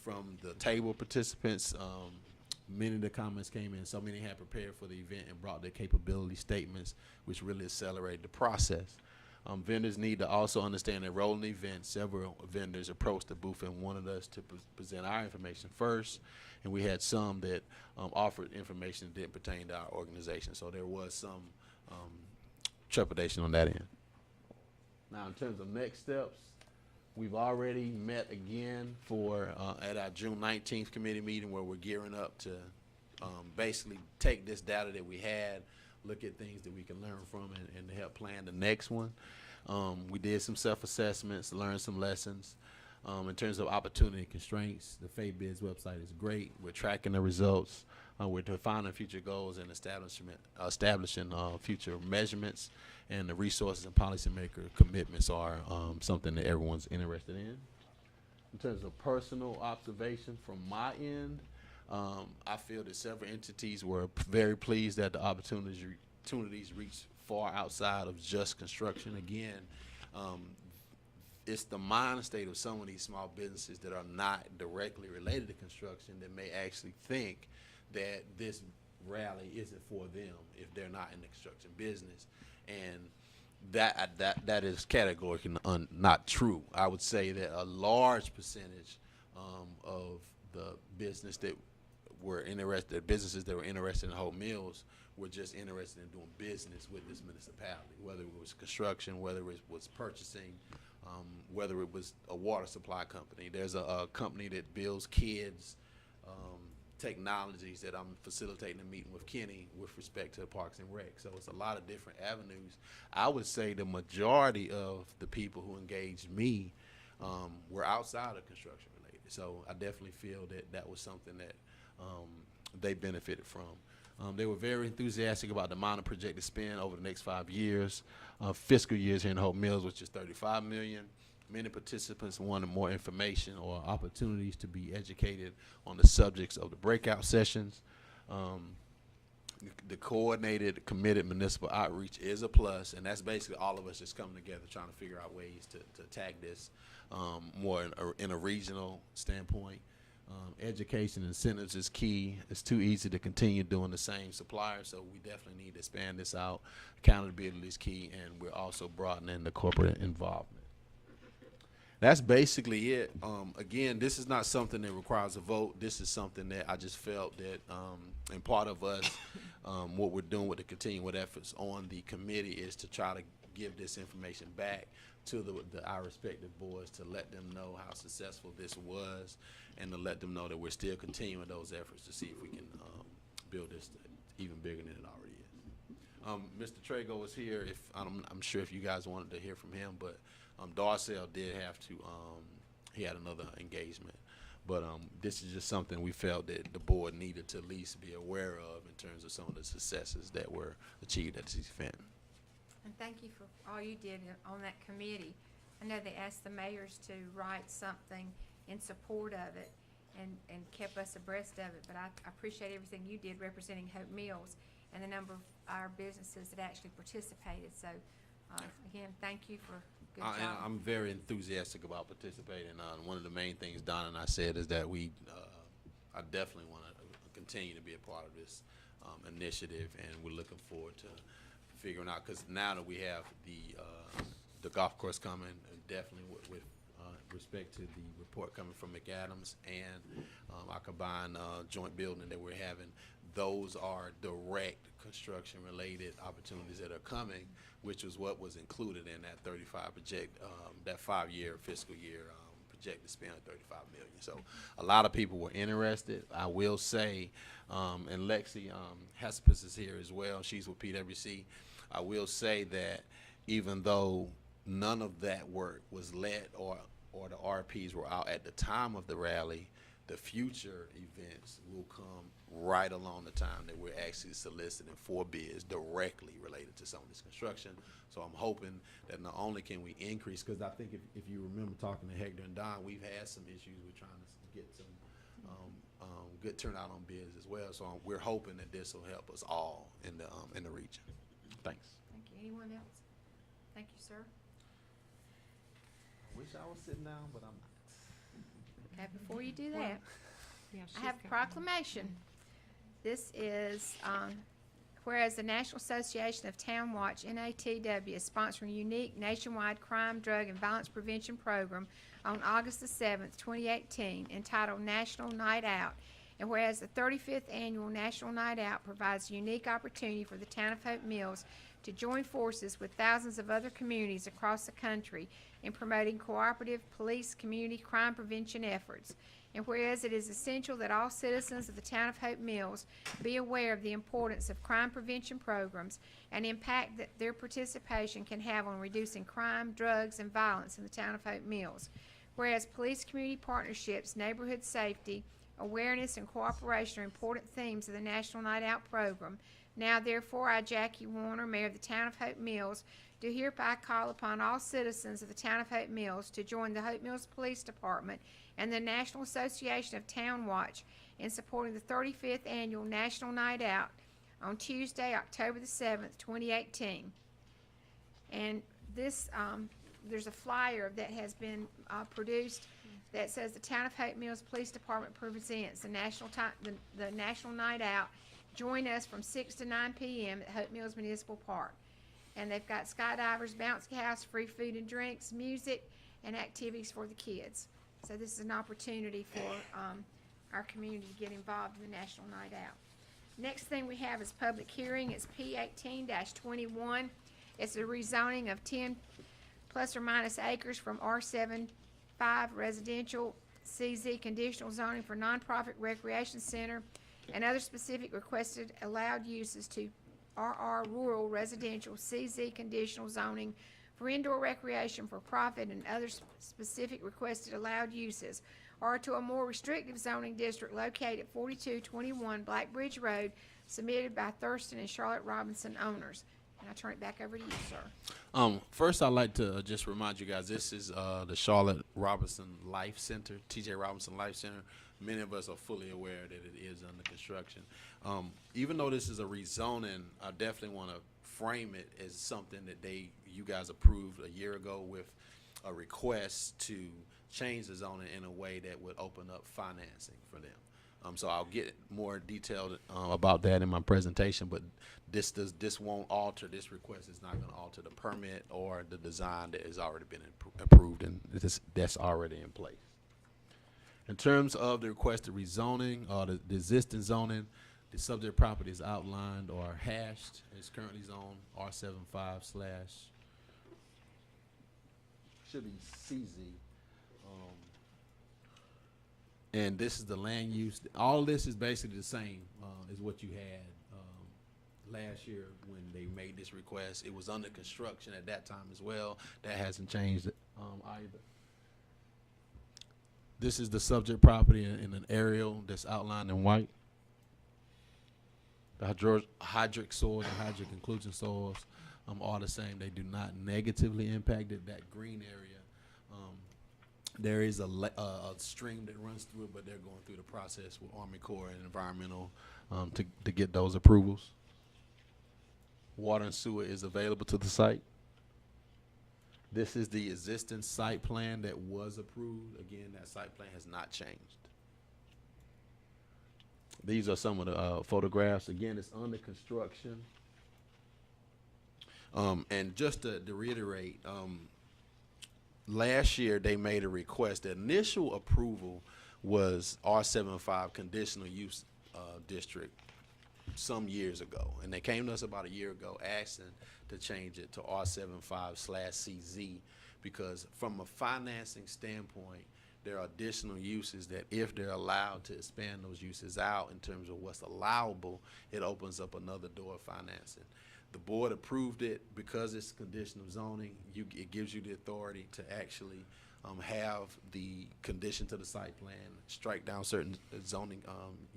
from the table participants, many of the comments came in. So many had prepared for the event and brought their capability statements, which really accelerated the process. Vendors need to also understand that rolling the event, several vendors approached the booth and wanted us to present our information first, and we had some that offered information that didn't pertain to our organization. So there was some trepidation on that end. Now, in terms of next steps, we've already met again for at our June 19th committee meeting, where we're gearing up to basically take this data that we had, look at things that we can learn from, and to help plan the next one. We did some self-assessments, learned some lessons. In terms of opportunity constraints, the FABIDS website is great. We're tracking the results. We're defining future goals and establishing future measurements, and the resources and policymaker commitments are something that everyone's interested in. In terms of personal observation from my end, I feel that several entities were very pleased that the opportunities reached far outside of just construction. Again, it's the mind state of some of these small businesses that are not directly related to construction that may actually think that this rally isn't for them if they're not in the construction business, and that is categorically not true. I would say that a large percentage of the businesses that were interested in Hope Mills were just interested in doing business with this municipality, whether it was construction, whether it was purchasing, whether it was a water supply company. There's a company that builds kids technologies that I'm facilitating a meeting with Kenny with respect to the Parks and Rec. So it's a lot of different avenues. I would say the majority of the people who engaged me were outside of construction related. So I definitely feel that that was something that they benefited from. They were very enthusiastic about the amount of projected spend over the next 5 years, fiscal years here in Hope Mills, which is $35 million. Many participants wanted more information or opportunities to be educated on the subjects of the breakout sessions. The coordinated, committed municipal outreach is a plus, and that's basically all of us just coming together trying to figure out ways to attack this more in a regional standpoint. Education incentives is key. It's too easy to continue doing the same supplier, so we definitely need to expand this out. Accountability is key, and we're also broadening the corporate involvement. That's basically it. Again, this is not something that requires a vote. This is something that I just felt that, and part of us, what we're doing with the continuing efforts on the committee is to try to give this information back to our respective boards to let them know how successful this was, and to let them know that we're still continuing those efforts to see if we can build this even bigger than it already is. Mr. Trago is here. I'm sure if you guys wanted to hear from him, but Darcel did have to, he had another engagement. But this is just something we felt that the board needed to at least be aware of in terms of some of the successes that were achieved at this event. And thank you for all you did on that committee. I know they asked the mayors to write something in support of it and kept us abreast of it, but I appreciate everything you did representing Hope Mills and the number of our businesses that actually participated. So, again, thank you for good job. And I'm very enthusiastic about participating. One of the main things Don and I said is that I definitely want to continue to be a part of this initiative, and we're looking forward to figuring out, because now that we have the golf course coming, definitely with respect to the report coming from McAdams and our combined joint building that we're having, those are direct construction related opportunities that are coming, which was what was included in that 35 project, that 5-year fiscal year projected spend of $35 million. So a lot of people were interested. I will say, and Lexi Hespis is here as well. She's with PwC. I will say that even though none of that work was led or the RPs were out at the time of the rally, the future events will come right along the time that we're actually soliciting for bids directly related to some of this construction. So I'm hoping that not only can we increase, because I think if you remember talking to Hector and Don, we've had some issues with trying to get some good turnout on bids as well. So we're hoping that this will help us all in the region. Thanks. Thank you. Anyone else? Thank you, sir. I wish I was sitting down, but I'm not. Okay, before you do that, I have a proclamation. This is, whereas the National Association of Town Watch, NATW, is sponsoring a unique nationwide crime, drug, and violence prevention program on August the 7th, 2018, entitled National Night Out. And whereas the 35th Annual National Night Out provides a unique opportunity for the town of Hope Mills to join forces with thousands of other communities across the country in promoting cooperative police community crime prevention efforts. And whereas it is essential that all citizens of the town of Hope Mills be aware of the importance of crime prevention programs and impact that their participation can have on reducing crime, drugs, and violence in the town of Hope Mills. Whereas police-community partnerships, neighborhood safety, awareness, and cooperation are important themes of the National Night Out program. Now, therefore, I, Jackie Warner, Mayor of the town of Hope Mills, do hereby call upon all citizens of the town of Hope Mills to join the Hope Mills Police Department and the National Association of Town Watch in supporting the 35th Annual National Night Out on Tuesday, October the 7th, 2018. And this, there's a flyer that has been produced that says the Town of Hope Mills Police Department presents the National Night Out. Join us from 6 to 9 p.m. at Hope Mills Municipal Park. And they've got skydivers, bouncy house, free food and drinks, music, and activities for the kids. So this is an opportunity for our community to get involved in the National Night Out. Next thing we have is public hearing. It's P18-21. It's a rezoning of 10 plus or minus acres from R7-5 residential CZ conditional zoning for nonprofit recreation center and other specific requested allowed uses to RR rural residential CZ conditional zoning for indoor recreation for profit and other specific requested allowed uses, or to a more restrictive zoning district located at 4221 Black Bridge Road, submitted by Thurston and Charlotte Robinson owners. And I turn it back over to you, sir. First, I'd like to just remind you guys, this is the Charlotte Robinson Life Center, TJ Robinson Life Center. Many of us are fully aware that it is under construction. Even though this is a rezoning, I definitely want to frame it as something that you guys approved a year ago with a request to change the zoning in a way that would open up financing for them. So I'll get more detailed about that in my presentation, but this won't alter, this request is not gonna alter the permit or the design that has already been approved, and that's already in place. In terms of the requested rezoning or the existing zoning, the subject property is outlined or hashed. It's currently zoned R75/ should be CZ. And this is the land use. All this is basically the same as what you had last year when they made this request. It was under construction at that time as well. That hasn't changed either. This is the subject property in an aerial that's outlined in white. The hydric soils and hydric inclusion soils are the same. They do not negatively impact it. That green area, there is a stream that runs through it, but they're going through the process with Army Corps and environmental to get those approvals. Water and sewer is available to the site. This is the existing site plan that was approved. Again, that site plan has not changed. These are some of the photographs. Again, it's under construction. And just to reiterate, last year they made a request. The initial approval was R75 conditional use district some years ago, and they came to us about a year ago asking to change it to R75/CZ because from a financing standpoint, there are additional uses that if they're allowed to expand those uses out in terms of what's allowable, it opens up another door of financing. The board approved it because it's conditional zoning. It gives you the authority to actually have the condition to the site plan, strike down certain zoning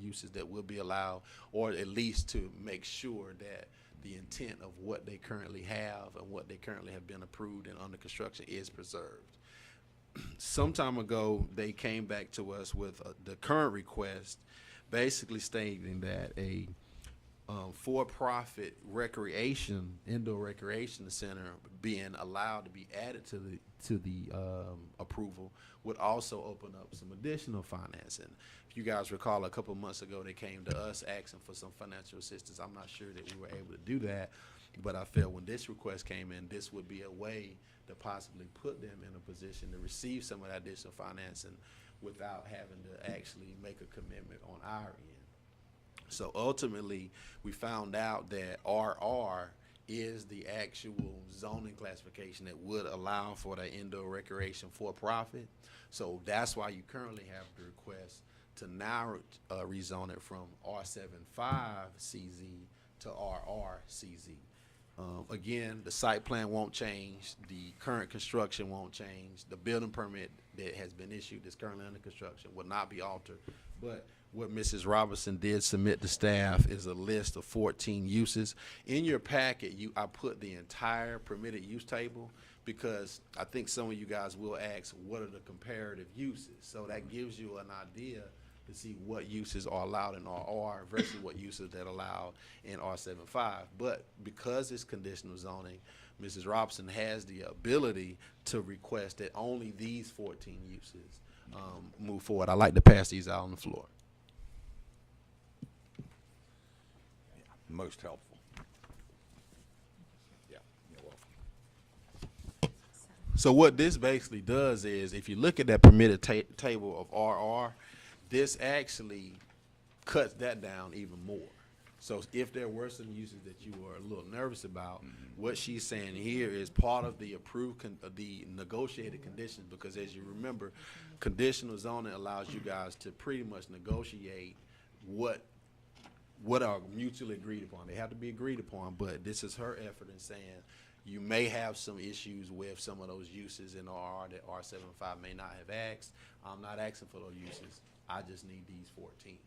uses that will be allowed, or at least to make sure that the intent of what they currently have and what they currently have been approved and under construction is preserved. Some time ago, they came back to us with the current request, basically stating that a for-profit indoor recreation center being allowed to be added to the approval would also open up some additional financing. If you guys recall, a couple of months ago, they came to us asking for some financial assistance. I'm not sure that we were able to do that, but I felt when this request came in, this would be a way to possibly put them in a position to receive some of that additional financing without having to actually make a commitment on our end. So ultimately, we found out that RR is the actual zoning classification that would allow for the indoor recreation for profit. So that's why you currently have the request to now rezone it from R75/CZ to RR/CZ. Again, the site plan won't change, the current construction won't change, the building permit that has been issued that's currently under construction will not be altered. But what Mrs. Robertson did submit to staff is a list of 14 uses. In your packet, I put the entire permitted use table because I think some of you guys will ask, what are the comparative uses? So that gives you an idea to see what uses are allowed in RR versus what uses that are allowed in R75. But because it's conditional zoning, Mrs. Robson has the ability to request that only these 14 uses move forward. I'd like to pass these out on the floor. Most helpful. Yeah, you're welcome. So what this basically does is, if you look at that permitted table of RR, this actually cuts that down even more. So if there were some uses that you were a little nervous about, what she's saying here is part of the approved, the negotiated conditions, because as you remember, conditional zoning allows you guys to pretty much negotiate what are mutually agreed upon. They have to be agreed upon, but this is her effort in saying you may have some issues with some of those uses in RR that R75 may not have asked. I'm not asking for those uses. I just need these 14.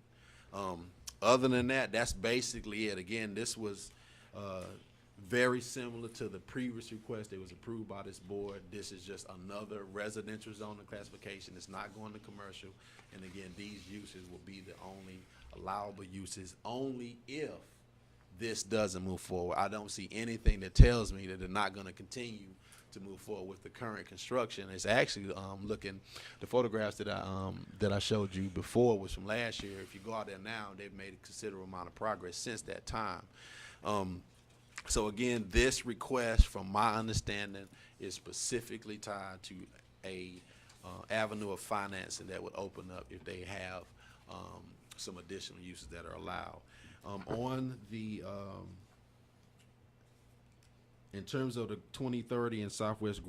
Other than that, that's basically it. Again, this was very similar to the previous request that was approved by this board. This is just another residential zoning classification. It's not going to commercial. And again, these uses will be the only allowable uses only if this doesn't move forward. I don't see anything that tells me that they're not going to continue to move forward with the current construction. It's actually looking, the photographs that I showed you before was from last year. If you go out there now, they've made a considerable amount of progress since that time. So again, this request, from my understanding, is specifically tied to a avenue of financing that would open up if they have some additional uses that are allowed. On the in terms of the 2030 and Southwest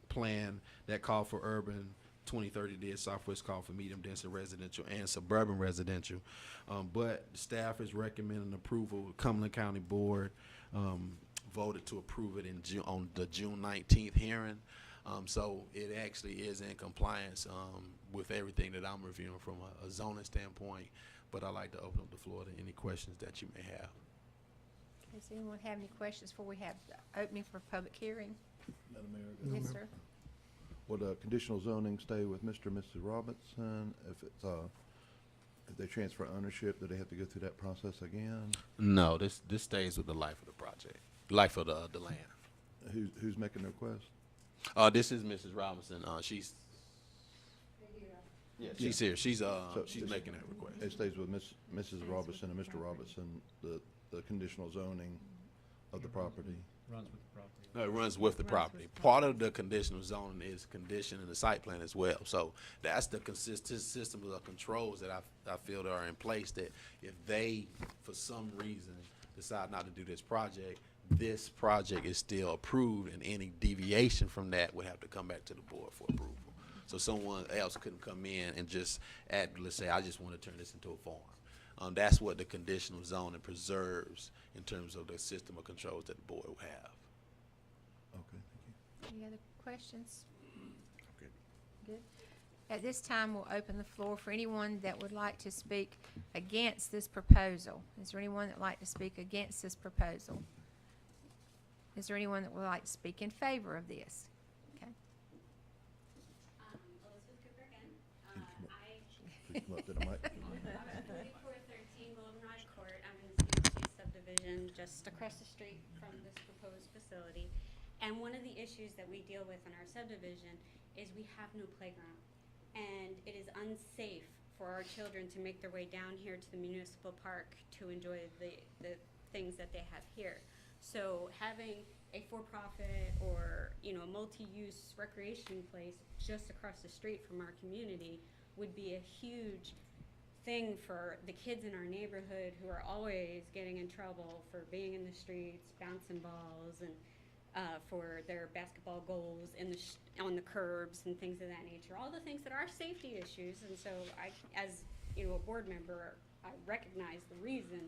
plan that called for urban, 2030 did, Southwest called for medium density residential and suburban residential. But staff is recommending approval. Cumberland County Board voted to approve it on the June 19th hearing. So it actually is in compliance with everything that I'm reviewing from a zoning standpoint. But I'd like to open up the floor to any questions that you may have. Does anyone have any questions before we have the opening for public hearing? Madam Mayor? Yes, sir. Would conditional zoning stay with Mr. and Mrs. Robinson? If they transfer ownership, do they have to go through that process again? No, this stays with the life of the project, life of the land. Who's making the request? This is Mrs. Robinson. She's here. She's making that request. It stays with Mrs. Robinson and Mr. Robinson, the conditional zoning of the property. Runs with the property. No, it runs with the property. Part of the conditional zoning is condition in the site plan as well. So that's the consistent system of controls that I feel that are in place, that if they, for some reason, decide not to do this project is still approved, and any deviation from that would have to come back to the board for approval. So someone else couldn't come in and just add, let's say, I just want to turn this into a farm. That's what the conditional zoning preserves in terms of the system of controls that the board will have. Okay, thank you. Any other questions? Okay. Good. At this time, we'll open the floor for anyone that would like to speak against this proposal. Is there anyone that would like to speak against this proposal? Is there anyone that would like to speak in favor of this? Okay. Elizabeth Cooper again. Please come up to the mic. 4413 Goldenrod Court. I'm in the CLC subdivision just across the street from this proposed facility. And one of the issues that we deal with in our subdivision is we have no playground. And it is unsafe for our children to make their way down here to the municipal park to enjoy the things that they have here. So having a for-profit or, a multi-use recreation place just across the street from our community would be a huge thing for the kids in our neighborhood who are always getting in trouble for being in the streets, bouncing balls, and for their basketball goals on the curbs and things of that nature. All the things that are safety issues, and so I, as a board member, I recognize the reason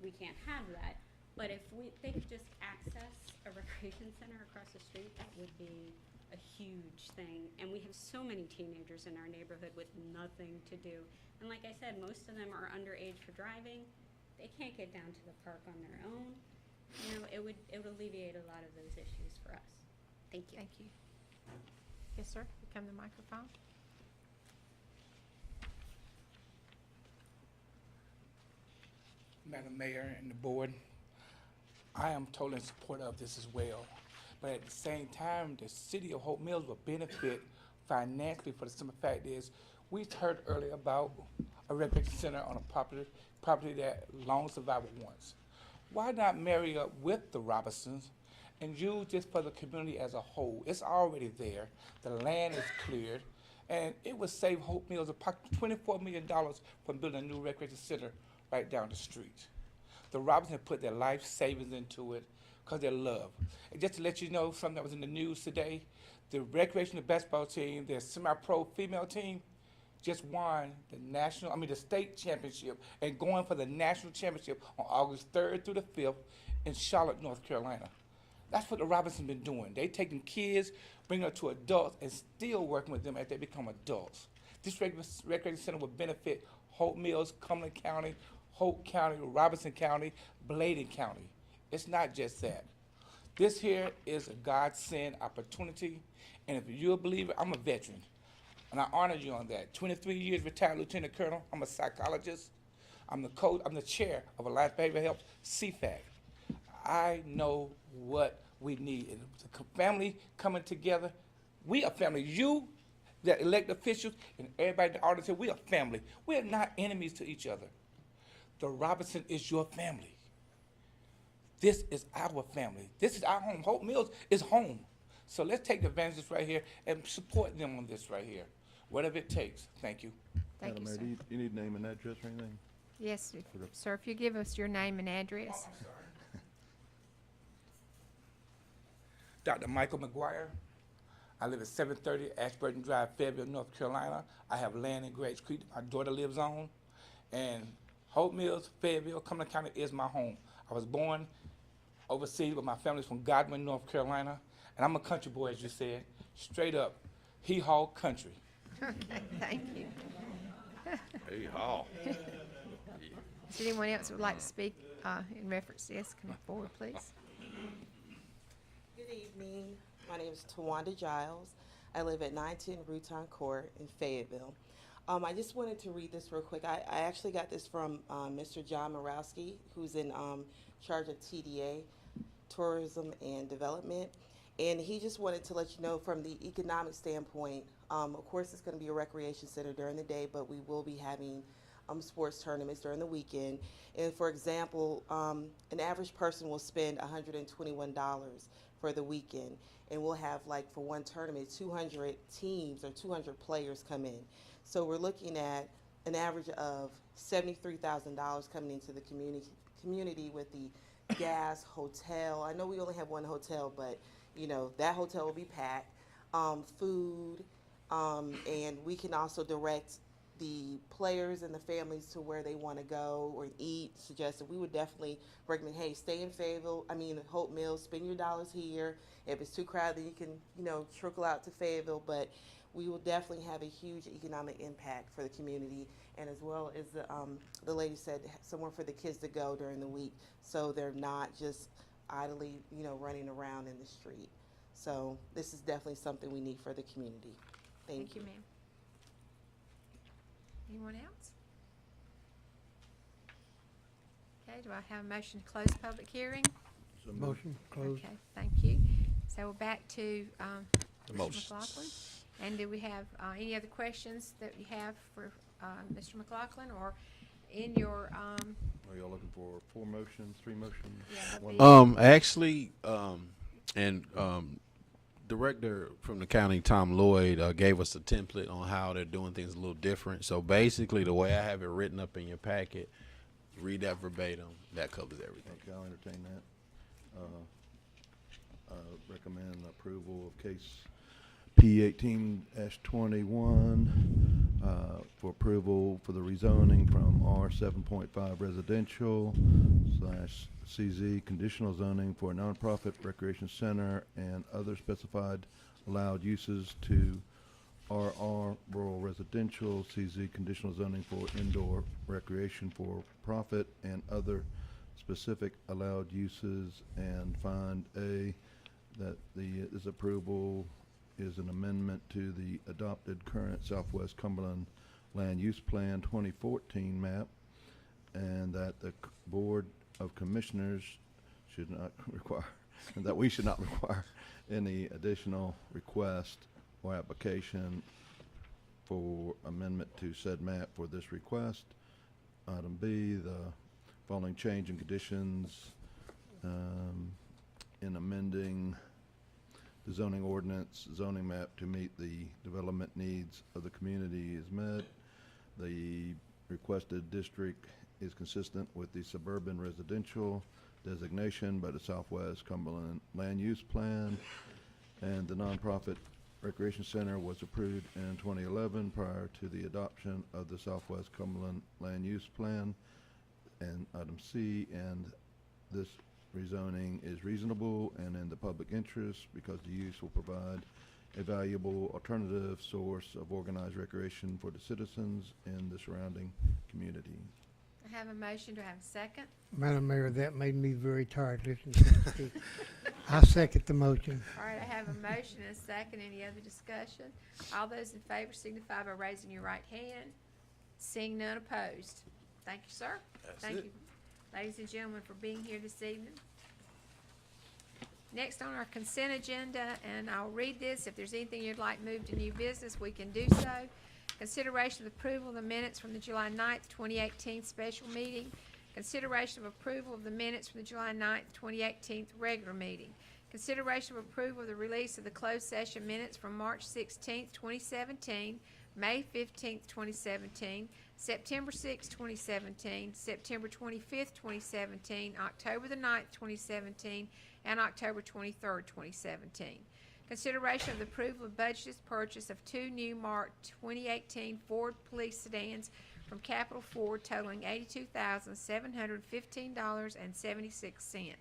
we can't have that. But if they could just access a recreation center across the street, that would be a huge thing. And we have so many teenagers in our neighborhood with nothing to do. And like I said, most of them are underage for driving. They can't get down to the park on their own. It would alleviate a lot of those issues for us. Thank you. Thank you. Yes, sir. You come to the microphone. Madam Mayor and the board, I am totally in support of this as well. But at the same time, the city of Hope Mills will benefit financially, for the simple fact is, we heard earlier about a recreation center on a property that Long Survivor wants. Why not marry up with the Robinsons and use this for the community as a whole? It's already there. The land is cleared, and it would save Hope Mills $24 million from building a new recreation center right down the street. The Robinsons put their life savings into it because they love. And just to let you know, something that was in the news today, the recreational basketball team, their semi-pro female team, just won the state championship and going for the national championship on August 3rd through the 5th in Charlotte, North Carolina. That's what the Robinsons been doing. They taking kids, bringing them to adults, and still working with them as they become adults. This recreation center will benefit Hope Mills, Cumberland County, Hope County, Robinson County, Bladen County. It's not just that. This here is a godsend opportunity, and if you're a believer, I'm a veteran, and I honor you on that. 23 years retired lieutenant colonel. I'm a psychologist. I'm the chair of Alliance Behavioral Health, CFAC. I know what we need. And the family coming together. We are family. You, the elected officials, and everybody in the audience here, we are family. We are not enemies to each other. The Robinson is your family. This is our family. This is our home. Hope Mills is home. So let's take advantage of this right here and support them on this right here, whatever it takes. Thank you. Thank Madam you, Mayor, sir. do you need name and address or anything? Yes, sir, if you give us your name and address. I'm sorry. Dr. Michael McGuire. I live at 730 Ashburton Drive, Fayetteville, North Carolina. I have land in Graves Creek that my daughter lives on. And Hope Mills, Fayetteville, Cumberland County is my home. I was born overseas, but my family's from Godwin, North Carolina. And I'm a country boy, as you said, straight up, hee-haw country. Thank you. Hey, Hall. Is anyone else who would like to speak in reference to this? Come forward, please. Good evening. My name is Tawanda Giles. I live at 910 Rutan Court in Fayetteville. I just wanted to read this real quick. I actually got this from Mr. John Morowski, who's in charge of TDA, Tourism and Development. And he just wanted to let you know from the economic standpoint, of course it's going to be a recreation center during the day, but we will be having sports tournaments during the weekend. And for example, an average person will spend $121 for the weekend. And we'll have, like, for one tournament, 200 teams or 200 players come in. So we're looking at an average of $73,000 coming into the community with the gas, hotel. I know we only have one hotel, but, you know, that hotel will be packed. Food, and we can also direct the players and the families to where they want to go or eat. Suggested we would definitely recommend, hey, stay in Fayetteville. Hope Mills, spend your dollars here. If it's too crowded, you can, trickle out to Fayetteville. But we will definitely have a huge economic impact for the community, and as well as the lady said, somewhere for the kids to go during the week, so they're not just idly, running around in the street. So this is definitely something we need for the community. Thank you. Ma'am. Anyone else? Okay, do I have a motion to close the public hearing? Motion closed. Okay, thank you. So we're back to Mr. motion. McLaughlin. And do we have any other questions that you have for Mr. McLaughlin, or in your Are y'all looking for 4 motions, 3 motions? Yeah, Actually, director from the county, Tom Lloyd, gave us a template on how they're doing things a little different. So basically, the way I have it written up in your packet, read that verbatim. That covers everything. Okay, I'll entertain that. Recommend approval of case P18-21 for approval for the rezoning from R7.5 residential / CZ conditional zoning for a nonprofit recreation center and other specified allowed uses to RR rural residential CZ conditional zoning for indoor recreation for profit and other specific allowed uses, and find A, that this approval is an amendment to the adopted current Southwest Cumberland Land Use Plan 2014 map, and that the Board of Commissioners should not require, and that we should not require any additional request or application for amendment to said map for this request. Item B, the following change in conditions in amending the zoning ordinance, zoning map to meet the development needs of the community is met. The requested district is consistent with the suburban residential designation by the Southwest Cumberland Land Use Plan, and the nonprofit recreation center was approved in 2011 prior to the adoption of the Southwest Cumberland Land Use Plan. And item C, and this rezoning is reasonable and in the public interest because the use will provide a valuable alternative source of organized recreation for the citizens in the surrounding community. I have a motion. Do I have a second? Madam Mayor, that made me very tired listening to you speak. I second the motion. All right, I have a motion and a second. Any other discussion? All those in favor signify by raising your right hand. Seeing none opposed. Thank you, sir. That's Thank it. you, ladies and gentlemen, for being here this evening. Next on our consent agenda, and I'll read this, if there's anything you'd like moved to new business, we can do so. Consideration of approval of the minutes from the July 9th, 2018 special meeting. Consideration of approval of the minutes from the July 9th, 2018 regular meeting. Consideration of approval of the release of the closed session minutes from March 16th, 2017, May 15th, 2017, September 6th, 2017, September 25th, 2017, October the 9th, 2017, and October 23rd, 2017. Consideration of the approval of budgeted purchase of 2 new March 2018 Ford police sedans from Capital Ford totaling $82,715.76.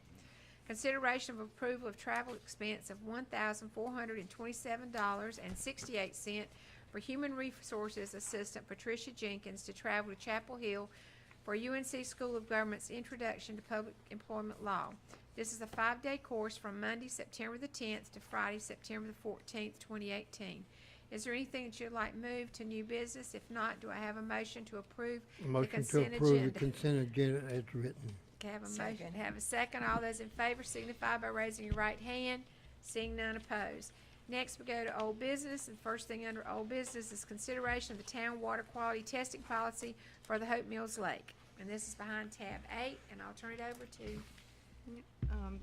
Consideration of approval of travel expense of $1,427.68 for Human Resources Assistant Patricia Jenkins to travel to Chapel Hill for UNC School of Government's Introduction to Public Employment Law. This is a 5-day course from Monday, September the 10th to Friday, September the 14th, 2018. Is there anything that you'd like moved to new business? If not, do I have a motion to approve the Motion to consent approve the agenda? consent agenda as written. Okay, have a motion, Second. have a second. All those in favor signify by raising your right hand. Seeing none opposed. Next, we go to old business, and first thing under old business is consideration of the town water quality testing policy for the Hope Mills Lake. And this is behind tab 8, and I'll turn it over to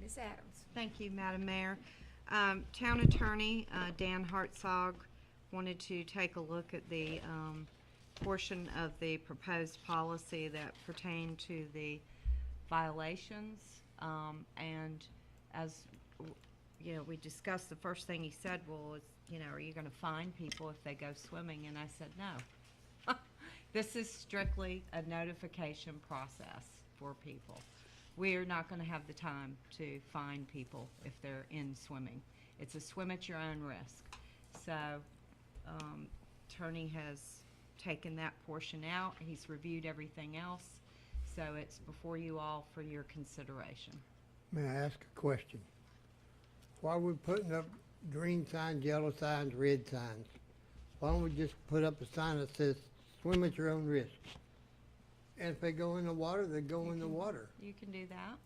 Ms. Adams. Thank you, Madam Mayor. Town Attorney Dan Hartzog wanted to take a look at the portion of the proposed policy that pertain to the violations. And as we discussed, the first thing he said, well, are you going to fine people if they go swimming? And I said, no. This is strictly a notification process for people. We're not going to have the time to fine people if they're in swimming. It's a swim at your own risk. So, attorney has taken that portion out. He's reviewed everything else. So it's before you all for your consideration. May I ask a question? Why are we putting up green signs, yellow signs, red signs? Why don't we just put up a sign that says, swim at your own risk? And if they go in the water, they go in the water. You can do that.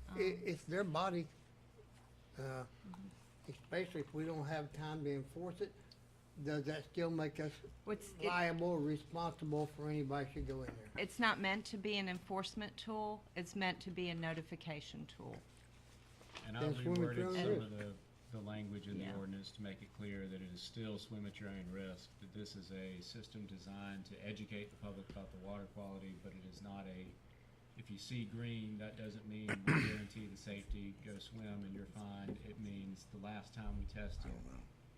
It's their body. Especially if we don't have time to enforce it, does that still make us liable or responsible for anybody should go in there? It's not meant to be an enforcement tool. It's meant to be a notification tool. And I Then swim at your reworded own some risk. of the language in the Yeah. ordinance to make it clear that it is still swim at your own risk, that this is a system designed to educate the public about the water quality, but it is not if you see green, that doesn't mean we guarantee the safety, go swim and you're fine. It means the last time we tested,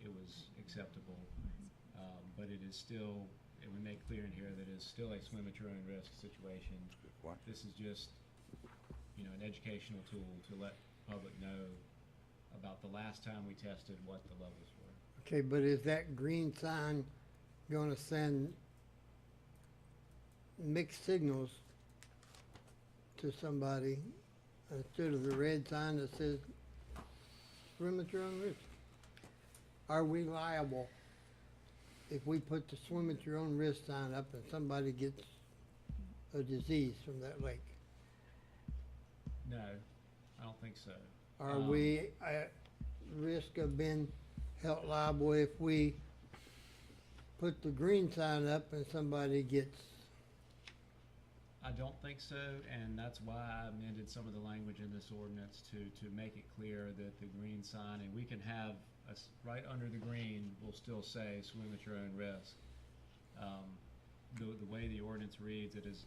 it was acceptable. But it is still, and we make clear in here that it is still a swim at your own risk situation. This is just, an educational tool to let the public know about the last time we tested what the levels were. Okay, but is that green sign gonna send mixed signals to somebody instead of the red sign that says swim at your own risk? Are we liable if we put the swim at your own risk sign up and somebody gets a disease from that lake? No, I don't think so. Are we at risk of being held liable if we put the green sign up and somebody gets? I don't think so, and that's why I amended some of the language in this ordinance to make it clear that the green sign, and we can have, right under the green, will still say swim at your own risk. The way the ordinance reads, it is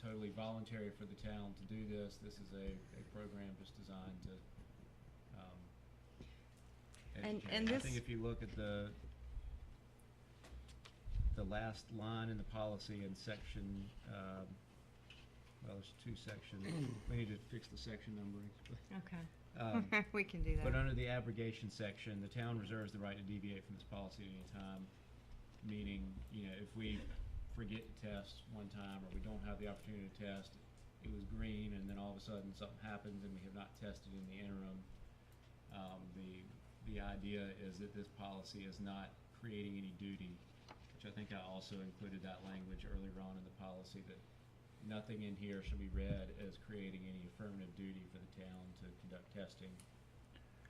totally voluntary for the town to do this. This is a program just designed to educate. And I this- think if you look at the last line in the policy in section, there's 2 sections. We need to fix the section numbering. Okay. Um, We can do that. But under the abrogation section, the town reserves the right to deviate from this policy at any time, meaning, if we forget to test one time or we don't have the opportunity to test, it was green and then all of a sudden something happens and we have not tested in the interim. The idea is that this policy is not creating any duty, which I think I also included that language earlier on in the policy that nothing in here should be read as creating any affirmative duty for the town to conduct testing.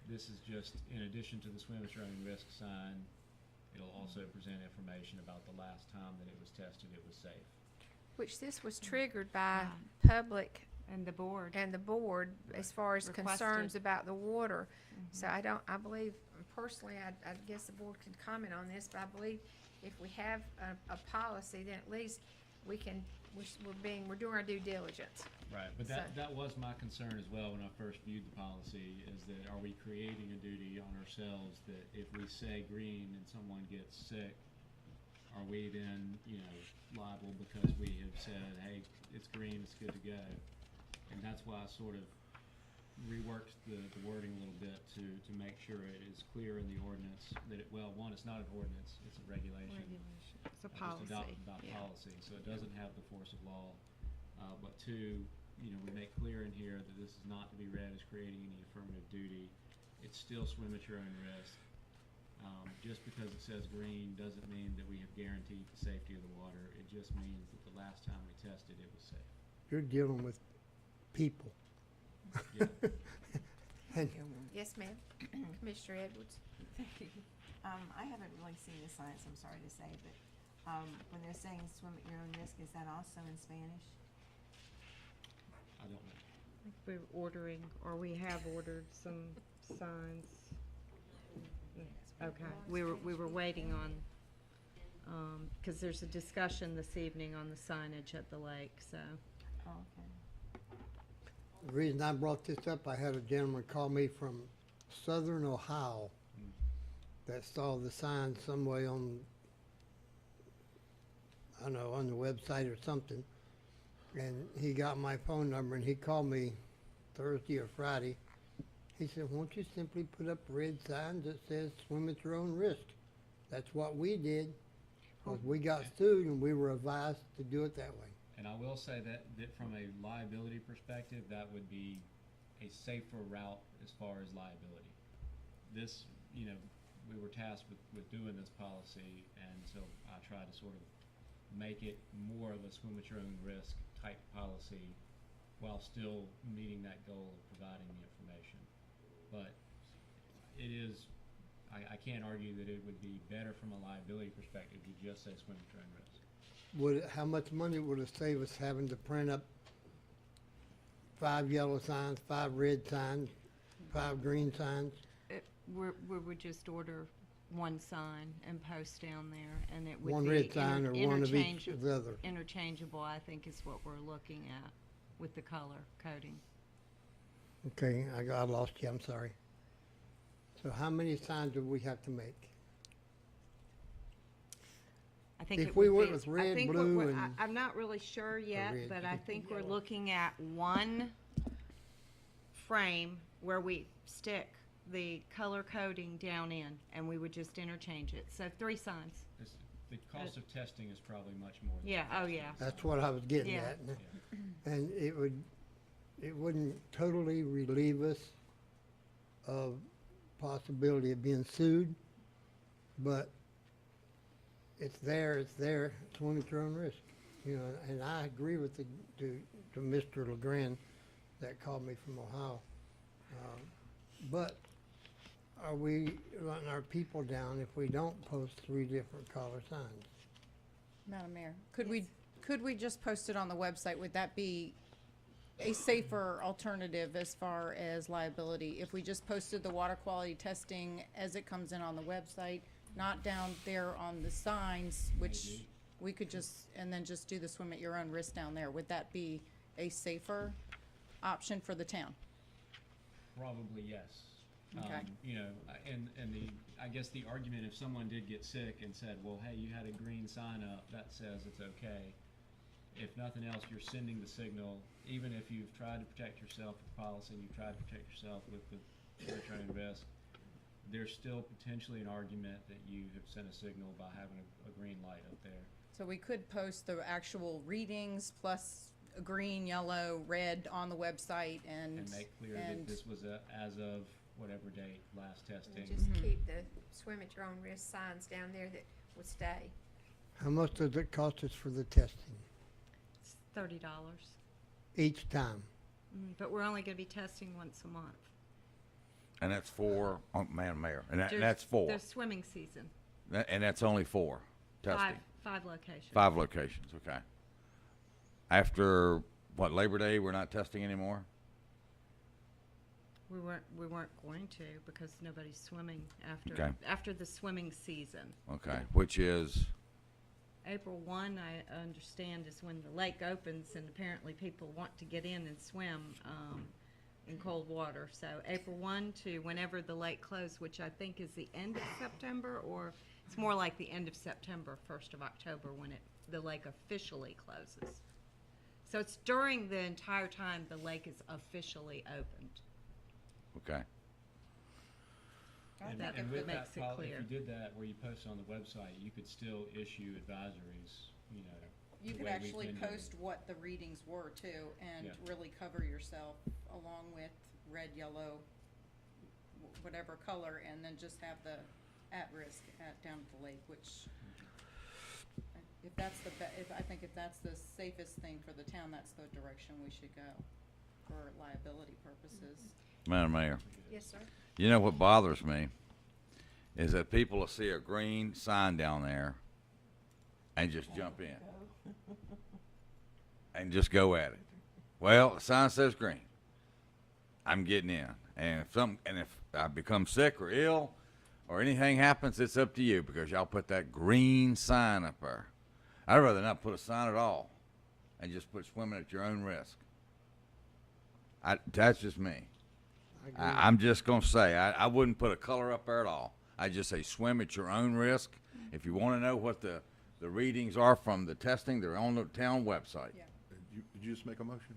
This is just, in addition to the swim at your own risk sign, it'll also present information about the last time that it was tested, it was safe. Which this was triggered by Yeah. public And the board. and the board as far as Requested. concerns about the water. So I believe, personally, I guess the board can comment on this, but I believe if we have a policy, then at least we're doing our due diligence. Right, but So- that was my concern as well when I first viewed the policy, is that are we creating a duty on ourselves that if we say green and someone gets sick, are we then, liable because we have said, hey, it's green, it's good to go? And that's why I sort of reworked the wording a little bit to make sure it is clear in the ordinance that one, it's not an ordinance, it's a regulation. It's a Just policy. adopted by yeah. policy, so it doesn't have the force of law. But two, we make clear in here that this is not to be read as creating any affirmative duty. It's still swim at your own risk. Just because it says green doesn't mean that we have guaranteed the safety of the water. It just means that the last time we tested, it was safe. You're dealing with people. Yeah. And Yes, ma'am. Commissioner Edwards. Thank you. I haven't really seen the signs, I'm sorry to say, but when they're saying swim at your own risk, is that also in Spanish? I don't know. We're ordering, or we have ordered some signs. Okay, we were waiting on, because there's a discussion this evening on the signage at the lake, so. Oh, okay. the reason I brought this up, I had a gentleman call me from southern Ohio that saw the sign some way on, I don't know, on the website or something. And he got my phone number and he called me Thursday or Friday. He said, won't you simply put up red signs that says swim at your own risk? That's what we did, because we got sued and we were advised to do it that way. And I will say that from a liability perspective, that would be a safer route as far as liability. This, we were tasked with doing this policy, and so I try to sort of make it more of a swim at your own risk type policy while still meeting that goal of providing the information. But it is, I can't argue that it would be better from a liability perspective to just say swim at your own risk. How much money would it save us having to print up 5 yellow signs, 5 red signs, 5 green signs? We would just order one sign and post down there, and it would be. One red sign or one of each of the other? Interchangeable, I think, is what we're looking at with the color coding. Okay, I lost you, I'm sorry. So how many signs do we have to make? I think If it we would went be- with I red, think blue, we're- and- I'm not really sure yet, red, but I yellow. think we're looking at one frame where we stick the color coding down in, and we would just interchange it. So 3 signs. The cost of testing is probably much more than. Yeah, oh, yeah. That's what I was getting Yeah. at. And it wouldn't totally relieve us of possibility of being sued, but it's there, swim at your own risk. And I agree with to Mr. LeGrand that called me from Ohio. But are we letting our people down if we don't post 3 different color signs? Madam Mayor, could we just post it on the website? Would that be a safer alternative as far as liability? If we just posted the water quality testing as it comes in on the website, not down there on the signs, which we could and then just do the swim at your own risk down there, would that be a safer option for the town? Probably, yes. Okay. I guess the argument, if someone did get sick and said, well, hey, you had a green sign up, that says it's okay. If nothing else, you're sending the signal, even if you've tried to protect yourself with policy and you've tried to protect yourself with the swim at your own risk, there's still potentially an argument that you have sent a signal by having a green light up there. So we could post the actual readings plus a green, yellow, red on the website and. And make clear that this was as of whatever date, last testing. And just keep the swim at your own risk signs down there that would stay. How much does it cost us for the testing? $30. each time. But we're only gonna be testing once a month. And that's for, oh, Madam Mayor, and There's- that's four. There's swimming season. And that's only four testing? Five locations. 5 locations, okay. After, what, Labor Day, we're not testing anymore? We weren't going to because nobody's swimming Okay. after the swimming season. Okay, which is, April 1, I understand, is when the lake opens, and apparently people want to get in and swim in cold water. So April 1 to whenever the lake closes, which I think is the end of September, or it's more like the end of September, 1st of October, when the lake officially closes. So it's during the entire time the lake is officially opened. okay. And That and with makes that it poli- clear. If you did that where you post on the website, you could still issue advisories, you know. You the could way we've actually been doing it. post what the readings were too, and Yeah. really cover yourself along with red, yellow, whatever color, and then just have the at-risk down at the lake, which, if that's I think if that's the safest thing for the town, that's the direction we should go for liability purposes. Madam Mayor, Yes, sir. you know what bothers me is that people will see a green sign down there and just jump in and just go at it. Well, the sign says green. I'm getting in, and if I become sick or ill or anything happens, it's up to you because y'all put that green sign up there. I'd rather not put a sign at all and just put swimming at your own risk. That's just me. I'm just going to say, I wouldn't put a color up there at all. I just say swim at your own risk. If you want to know what the readings are from the testing, they're on the town website. Did you just make a motion?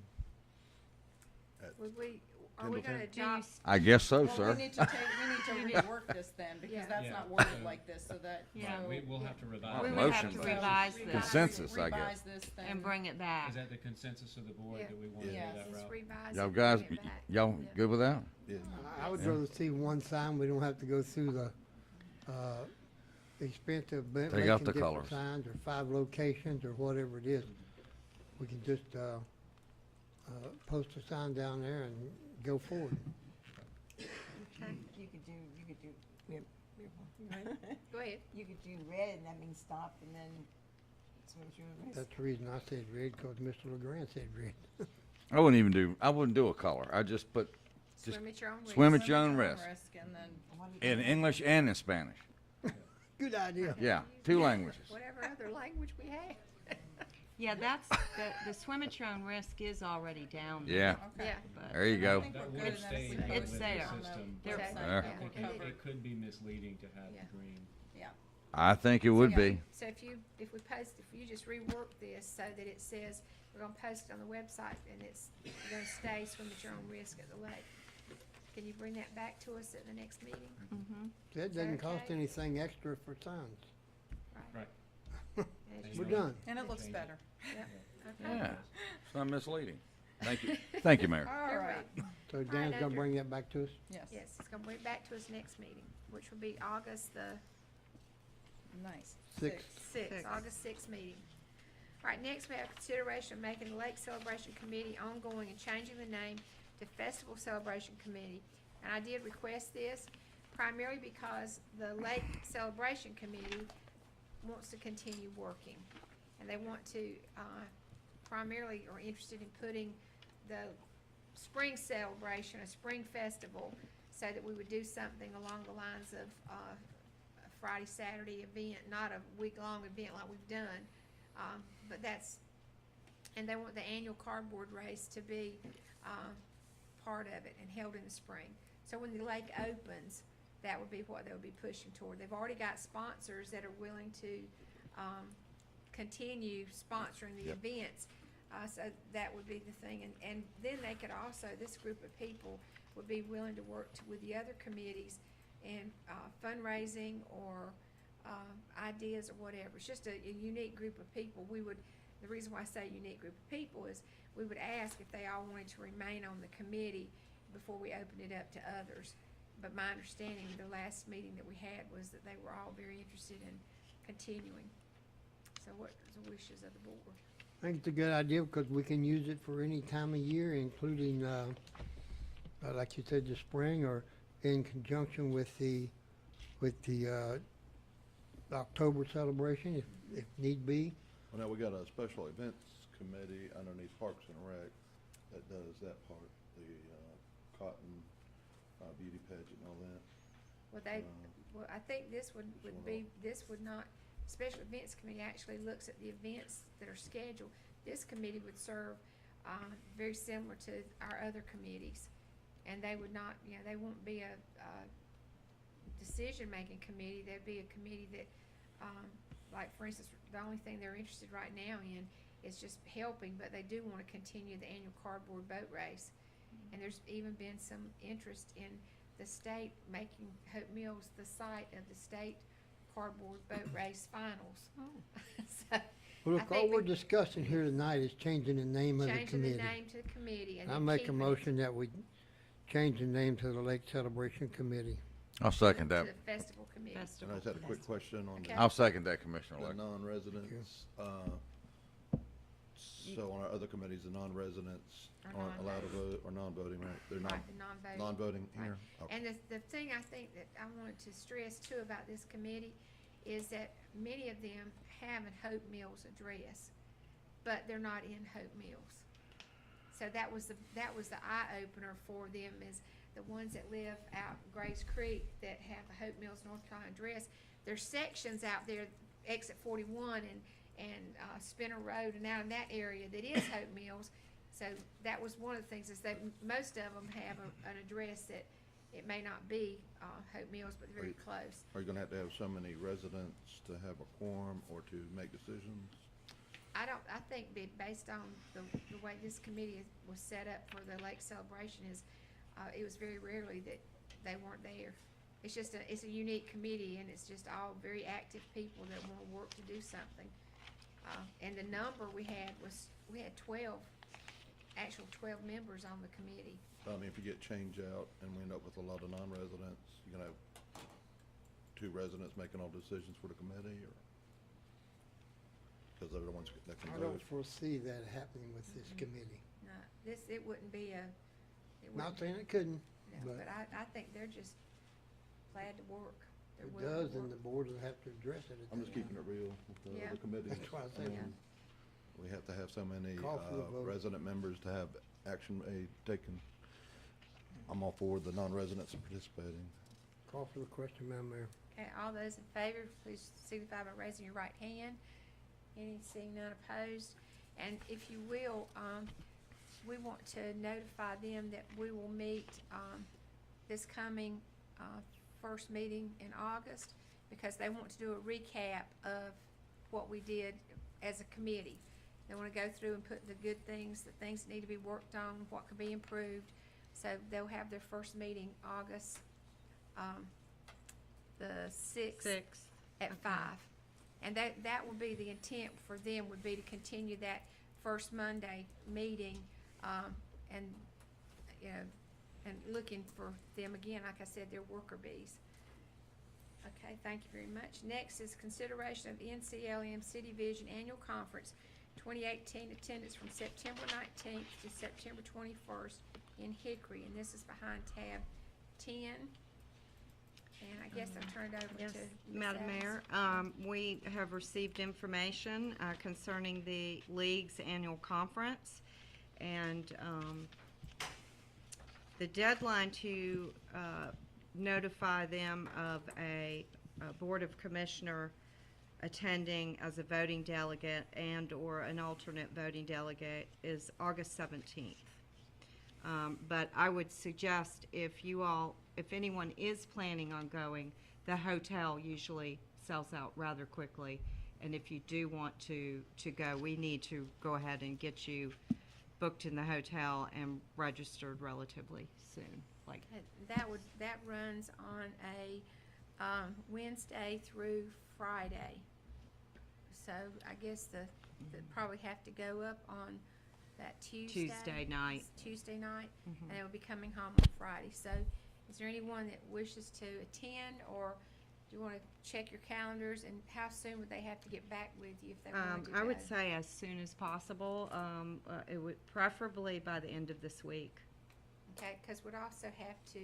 Are we gonna Pendleton? adopt? I guess so, Well, sir. we need to rework this then, because that's Yeah. not worded like this, so that, Yeah. so. We'll have to revise. We it. would have to Motion. revise this. Consensus, I guess. Revise this thing. And bring it back. Is that the consensus of the board Yeah. that we want to go Yes. that Let's route? revise Y'all it, guys, bring it back. y'all good with that? Yeah. I would Yeah. rather see one sign, we don't have to go through the expense of Take making out the different colors. signs, or 5 locations, or whatever it is. We can just post a sign down there and go forward. You could do, Go ahead. You could do red, and that means stop, and then swim at your own risk. That's the reason I said red, because Mr. LeGrand said red. I wouldn't do a color. I just put, just Swim at your own risk. swim at your own risk. And then. In English and in Spanish. Good idea. Yeah, 2 languages. Whatever other language we have. Yeah, that's, the swim at your own risk is already down there. Yeah. Yeah. But There you I go. think we're That good, would have and then if we stayed post It's it there. on the system. There. website, There. I think Yeah. it could be misleading to have Yeah. the green. Yeah. I think it would Yeah. be. So if you just rework this so that it says, we're gonna post it on the website, and you're gonna stay swim at your own risk at the lake. Can you bring that back to us at the next meeting? That doesn't cost Okay. anything extra for signs. Right. And it's just- We're done. And it looks better. Yeah. Yeah, it's not misleading. Thank you. Thank you, Mayor. All right. So Dan's gonna Andrew. bring that back to us? Yes. Yes, it's gonna bring it back to us next meeting, which will be August the Nice. sixth, August 6th meeting. All right, next we have consideration of making the Lake Celebration Committee ongoing and changing the name to Festival Celebration Committee. And I did request this primarily because the Lake Celebration Committee wants to continue working. And they want to, primarily are interested in putting the spring celebration, a spring festival, so that we would do something along the lines of, a Friday, Saturday event, not a week-long event like we've done. But and they want the annual cardboard race to be, part of it and held in the spring. So when the lake opens, that would be what they would be pushing toward. They've already got sponsors that are willing to, continue sponsoring the events. So that would be the thing. And then they could also, this group of people would be willing to work with the other committees in fundraising or ideas or whatever. It's just a unique group of people. The reason why I say unique group of people is we would ask if they all wanted to remain on the committee before we opened it up to others. But my understanding, the last meeting that we had was that they were all very interested in continuing. So what are the wishes of the board? I think it's a good idea because we can use it for any time of year, including, like you said, the spring or in conjunction with the October celebration, if need be. Well, now we got a special events committee underneath Parks and Rec that does that part, the cotton beauty pageant and all that. Well, well, I think this would be, this would not, Special Events Committee actually looks at the events that are scheduled. This committee would serve, very similar to our other committees. And they would not, they won't be a decision-making committee. There'd be a committee that, like, for instance, the only thing they're interested right now in is just helping, but they do want to continue the annual cardboard boat race. And there's even been some interest in the state making Hope Mills the site of the state cardboard boat race finals. So, Well, I look, all think we're discussing here tonight is changing the name of the changing the committee. name to the committee and I then make a keeping it motion that we change the name to the Lake Celebration Committee. I'll second to that. the festival committee. And I just had a quick question on Okay. I'll second that, Commissioner the Leck. non-residents. So on our other committees, the non-residents Are aren't allowed to vote, or non-voting, right? They're Right, the non-voting. non-voting Right. here? Okay. And the thing I think that I wanted to stress too about this committee is that many of them have a Hope Mills address, but they're not in Hope Mills. So that was the eye opener for them, is the ones that live out Grays Creek that have a Hope Mills, North Carolina address. There's sections out there, exit 41 and Spinner Road and out in that area that is Hope Mills. So that was one of the things, is that most of them have an address that it may not be Hope Mills, but very close. Are you gonna have to have so many residents to have a quorum or to make decisions? I think that based on the way this committee was set up for the lake celebration is, it was very rarely that they weren't there. It's just it's a unique committee, and it's just all very active people that wanna work to do something. And the number we had 12 members on the committee. I mean, if you get change out and we end up with a lot of non-residents, you're gonna have 2 residents making all decisions for the committee, or? Because they're the ones that can I vote. don't foresee that happening with this committee. No, it wouldn't be a. Not saying it couldn't, No, but but I think they're just glad to work. They're it willing to does, and work. the board will have to address it. I'm just keeping it real with the Yeah. other committees. That's why I I said- mean, we have to have so many Call for the vote. resident members to have action taken. I'm all for the non-residents participating. Call for the question, Madam Mayor. Okay, all those in favor, please signify by raising your right hand. Any, seeing none opposed. And if you will, we want to notify them that we will meet, this coming, first meeting in August, because they want to do a recap of what we did as a committee. They want to go through and put the good things, the things that need to be worked on, what could be improved. So they'll have their first meeting August, the 6th. At 5. And that would be the intent for them, would be to continue that first Monday meeting, and, and looking for them again, like I said, they're worker bees. Okay, thank you very much. Next is consideration of NCLM City Vision Annual Conference 2018, attendance from September 19th to September 21st in Hickory, and this is behind tab 10. And I guess I'll turn it over Yes, to Ms. Madam Mayor, we have received information concerning the League's annual conference, and the deadline to notify them of a Board of Commissioner attending as a voting delegate and/or an alternate voting delegate is August 17th. But I would suggest if anyone is planning on going, the hotel usually sells out rather quickly. And if you do want to go, we need to go ahead and get you booked in the hotel and registered relatively soon. Like, That runs on a Wednesday through Friday. So I guess they'll probably have to go up on that Tuesday. Tuesday night. Tuesday night, Mhm. and they'll be coming home on Friday. So is there anyone that wishes to attend or Do you want to check your calendars, and how soon would they have to get back with you if they wanted to go? I would say as soon as possible. It would preferably by the end of this week. Okay, because we'd also have to,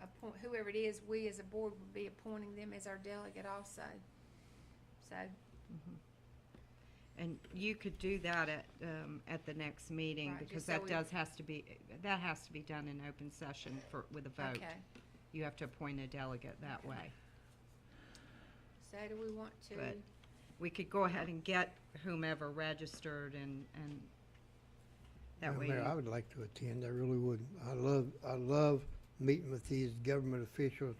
appoint, whoever it is, we as a board would be appointing them as our delegate also. So, And you could do that at the next meeting, Right, because just so that has to be done in open session with a vote. okay. You have to appoint a delegate that way. So do we want to? But we could go ahead and get whomever registered and that way. Mayor, I would like to attend, I really would. I love meeting with these government officials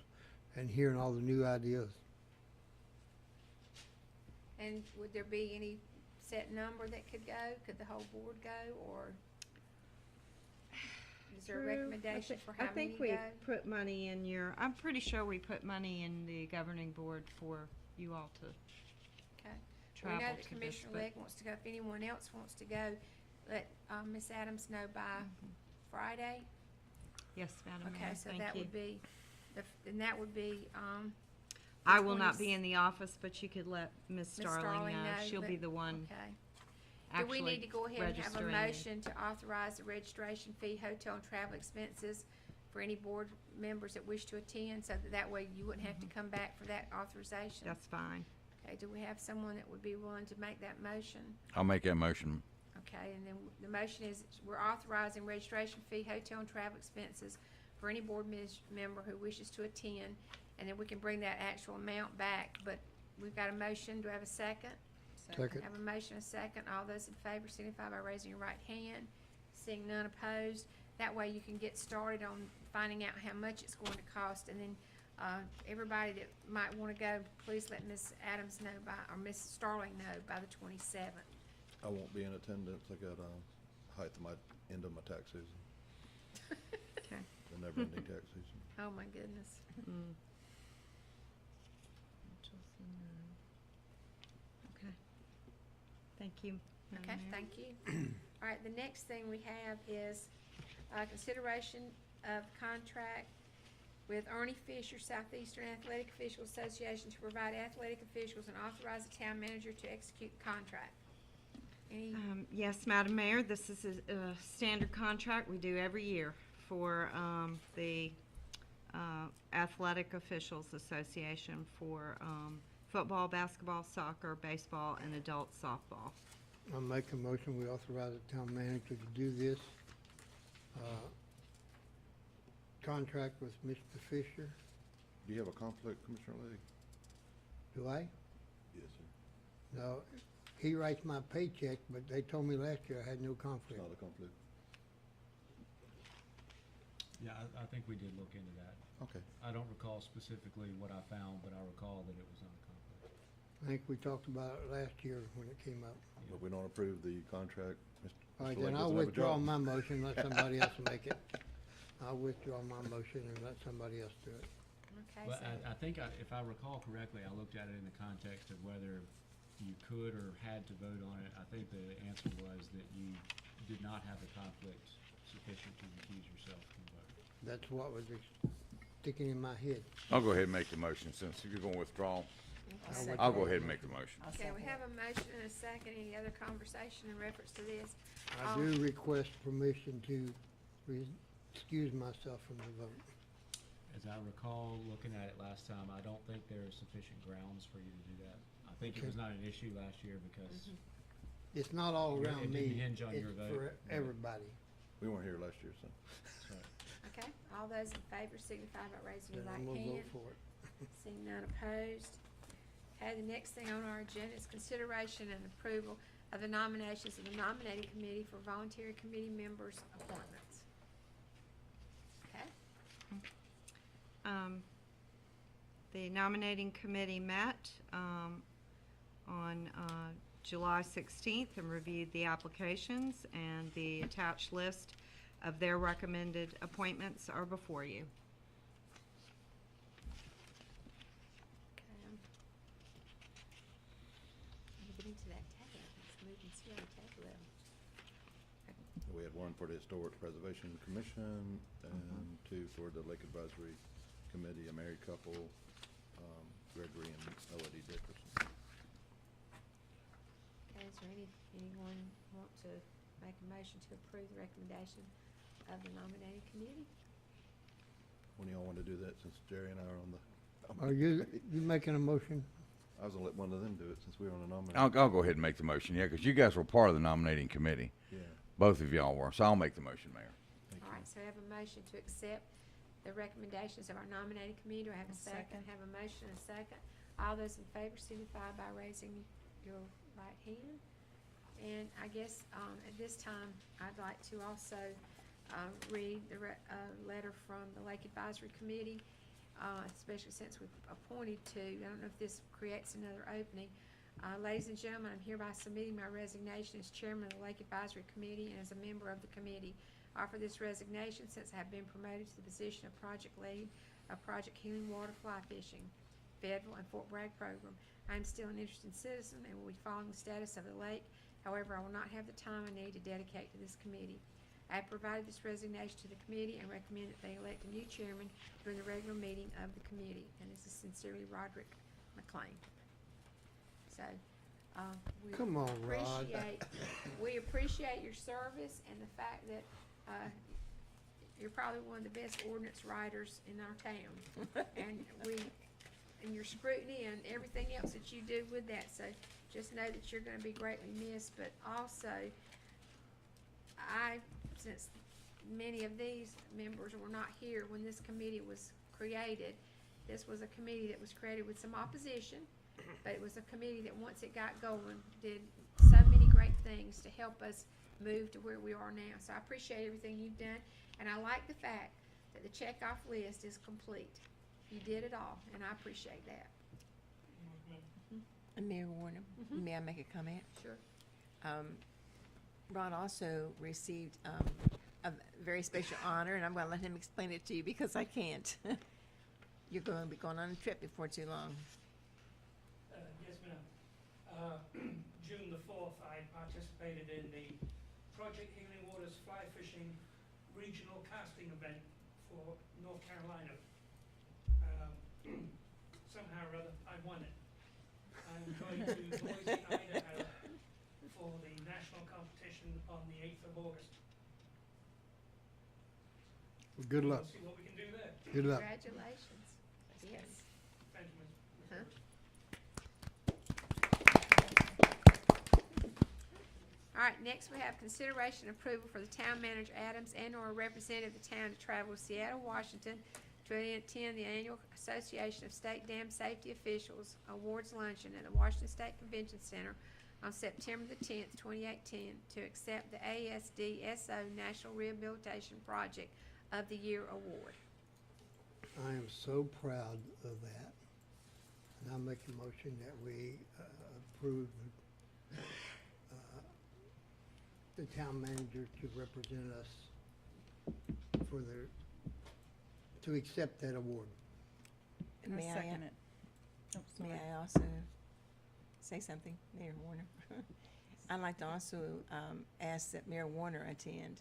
and hearing all the new ideas. And would there be any set number that could go? Could the whole board go, or is there a True. recommendation for how I many think go? we put money in I'm pretty sure we put money in the governing board for you all to Okay. We travel know that to this, Commissioner but- Legg wants to go. If anyone else wants to go, let Ms. Adams know by Friday. Yes, Madam Mayor, Okay, so thank that you. would be, and that would be, I will not be in the office, but you could let Ms. Starling know. She'll but- be the one Okay. Do actually we need to go ahead and have a registering. motion to authorize the registration fee, hotel and travel expenses for any board members that wish to attend, so that way you wouldn't have to come back for that authorization? That's fine. Okay, do we have someone that would be willing to make that motion? I'll make that motion. Okay, and then the motion is, we're authorizing registration fee, hotel and travel expenses for any board member who wishes to attend, and then we can bring that actual amount back, but we've got a motion, do I have a second? Second. Have a motion, a second, all those in favor signify by raising your right hand, seeing none opposed. That way you can get started on finding out how much it's going to cost, and then, everybody that might wanna go, please let Ms. Adams know or Ms. Starling know by the 27th. I won't be in attendance. I got, end of my tax season, Okay. the never-ending tax season. Oh, my goodness. Okay. Thank you. Madam Okay, Mayor. thank you. All right, the next thing we have is, consideration of contract with Ernie Fisher, Southeastern Athletic Officials Association, to provide athletic officials and authorize the town manager to execute the contract. Any, Yes, Madam Mayor, this is a standard contract we do every year for the Athletic Officials Association for football, basketball, soccer, baseball, and adult softball. I'll make a motion, we authorize the town manager to do this, contract with Mr. Fisher. Do you have a conflict, Commissioner Legg? Do I? Yes, sir. No, he writes my paycheck, but they told me last year I had no It's conflict. not a conflict. Yeah, I think we did look into that. Okay. I don't recall specifically what I found, but I recall that it was not a conflict. I think we talked about it last year when it came up. But we don't approve the contract. All right, Mr. Legg then I'll doesn't have a withdraw job. my motion, let somebody else make it. I'll withdraw my motion and let somebody else do it. okay, But so, I think, if I recall correctly, I looked at it in the context of whether you could or had to vote on it. I think the answer was that you did not have a conflict sufficient to recuse yourself from the vote. That's what was sticking in my head. I'll go ahead and make the motion since you're going to withdraw. Okay. I'll go ahead and make the motion. okay, we have a motion and a second. Any other conversation in reference to this? I do request permission to excuse myself from the vote. As I recall, looking at it last time, I don't think there are sufficient grounds for you to do that. I think it Okay. was not an issue last year because It's not all It around didn't me, hinge on your it's vote, for but- everybody. We weren't here last year, so. that's right. Okay, all those in favor signify by raising your Then right I'm gonna vote hand. for it. Seeing none opposed. Okay, the next thing on our agenda is consideration and approval of the nominations of the nominating committee for voluntary committee members' appointments. Okay, The nominating committee met on July 16th and reviewed the applications, and the attached list of their recommended appointments are before you. okay. Let me get into that tab. It's moving slow, tab level. We had one for the Historic Preservation Commission and two for the Lake Advisory committee, a married couple, Gregory and Melody Dickerson. Okay, is there anyone want to make a motion to approve the recommendation of the nominating committee? When do y'all want to do that, since Jerry and I are on the? Are you making a motion? I was gonna let one of them do it, since we were on the nomination. I'll go ahead and make the motion, yeah, because you guys were part of the nominating committee. Yeah. Both of y'all were, so I'll make the motion, Mayor. All right, so I have a motion to accept the recommendations of our nominating committee. Do I have a second? Have a motion and a second. All those in favor signify by raising your right hand. And I guess, at this time, I'd like to also, read the letter from the Lake Advisory Committee, especially since we've appointed two. I don't know if this creates another opening. Ladies and gentlemen, I'm hereby submitting my resignation as chairman of the Lake Advisory Committee and as a member of the committee. I offer this resignation since I have been promoted to the position of project lead of Project Healing Water Fly Fishing, Fayetteville and Fort Bragg program. I am still an interested citizen and will be following the status of the lake. However, I will not have the time I need to dedicate to this committee. I have provided this resignation to the committee and recommend that they elect a new chairman during the regular meeting of the committee. And this is sincerely Roderick McLean. So, we Come on, Rod. we appreciate your service and the fact that, you're probably one of the best ordinance writers in our town. And your scrutiny and everything else that you do with that, so just know that you're gonna be greatly missed, but also, since many of these members were not here when this committee was created, this was a committee that was created with some opposition, but it was a committee that once it got going, did so many great things to help us move to where we are now. So I appreciate everything you've done, and I like the fact that the checkoff list is complete. You did it all, and I appreciate that. Mayor Warner, may I make a comment? Sure. Ron also received a very special honor, and I'm going to let him explain it to you because I can't. You're going to be going on a trip before too long. Yes, ma'am. June the 4th, I participated in the Project Healing Waters Fly Fishing Regional Casting event for North Carolina. Somehow or other, I won it. I'm going to Boise, Idaho for the national competition on the 8th of August. Well, good luck. We'll see what we can do there. Good luck. Congratulations. Yes. Thank you, Ms. Huh? All right, next we have consideration and approval for the town manager Adams and/or a representative of the town to travel to Seattle, Washington to attend the annual Association of State Dam Safety Officials Awards Luncheon at the Washington State Convention Center on September the 10th, 2018, to accept the ASDSO National Rehabilitation Project of the Year Award. I am so proud of that. And I make a motion that we approve the town manager to represent us for to accept that award. May I second it. Oh, May sorry. I also say something, Mayor Warner? I'd like to also ask that Mayor Warner attend.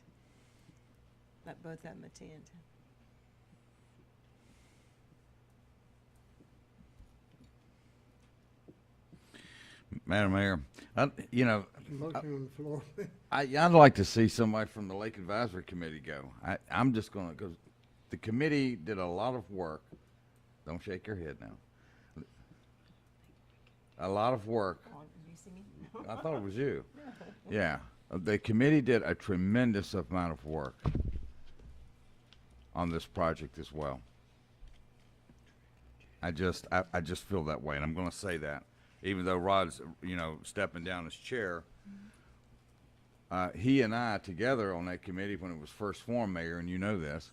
Let both of them attend. Madam Mayor, Motion on the floor. I'd like to see somebody from the Lake Advisory Committee go. I'm just gonna, because the committee did a lot of work. Don't shake your head now. A lot of work. Oh, did you see me? I thought it was you. Yeah, the committee did a tremendous amount of work on this project as well. I just feel that way, and I'm gonna say that. Even though Rod's, stepping down his chair, he and I together on that committee when it was first formed, Mayor, and you know this,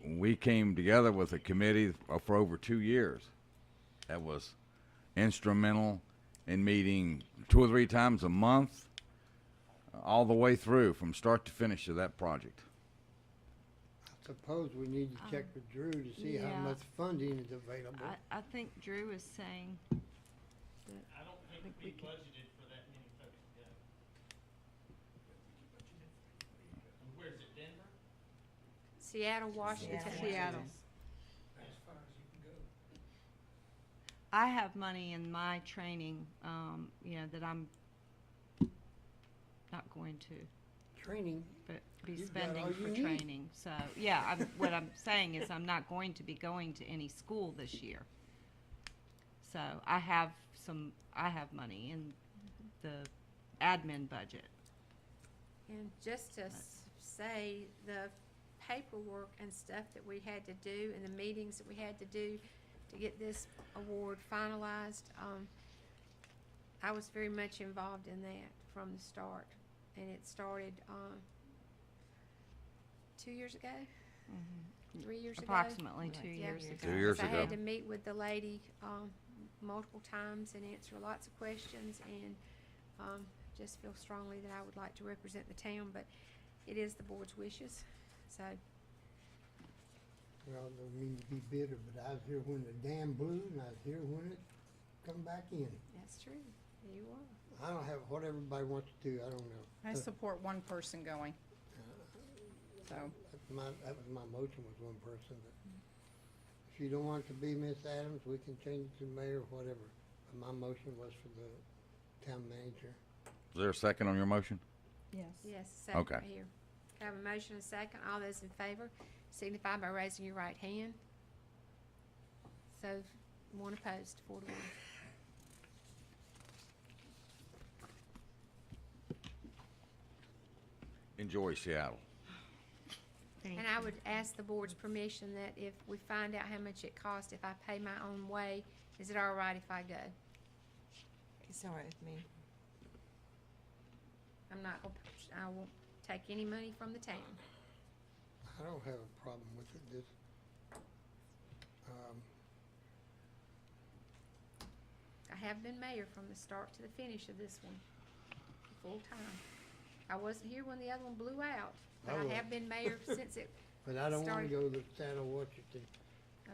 we came together with a committee for over 2 years. That was instrumental in meeting 2 or 3 times a month, all the way through from start to finish of that project. I suppose we need to check with Drew to see how yeah. much funding is available. I think Drew is saying that. I don't think we budgeted for that many folks to go. And where's it, Denver? Seattle, Washington. Seattle. I have money in my training, you know, that I'm not going to Training. be You've got spending all for you need. training. So, yeah, what I'm saying is I'm not going to be going to any school this year. So I have money in the admin budget. And just to say, the paperwork and stuff that we had to do and the meetings that we had to do to get this award finalized, I was very much involved in that from the start. And it started, 2 years ago? 3 years ago? Approximately 2 Yeah. years ago. 2 years I ago. had to meet with the lady, multiple times and answer lots of questions, and, just feel strongly that I would like to represent the town, but it is the board's wishes, so. Well, I don't mean to be bitter, but I was here when the dam blew, and I was here when it come back in. That's true, you are. I don't have, what everybody wants to do, I don't know. I support one person going. So, That was my motion, was one person. But if you don't want it to be Miss Adams, we can change it to mayor, whatever. But my motion was for the town manager. Is there a second on your motion? yes. Yes, second Okay. right here. I have a motion and a second. All those in favor signify by raising your right hand. So, one opposed, 4 to 1. Enjoy Seattle. Thank And I would ask the board's permission that if we find out how much it costs, if I pay my own way, is it all right if I go? It's all right with me. I'm not gonna, I won't take any money from the town. I don't have a problem with it, this, I have been mayor from the start to the finish of this one, full time. I wasn't here when the other one blew out, but I I was. have been mayor since it but I don't wanna started. go to Santa Washington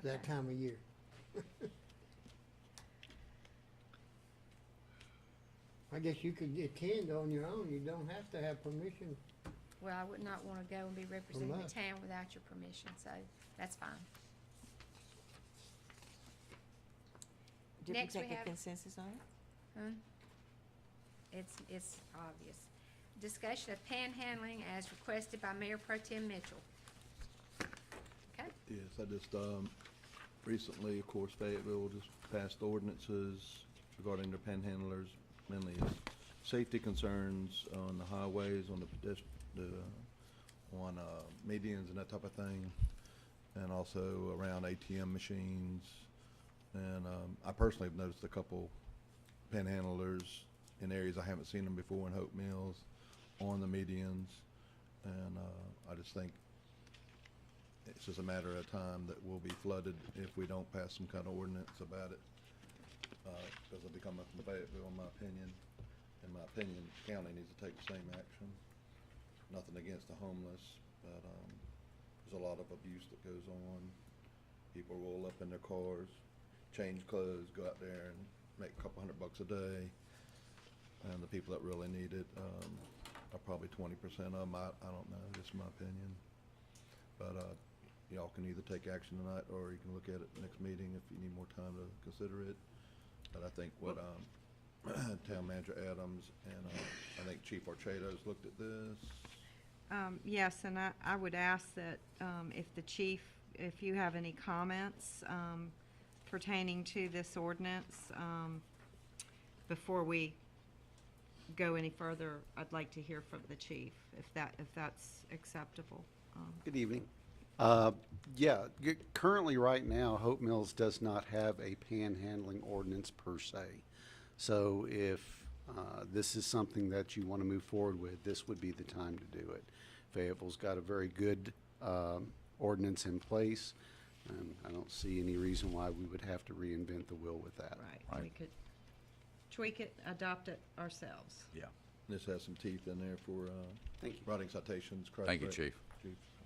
that Okay. time of year. I guess you could attend on your own, you don't have to have permission. Well, I would not wanna go and be representing the us. town without your permission, so that's fine. Did we Next we take a have- consensus on it? Huh? It's obvious. Discussion of panhandling as requested by Mayor Pro Tem Mitchell. Okay, Yes, I just, recently, of course, Fayetteville just passed ordinances regarding their panhandlers, mainly safety concerns on the highways, on on medians and that type of thing, and also around ATM machines. And, I personally have noticed a couple panhandlers in areas I haven't seen them before in Hope Mills, on the medians. And, I just think it's just a matter of time that we'll be flooded if we don't pass some kind of ordinance about it. Because it'll be coming from Fayetteville, in my opinion. In my opinion, the county needs to take the same action. Nothing against the homeless, but, there's a lot of abuse that goes on. People roll up in their cars, change clothes, go out there and make a couple $100 a day. And the people that really need it, are probably 20% of them. I don't know, just my opinion. But, y'all can either take action tonight, or you can look at it next meeting if you need more time to consider it. But I think what, Town Manager Adams and, I think Chief Archado's looked at this. Yes, and I would ask that, if you have any comments, pertaining to this ordinance, before we go any further, I'd like to hear from the chief, if that's acceptable. Good evening. Currently, right now, Hope Mills does not have a panhandling ordinance per se. So if this is something that you want to move forward with, this would be the time to do it. Fayetteville's got a very good ordinance in place, and I don't see any reason why we would have to reinvent the wheel with that. Right, we could tweak it, adopt it ourselves. Yeah. This has some teeth in there for, Thank you. writing citations, correct? Thank you, Chief.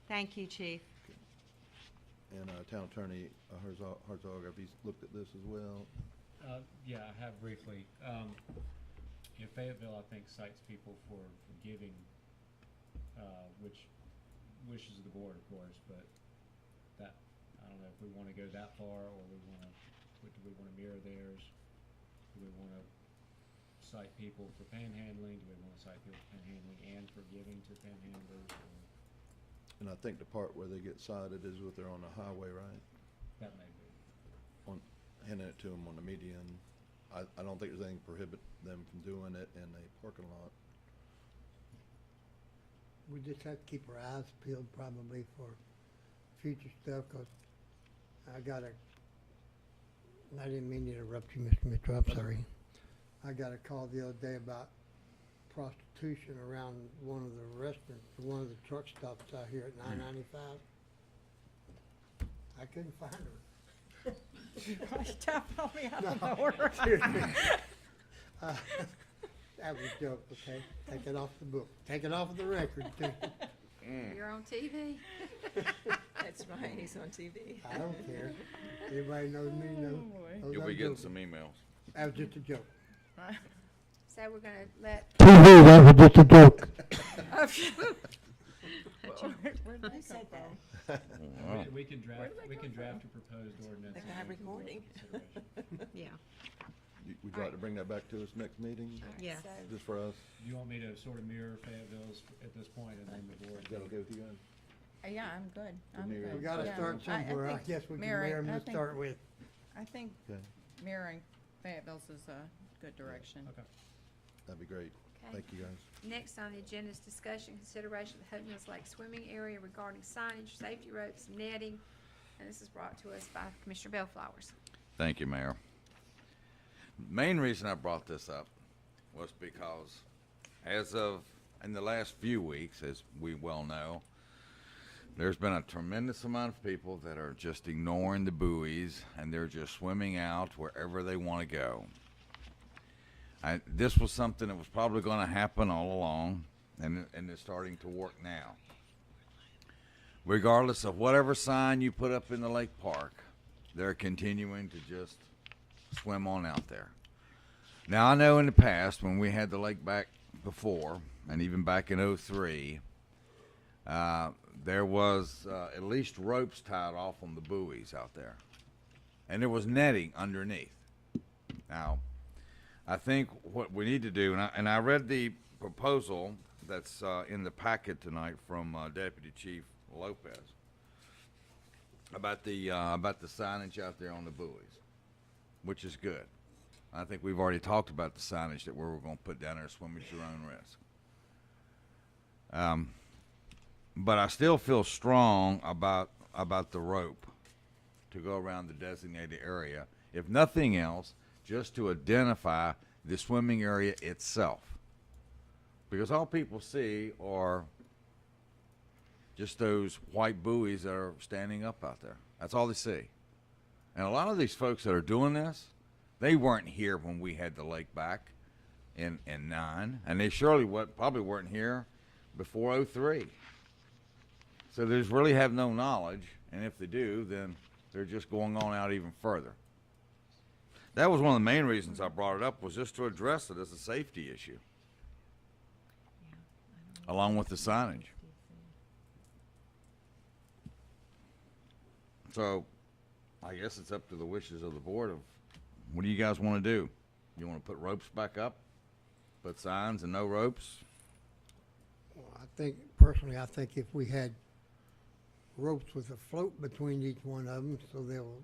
Thank you, chief. And, Town Attorney Herzog, have you looked at this as well? Yeah, I have briefly. Fayetteville, I think, cites people for giving, which wishes of the board, of course, but that, I don't know if we want to go that far, or we want to Do we want to mirror theirs? Do we want to cite people for panhandling? Do we want to cite people for panhandling and for giving to panhandlers? Or And I think the part where they get cited is if they're on the highway, right? that may be. Handing it to them on the median. I don't think there's anything prohibit them from doing it in a parking lot. We just have to keep our eyes peeled probably for future stuff, 'cause I didn't mean to interrupt you, Mr. Mitchell, I'm sorry. I got a call the other day about prostitution around one of the restaurants, one of the truck stops out here at 995. I couldn't find her. Definitely out of No, nowhere. seriously. That was a joke, okay? Take it off the book. Take it off of the record, too. You're on TV. That's right, he's on TV. I don't care. Everybody knows me, knows You'll I'm be getting joking. some emails. That was just a joke. So we're gonna let. TV, that was just a joke. Where'd that come said that? Wow. We can draft a proposed ordinance. The guy and bring it forward recording. for consideration. Yeah. Would you like to bring that back to us next meeting? Yeah. Just for us? Do you want me to sort of mirror Fayetteville's at this point and then the board? Is that okay with you guys? Yeah, I'm good. I'm Mirror. good. We gotta Yeah. start somewhere. I think guess we can mirroring- mirror 'em I to think- start with. I think Okay, mirroring Fayetteville's is a good direction. Okay. that'd be great. Okay. Thank you, guys. Next on the agenda is discussion, consideration of the Hope Mills Lake swimming area regarding signage, safety ropes, netting. And this is brought to us by Commissioner Bellflowers. Thank you, Mayor. Main reason I brought this up was because as of in the last few weeks, as we well know, there's been a tremendous amount of people that are just ignoring the buoys and they're just swimming out wherever they want to go. This was something that was probably going to happen all along, and it's starting to work now. Regardless of whatever sign you put up in the lake park, they're continuing to just swim on out there. Now, I know in the past when we had the lake back before, and even back in '03, there was at least ropes tied off on the buoys out there, and there was netting underneath. Now, I think what we need to do, and I read the proposal that's in the packet tonight from Deputy Chief Lopez about the signage out there on the buoys, which is good. I think we've already talked about the signage that we're going to put down there, swim at your own risk. But I still feel strong about the rope to go around the designated area, if nothing else, just to identify the swimming area itself. Because all people see are just those white buoys that are standing up out there. That's all they see. And a lot of these folks that are doing this, they weren't here when we had the lake back in '09, and they surely probably weren't here before '03. So they just really have no knowledge, and if they do, then they're just going on out even further. That was one of the main reasons I brought it up, was just to address it as a safety issue, along with the signage. So I guess it's up to the wishes of the board of what do you guys want to do? You want to put ropes back up, put signs and no ropes? Well, I think if we had ropes with a float between each one of them, so they'll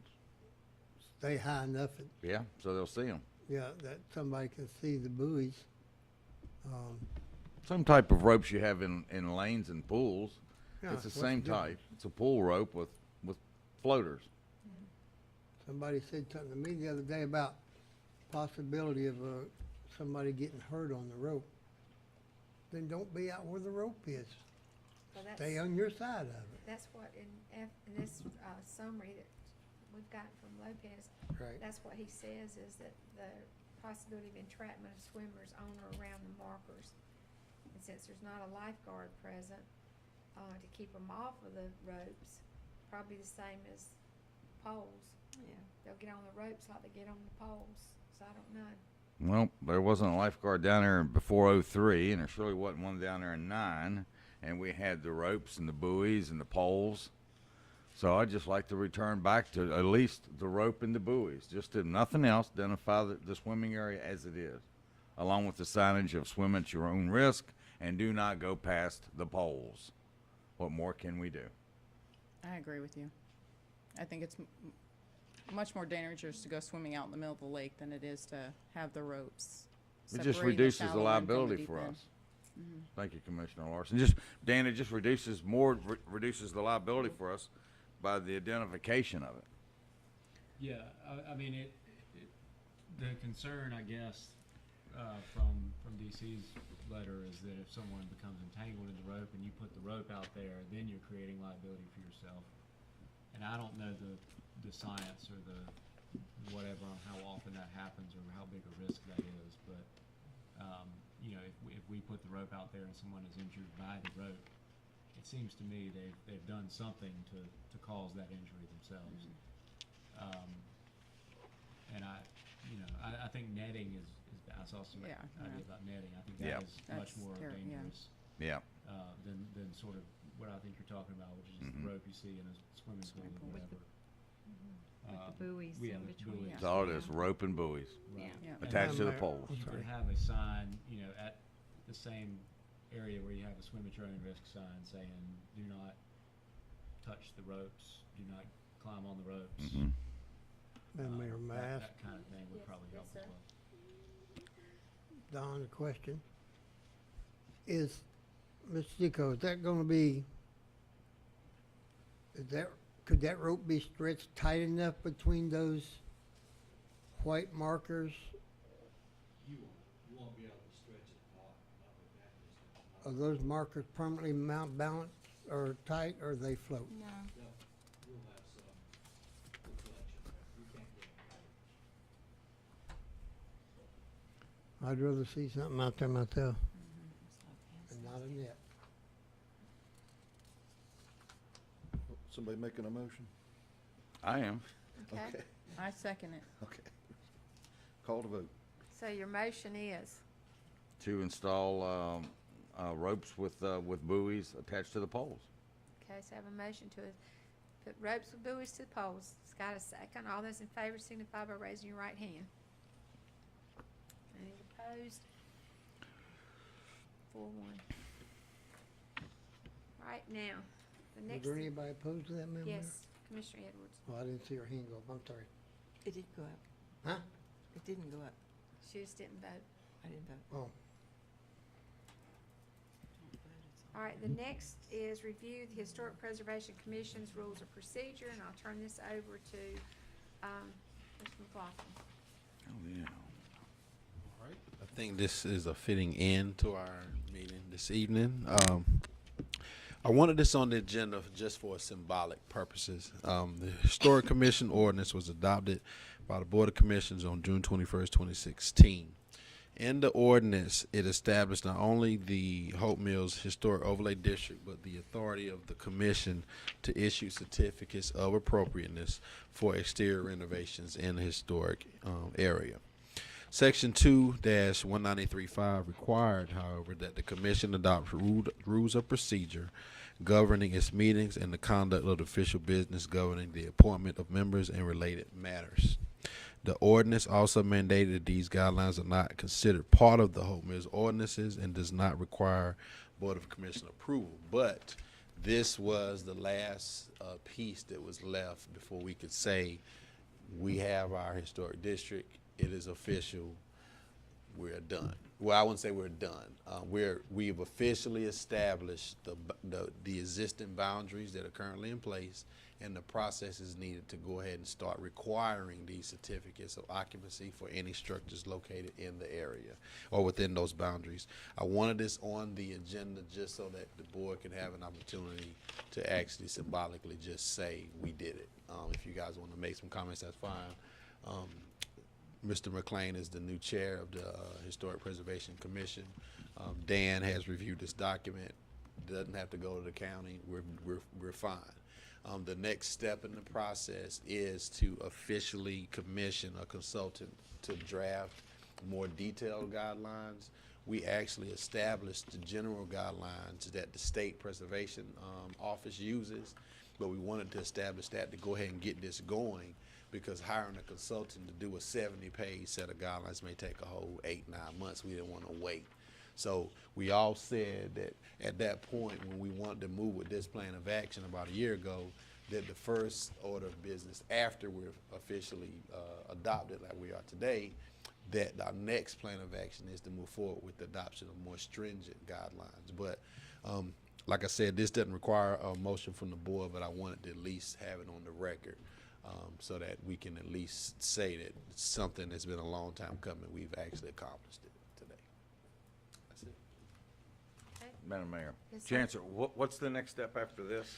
stay high enough that, Yeah, so they'll see them. yeah, that somebody can see the buoys. Some type of ropes you have in lanes and pools. Yeah, It's the what's same the difference? type. It's a pool rope with floaters. Somebody said something to me the other day about possibility of somebody getting hurt on the rope. Then don't be out where the rope is. Well, Stay on your side of it. That's what in this summary that we've gotten from Lopez. Right. That's what he says, is that the possibility of entrapment of swimmers on or around the markers. And since there's not a lifeguard present, to keep them off of the ropes, probably the same as poles. Yeah. They'll get on the ropes like they get on the poles, so I don't know. Well, there wasn't a lifeguard down there before '03, and there surely wasn't one down there in '09. And we had the ropes and the buoys and the poles. So I'd just like to return back to at least the rope and the buoys, just if nothing else, identify the swimming area as it is, along with the signage of swim at your own risk and do not go past the poles. What more can we do? I agree with you. I think it's much more dangerous to go swimming out in the middle of the lake than it is to have the ropes. It just separating the reduces the shallow end from liability deep for end. us. Thank you, Commissioner Larson. Dan, it just reduces reduces the liability for us by the identification of it. Yeah, I mean, the concern, I guess, from DC's letter is that if someone becomes entangled in the rope and you put the rope out there, then you're creating liability for yourself. And I don't know the science or the whatever on how often that happens or how big a risk that is, but you know, if we put the rope out there and someone is injured by the rope, it seems to me they've done something to cause that injury themselves. And I think netting is I saw some idea about netting. I think that is much more dangerous. Yeah. Than sort of what I think you're talking about, which is the rope you see in a swimming pool or whatever. With the buoys We have in between. That's all it is, rope and buoys Right. Yeah. attached to the poles. You could have a sign, you know, at the same area where you have a swim at your own risk sign saying, do not touch the ropes, do not climb on the ropes. Madam Mayor, may I ask That kind of thing would probably help as well. Don a question? Is, Mr. Zico, is that gonna be, could that rope be stretched tight enough between those white markers? You won't be able to stretch it not with that distance. Are those markers permanently balanced or tight, or they float? No. You'll have some deflection there. You can't get it right. I'd rather see something out there myself. And not a net. Somebody making a motion? I am. Okay. I second it. Okay. Call to vote. So your motion is? To install ropes with buoys attached to the poles. Okay, so I have a motion to put ropes with buoys to the poles. It's got a second. All those in favor signify by raising your right hand. Any opposed? 4-1. Right now, the Is next. there anybody opposed to that, Madam Mayor? Yes, Commissioner Edwards. Oh, I didn't see her hand go up, I'm sorry. It did go up. Huh? It didn't go up. She just didn't vote. I didn't vote. Oh, All right, the next is review the Historic Preservation Commission's rules of procedure, and I'll turn this over to, Mr. McLaughlin. Oh, yeah. I think this is a fitting end to our meeting this evening. I wanted this on the agenda just for symbolic purposes. The Historic Commission ordinance was adopted by the Board of Commissioners on June 21st, 2016. In the ordinance, it established not only the Hope Mills Historic Overlay District, but the authority of the commission to issue certificates of appropriateness for exterior renovations in the historic area. Section 2-1935 required, however, that the commission adopt rules of procedure governing its meetings and the conduct of the official business governing the appointment of members and related matters. The ordinance also mandated that these guidelines are not considered part of the Hope Mills ordinances and does not require Board of Commissioner approval. But this was the last piece that was left before we could say we have our historic district. It is official. We're done. Well, I wouldn't say we're done. We've officially established the existing boundaries that are currently in place, and the process is needed to go ahead and start requiring these certificates of occupancy for any structures located in the area or within those boundaries. I wanted this on the agenda just so that the board could have an opportunity to actually symbolically just say we did it. If you guys want to make some comments, that's fine. Mr. McLean is the new chair of the Historic Preservation Commission. Dan has reviewed this document. Doesn't have to go to the county. We're fine. The next step in the process is to officially commission a consultant to draft more detailed guidelines. We actually established the general guidelines that the State Preservation Office uses, but we wanted to establish that to go ahead and get this going, because hiring a consultant to do a 70-page set of guidelines may take a whole 8-9 months. We didn't want to wait. So we all said that at that point when we wanted to move with this plan of action about a year ago, that the first order of business after we're officially adopted like we are today, that our next plan of action is to move forward with the adoption of more stringent guidelines. But like I said, this doesn't require a motion from the board, but I wanted to at least have it on the record so that we can at least say that it's something that's been a long time coming. We've actually accomplished it today. That's it. Madam Mayor. Yes, sir. Chancellor, what's the next step after this?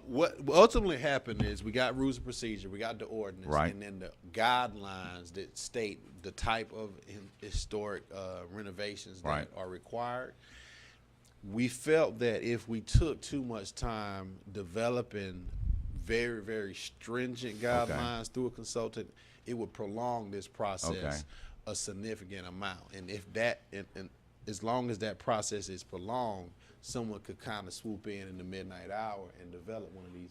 What ultimately happened is we got rules of procedure, we got the ordinance, Right. and then the guidelines that state the type of historic renovations that Right. are required. We felt that if we took too much time developing very, very stringent guidelines through a consultant, it would prolong this process a significant amount. And if that, and as long as that process is prolonged, someone could kind of swoop in the midnight hour and develop one of these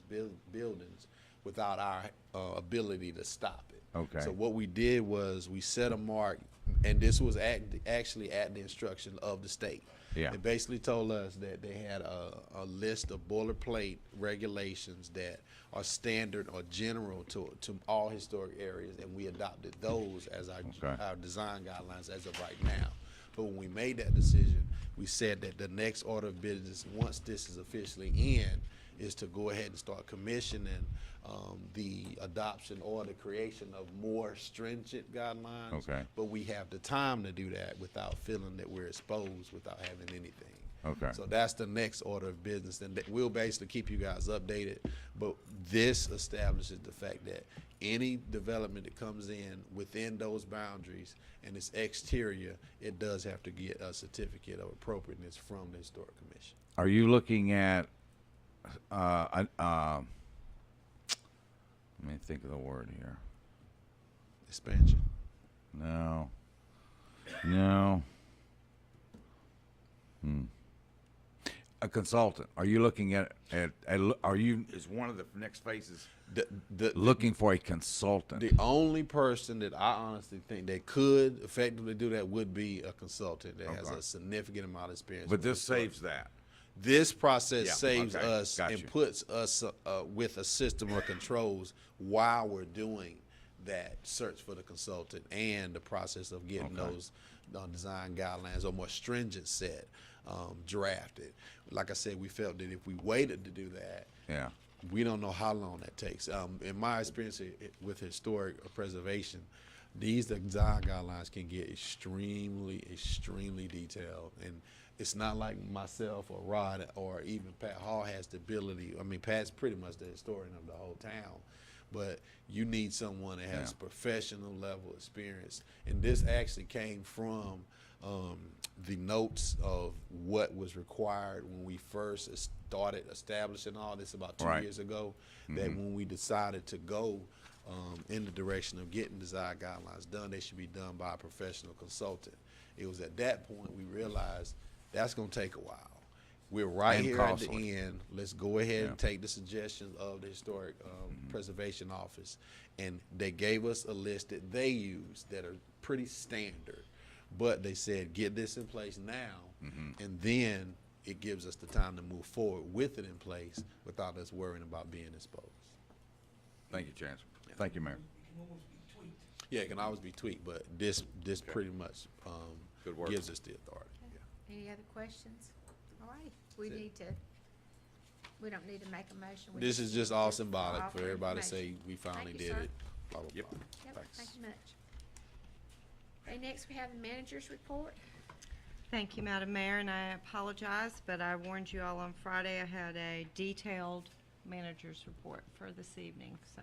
buildings without our ability to stop it. Okay. So what we did was we set a mark, and this was actually at the instruction of the state. Yeah. They basically told us that they had a list of boilerplate regulations that are standard or general to all historic areas, and we adopted those as our design guidelines as of right now. But when we made that decision, we said that the next order of business, once this is officially in, is to go ahead and start commissioning the adoption or the creation of more stringent guidelines. Okay. But we have the time to do that without feeling that we're exposed, without having anything. Okay. So that's the next order of business, and we'll basically keep you guys updated. But this establishes the fact that any development that comes in within those boundaries and its exterior, it does have to get a certificate of appropriateness from the Historic Commission. Are you looking at, let me think of the word here. Expansion? No. A consultant. Are you looking at are you, is one of the next phases looking for a consultant? The only person that I honestly think that could effectively do that would be a consultant that has a significant amount of experience. But with this historic. saves that. This process Yeah, saves okay, us got and you. puts us with a system of controls while we're doing that search for the consultant and the process of getting those design guidelines or more stringent set drafted. Like I said, we felt that if we waited to do that, we don't know how long that takes. In my experience with historic preservation, these design guidelines can get extremely detailed, and it's not like myself or Rod or even Pat Hall has the ability. I mean, Pat's pretty much the historian of the whole town, but you need someone that has professional level experience. And this actually came from the notes of what was required when we first started establishing all this about 2 years ago, that when we decided to go in the direction of getting design guidelines done, they should be done by a professional consultant. It was at that point we realized that's going to take a while. We're right And here costly. at the end. Let's go ahead and take the suggestions of the Historic Preservation Office. And they gave us a list that they use that are pretty standard. But they said, get this in place now, and then it gives us the time to move forward with it in place without us worrying about being exposed. Thank you, Chancellor. Thank you, Mayor. Yeah, it can always be tweaked, but this pretty much Good work. gives us the authority. Any other questions? All right, we don't need to make a motion. We This is just all symbolic offer for everybody to say information. we finally Thank you, did sir. it. Blah, blah, Yep. blah. Yep, Thanks. thank you much. Okay, next we have the manager's report. Thank you, Madam Mayor, and I apologize, but I warned you all on Friday I had a detailed manager's report for this evening, so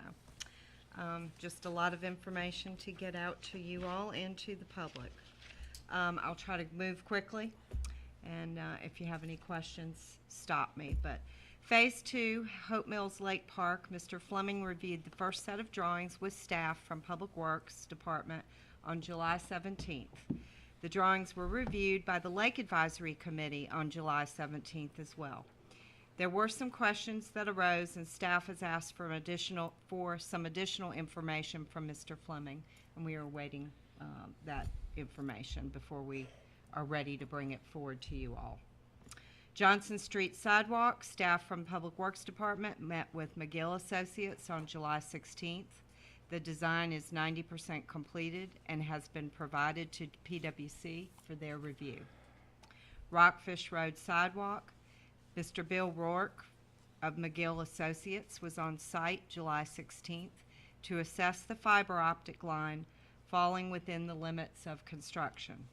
just a lot of information to get out to you all and to the public. I'll try to move quickly, and if you have any questions, stop me. But Phase 2, Hope Mills Lake Park, Mr. Fleming reviewed the first set of drawings with staff from Public Works Department on July 17th. The drawings were reviewed by the Lake Advisory Committee on July 17th as well. There were some questions that arose, and staff has asked for some additional information from Mr. Fleming, and we are awaiting that information before we are ready to bring it forward to you all. Johnson Street sidewalk, staff from Public Works Department met with McGill Associates on July 16th. The design is 90% completed and has been provided to PWC for their review. Rockfish Road sidewalk, Mr. Bill Rourke of McGill Associates was on site July 16th to assess the fiber optic line falling within the limits of construction.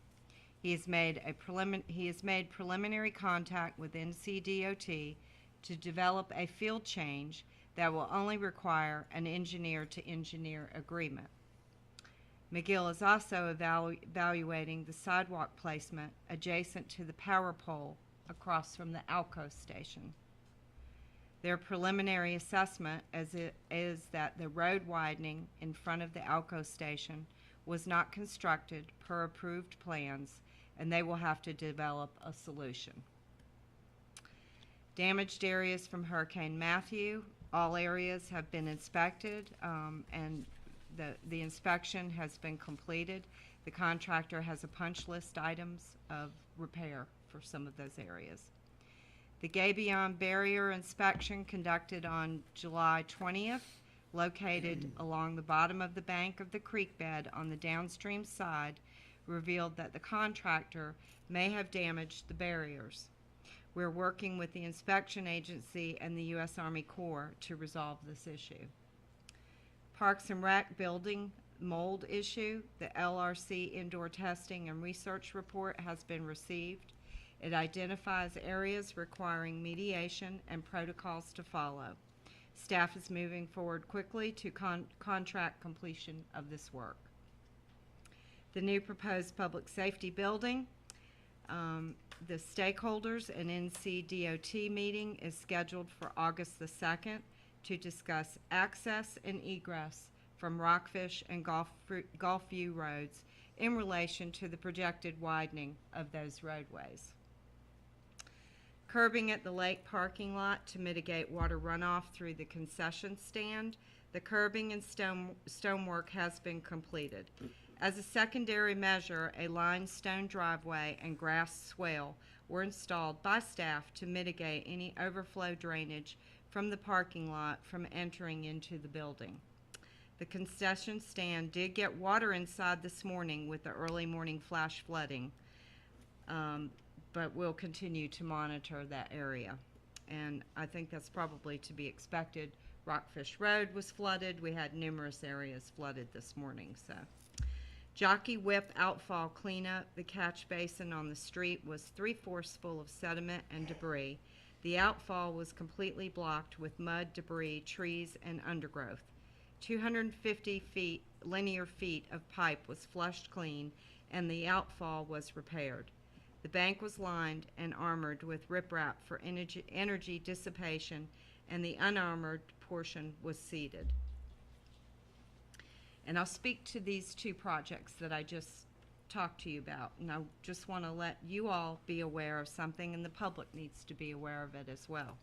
He has made preliminary contact with NCDOT to develop a field change that will only require an engineer-to-engineer agreement. McGill is also evaluating the sidewalk placement adjacent to the power pole across from the Alco station. Their preliminary assessment is that the road widening in front of the Alco station was not constructed per approved plans, and they will have to develop a solution. Damaged areas from Hurricane Matthew, all areas have been inspected, and the inspection has been completed. The contractor has a punch list items of repair for some of those areas. The Gabion barrier inspection conducted on July 20th, located along the bottom of the bank of the creek bed on the downstream side, revealed that the contractor may have damaged the barriers. We're working with the inspection agency and the U.S. Army Corps to resolve this issue. Parks and Rec building mold issue, the LRC indoor testing and research report has been received. It identifies areas requiring mediation and protocols to follow. Staff is moving forward quickly to contract completion of this work. The new proposed public safety building, the stakeholders and NCDOT meeting is scheduled for August the 2nd to discuss access and egress from Rockfish and Gulfview roads in relation to the projected widening of those roadways. Curbing at the lake parking lot to mitigate water runoff through the concession stand. The curbing and stonework has been completed. As a secondary measure, a lined stone driveway and grass swale were installed by staff to mitigate any overflow drainage from the parking lot from entering into the building. The concession stand did get water inside this morning with the early morning flash flooding, but we'll continue to monitor that area. And I think that's probably to be expected. Rockfish Road was flooded. We had numerous areas flooded this morning, so. Jockey Whip outfall cleanup. The catch basin on the street was 3/4 full of sediment and debris. The outfall was completely blocked with mud, debris, trees, and undergrowth. 250 linear feet of pipe was flushed clean, and the outfall was repaired. The bank was lined and armored with riprap for energy dissipation, and the unarmored portion was seeded. And I'll speak to these two projects that I just talked to you about, and I just want to let you all be aware of something, and the public needs to be aware of it as well.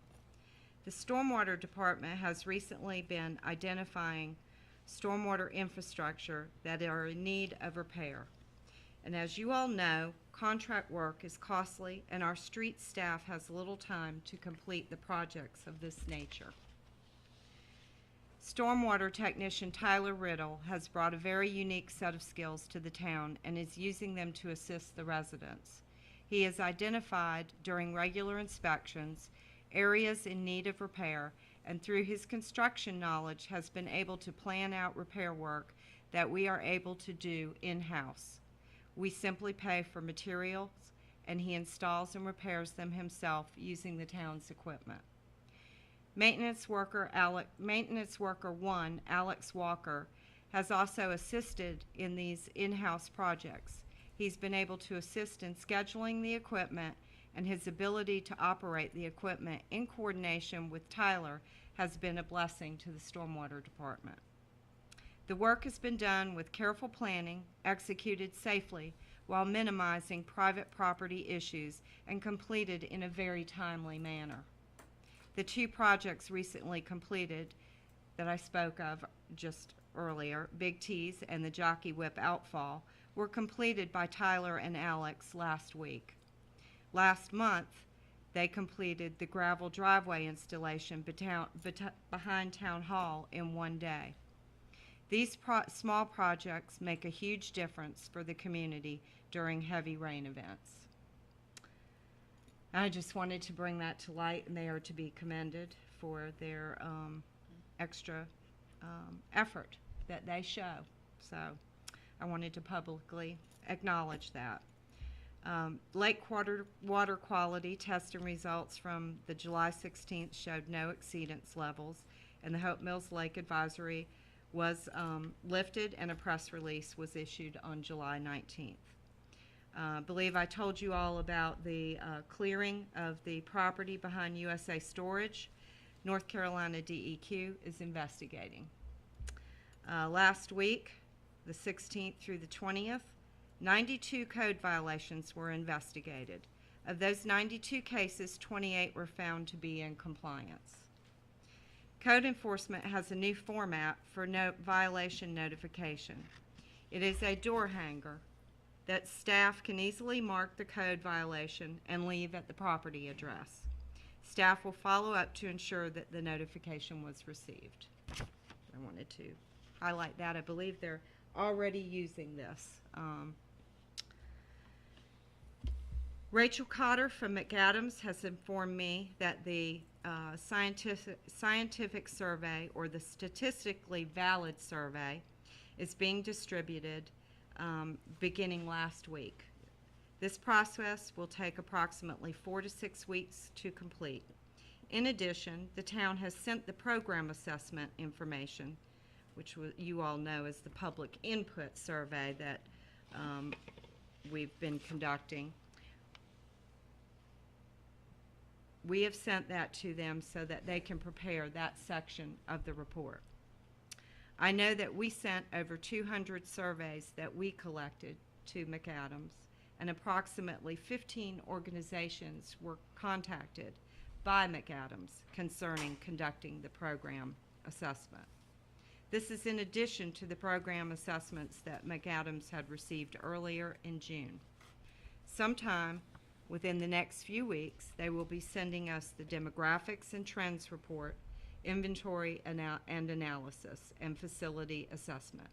The Stormwater Department has recently been identifying stormwater infrastructure that are in need of repair. And as you all know, contract work is costly, and our street staff has little time to complete the projects of this nature. Stormwater technician Tyler Riddle has brought a very unique set of skills to the town and is using them to assist the residents. He has identified during regular inspections areas in need of repair, and through his construction knowledge has been able to plan out repair work that we are able to do in-house. We simply pay for materials, and he installs and repairs them himself using the town's equipment. Maintenance worker 1, Alex Walker, has also assisted in these in-house projects. He's been able to assist in scheduling the equipment, and his ability to operate the equipment in coordination with Tyler has been a blessing to the Stormwater Department. The work has been done with careful planning, executed safely, while minimizing private property issues, and completed in a very timely manner. The two projects recently completed that I spoke of just earlier, Big T's and the Jockey Whip Outfall, were completed by Tyler and Alex last week. Last month, they completed the gravel driveway installation behind Town Hall in one day. These small projects make a huge difference for the community during heavy rain events. I just wanted to bring that to light, and they are to be commended for their extra effort that they show. So I wanted to publicly acknowledge that. Lake water quality testing results from the July 16th showed no exceedance levels, and the Hope Mills Lake Advisory was lifted, and a press release was issued on July 19th. I believe I told you all about the clearing of the property behind USA Storage. North Carolina DEQ is investigating. Last week, the 16th through the 20th, 92 code violations were investigated. Of those 92 cases, 28 were found to be in compliance. Code enforcement has a new format for violation notification. It is a door hanger that staff can easily mark the code violation and leave at the property address. Staff will follow up to ensure that the notification was received. I wanted to highlight that. I believe they're already using this. Rachel Cotter from McAdams has informed me that the scientific survey, or the statistically valid survey, is being distributed beginning last week. This process will take approximately 4 to 6 weeks to complete. In addition, the town has sent the program assessment information, which you all know is the public input survey that we've been conducting. We have sent that to them so that they can prepare that section of the report. I know that we sent over 200 surveys that we collected to McAdams, and approximately 15 organizations were contacted by McAdams concerning conducting the program assessment. This is in addition to the program assessments that McAdams had received earlier in June. Sometime within the next few weeks, they will be sending us the demographics and trends report, inventory and analysis, and facility assessment.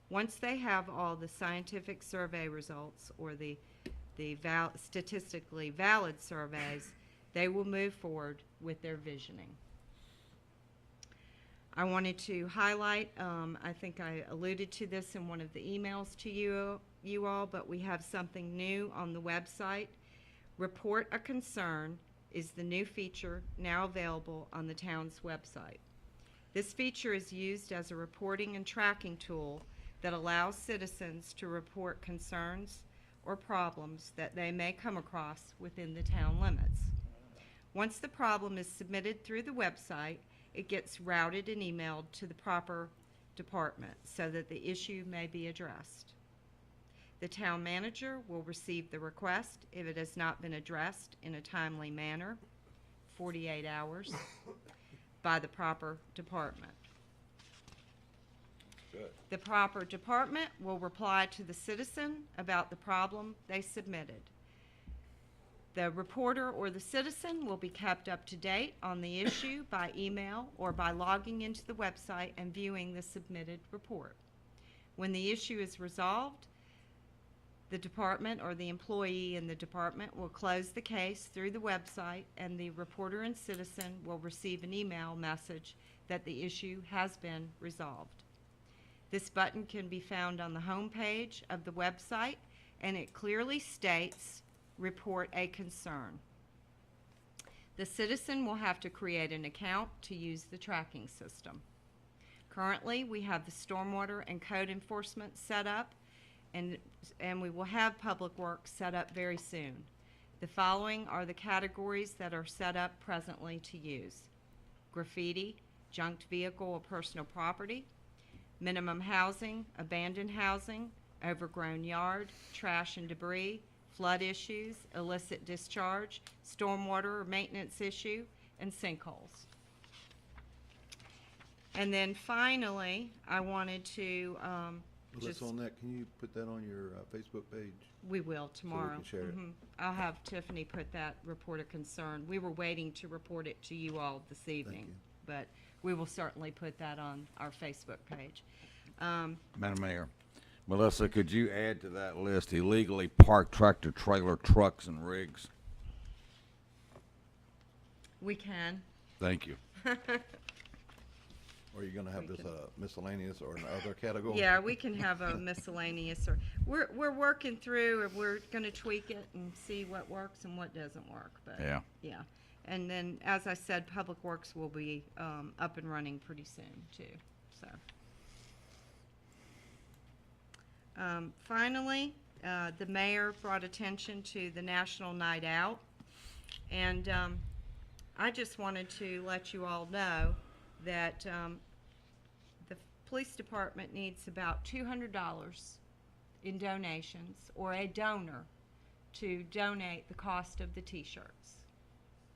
Once they have all the scientific survey results, or the statistically valid surveys, they will move forward with their visioning. I wanted to highlight, I think I alluded to this in one of the emails to you all, but we have something new on the website. Report a Concern is the new feature now available on the town's website. This feature is used as a reporting and tracking tool that allows citizens to report concerns or problems that they may come across within the town limits. Once the problem is submitted through the website, it gets routed and emailed to the proper department so that the issue may be addressed. The town manager will receive the request if it has not been addressed in a timely manner, 48 hours, by the proper department. Good. The proper department will reply to the citizen about the problem they submitted. The reporter or the citizen will be kept up to date on the issue by email or by logging into the website and viewing the submitted report. When the issue is resolved, the department or the employee in the department will close the case through the website, and the reporter and citizen will receive an email message that the issue has been resolved. This button can be found on the home page of the website, and it clearly states, "Report a concern." The citizen will have to create an account to use the tracking system. Currently, we have the stormwater and code enforcement set up, and we will have public works set up very soon. The following are the categories that are set up presently to use: graffiti, junked vehicle or personal property, minimum housing, abandoned housing, overgrown yard, trash and debris, flood issues, illicit discharge, stormwater or maintenance issue, and sinkholes. And then finally, I wanted to, Melissa, on that, can you put that on your Facebook page? we will tomorrow. can share it. I'll have Tiffany put that report of concern. We were waiting to report it to you all this evening, you. but we will certainly put that on our Facebook page. Madam Mayor, Melissa, could you add to that list illegally parked tractor trailer trucks and rigs? We can. Thank you. Or are you gonna have this miscellaneous or another category? Yeah, we can have a miscellaneous, or, we're working through, and we're gonna tweak it and see what works and what doesn't work, but. Yeah. Yeah, and then, as I said, Public Works will be, up and running pretty soon, too, so. Finally, the mayor brought attention to the National Night Out, and, I just wanted to let you all know that the police department needs about $200 in donations, or a donor to donate the cost of the T-shirts.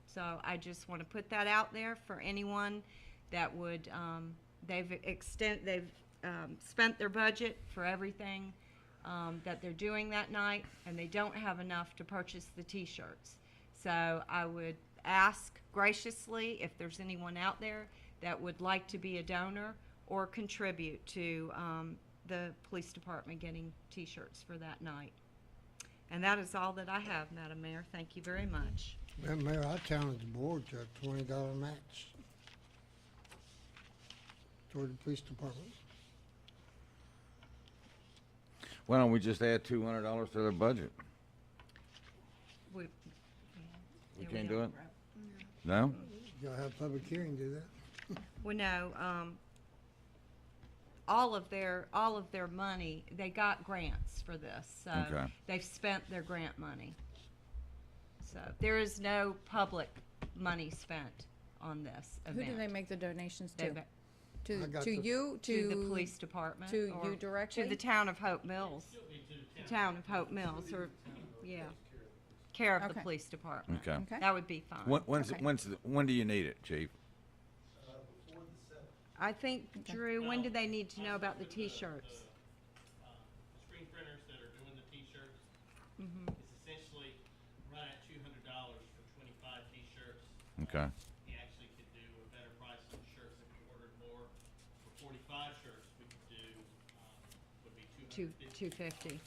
So I just want to put that out there for anyone that would, they've spent their budget for everything that they're doing that night, and they don't have enough to purchase the T-shirts. So I would ask graciously if there's anyone out there that would like to be a donor or contribute to the police department getting T-shirts for that night. And that is all that I have, Madam Mayor. Thank you very much. Madam Mayor, I challenge the board to a $20 match toward the police department. Why don't we just add $200 to their budget? We We Yeah, can't don't. do it? No? You'll have a public hearing, do that. Well, no, all of their money, they got grants for this, so Okay. they've spent their grant money. So there is no public money spent on this Who event. do they make the donations to? They- I To got you, To the police department. to or you directly? To the town of Hope Mills. The town of Hope Mills, or, yeah, care of the Okay. police department. Okay. Okay. That would be fine. When do you need it, Chief? I think, Drew, when do they need to know about the T-shirts? Screen printers that are doing the T-shirts, Mhm. it's essentially right at $200 for 25 T-shirts. Okay. He actually could do a better price on shirts if we ordered more. For 45 shirts, we could do, would be $250. $250.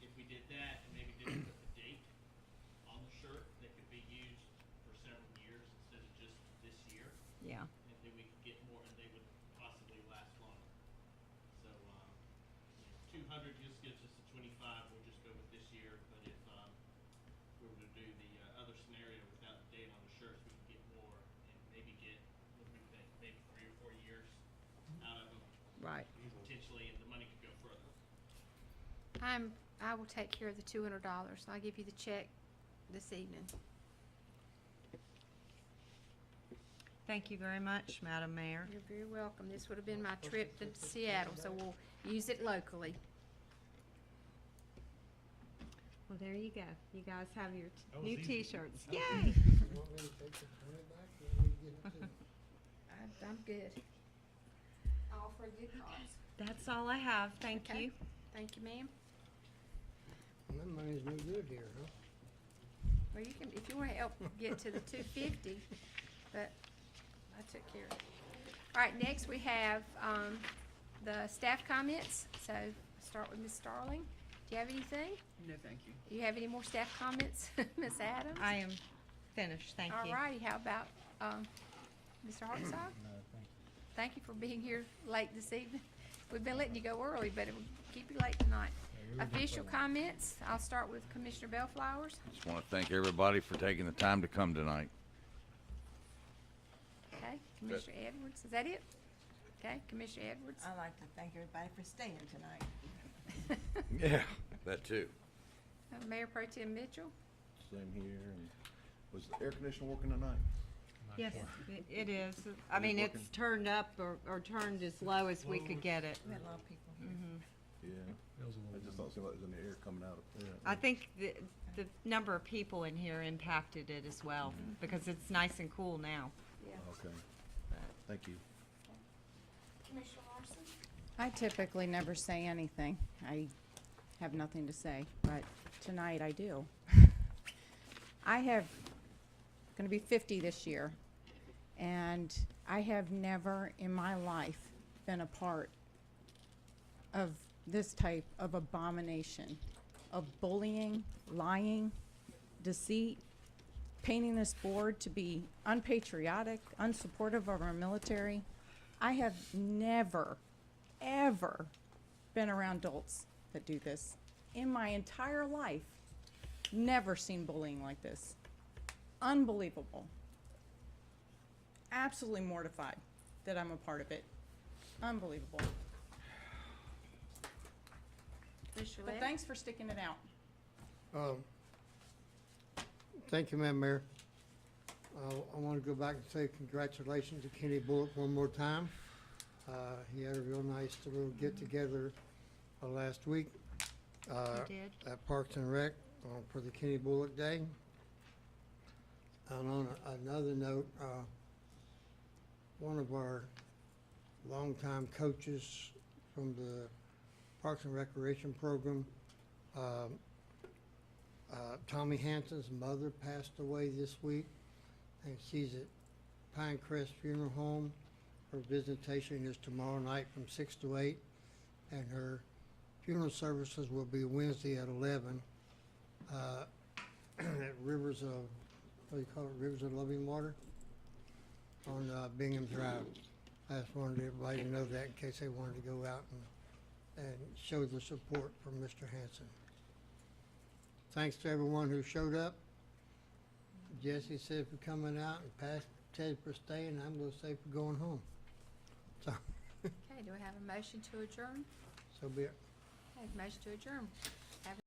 If we did that and maybe didn't put the date on the shirt, that could be used for several years instead of just this year. Yeah. And then we could get more, and they would possibly last longer. So, 200 just gives us the 25, we'll just go with this year, but if, we were to do the, other scenario without the date on the shirts, we could get more and maybe get, what do we think, maybe 3 or 4 years out of them. Right. Potentially, and the money could go further. I will take care of the $200. I'll give you the check this evening. Thank you very much, Madam Mayor. You're very welcome. This would have been my trip to Seattle, so we'll use it locally. Well, there you go. You guys have your That was new easy. T-shirts. That Yay! was You want me to take the 20 back, or we get it to you? I'm good. All for a good cause. That's all I have. Thank Okay. you. Thank you, ma'am. Well, that money's no good here, huh? Well, you can, if you want to help get to the 250, but I took care of it. All right, next we have, the staff comments. So start with Ms. Starling. Do you have anything? No, thank you. Do you have any more staff comments, Ms. Adams? I am finished. Thank you. All righty, how about, Mr. Hartsock? No, thank you. Thank you for being here late this evening. We've been letting you go early, but it will keep you late tonight. Official comments, I'll start with Commissioner Bellflowers. Just want to thank everybody for taking the time to come tonight. Okay, Commissioner Edwards, is that it? Okay, Commissioner Edwards. I'd like to thank everybody for staying tonight. Yeah, that too. Mayor Pro Tem Mitchell. Same here, and was the air conditioner working tonight? Yes, it is. I mean, it's turned up or turned as low as we could get it. We had a lot of people here. Mhm. Yeah. Feels a little I just don't seem like there's any air coming out of there. I think the number of people in here impacted it as well, because it's nice and cool now. Okay. Thank you. Commissioner Larson? I typically never say anything. I have nothing to say, but tonight I do. I have, gonna be 50 this year, and I have never in my life been a part of this type of abomination of bullying, lying, deceit, painting this board to be unpatriotic, unsupportive of our military. I have never, ever been around adults that do this. In my entire life, never seen bullying like this. Unbelievable. Absolutely mortified that I'm a part of it. Unbelievable. Commissioner But Webb? thanks for sticking it out. Thank you, Madam Mayor. I want to go back and say congratulations to Kenny Bullock one more time. He had a real nice little get-together last week He did. at Parks and Rec for the Kenny Bullock Day. And on another note, one of our longtime coaches from the Parks and Recreation Program, Tommy Hanson's mother passed away this week, and she's at Pinecrest Funeral Home. Her visitation is tomorrow night from 6 to 8, and her funeral services will be Wednesday at 11 at Rivers of, what do you call it, Rivers of Loving Water on Bingham Drive. I just wanted everybody to know that in case they wanted to go out and show the support for Mr. Hanson. Thanks to everyone who showed up. Jesse said for coming out, and Pat said for staying, I'm gonna say for going home. So, Okay, do we have a motion to adjourn? so be it. Okay, motion to adjourn.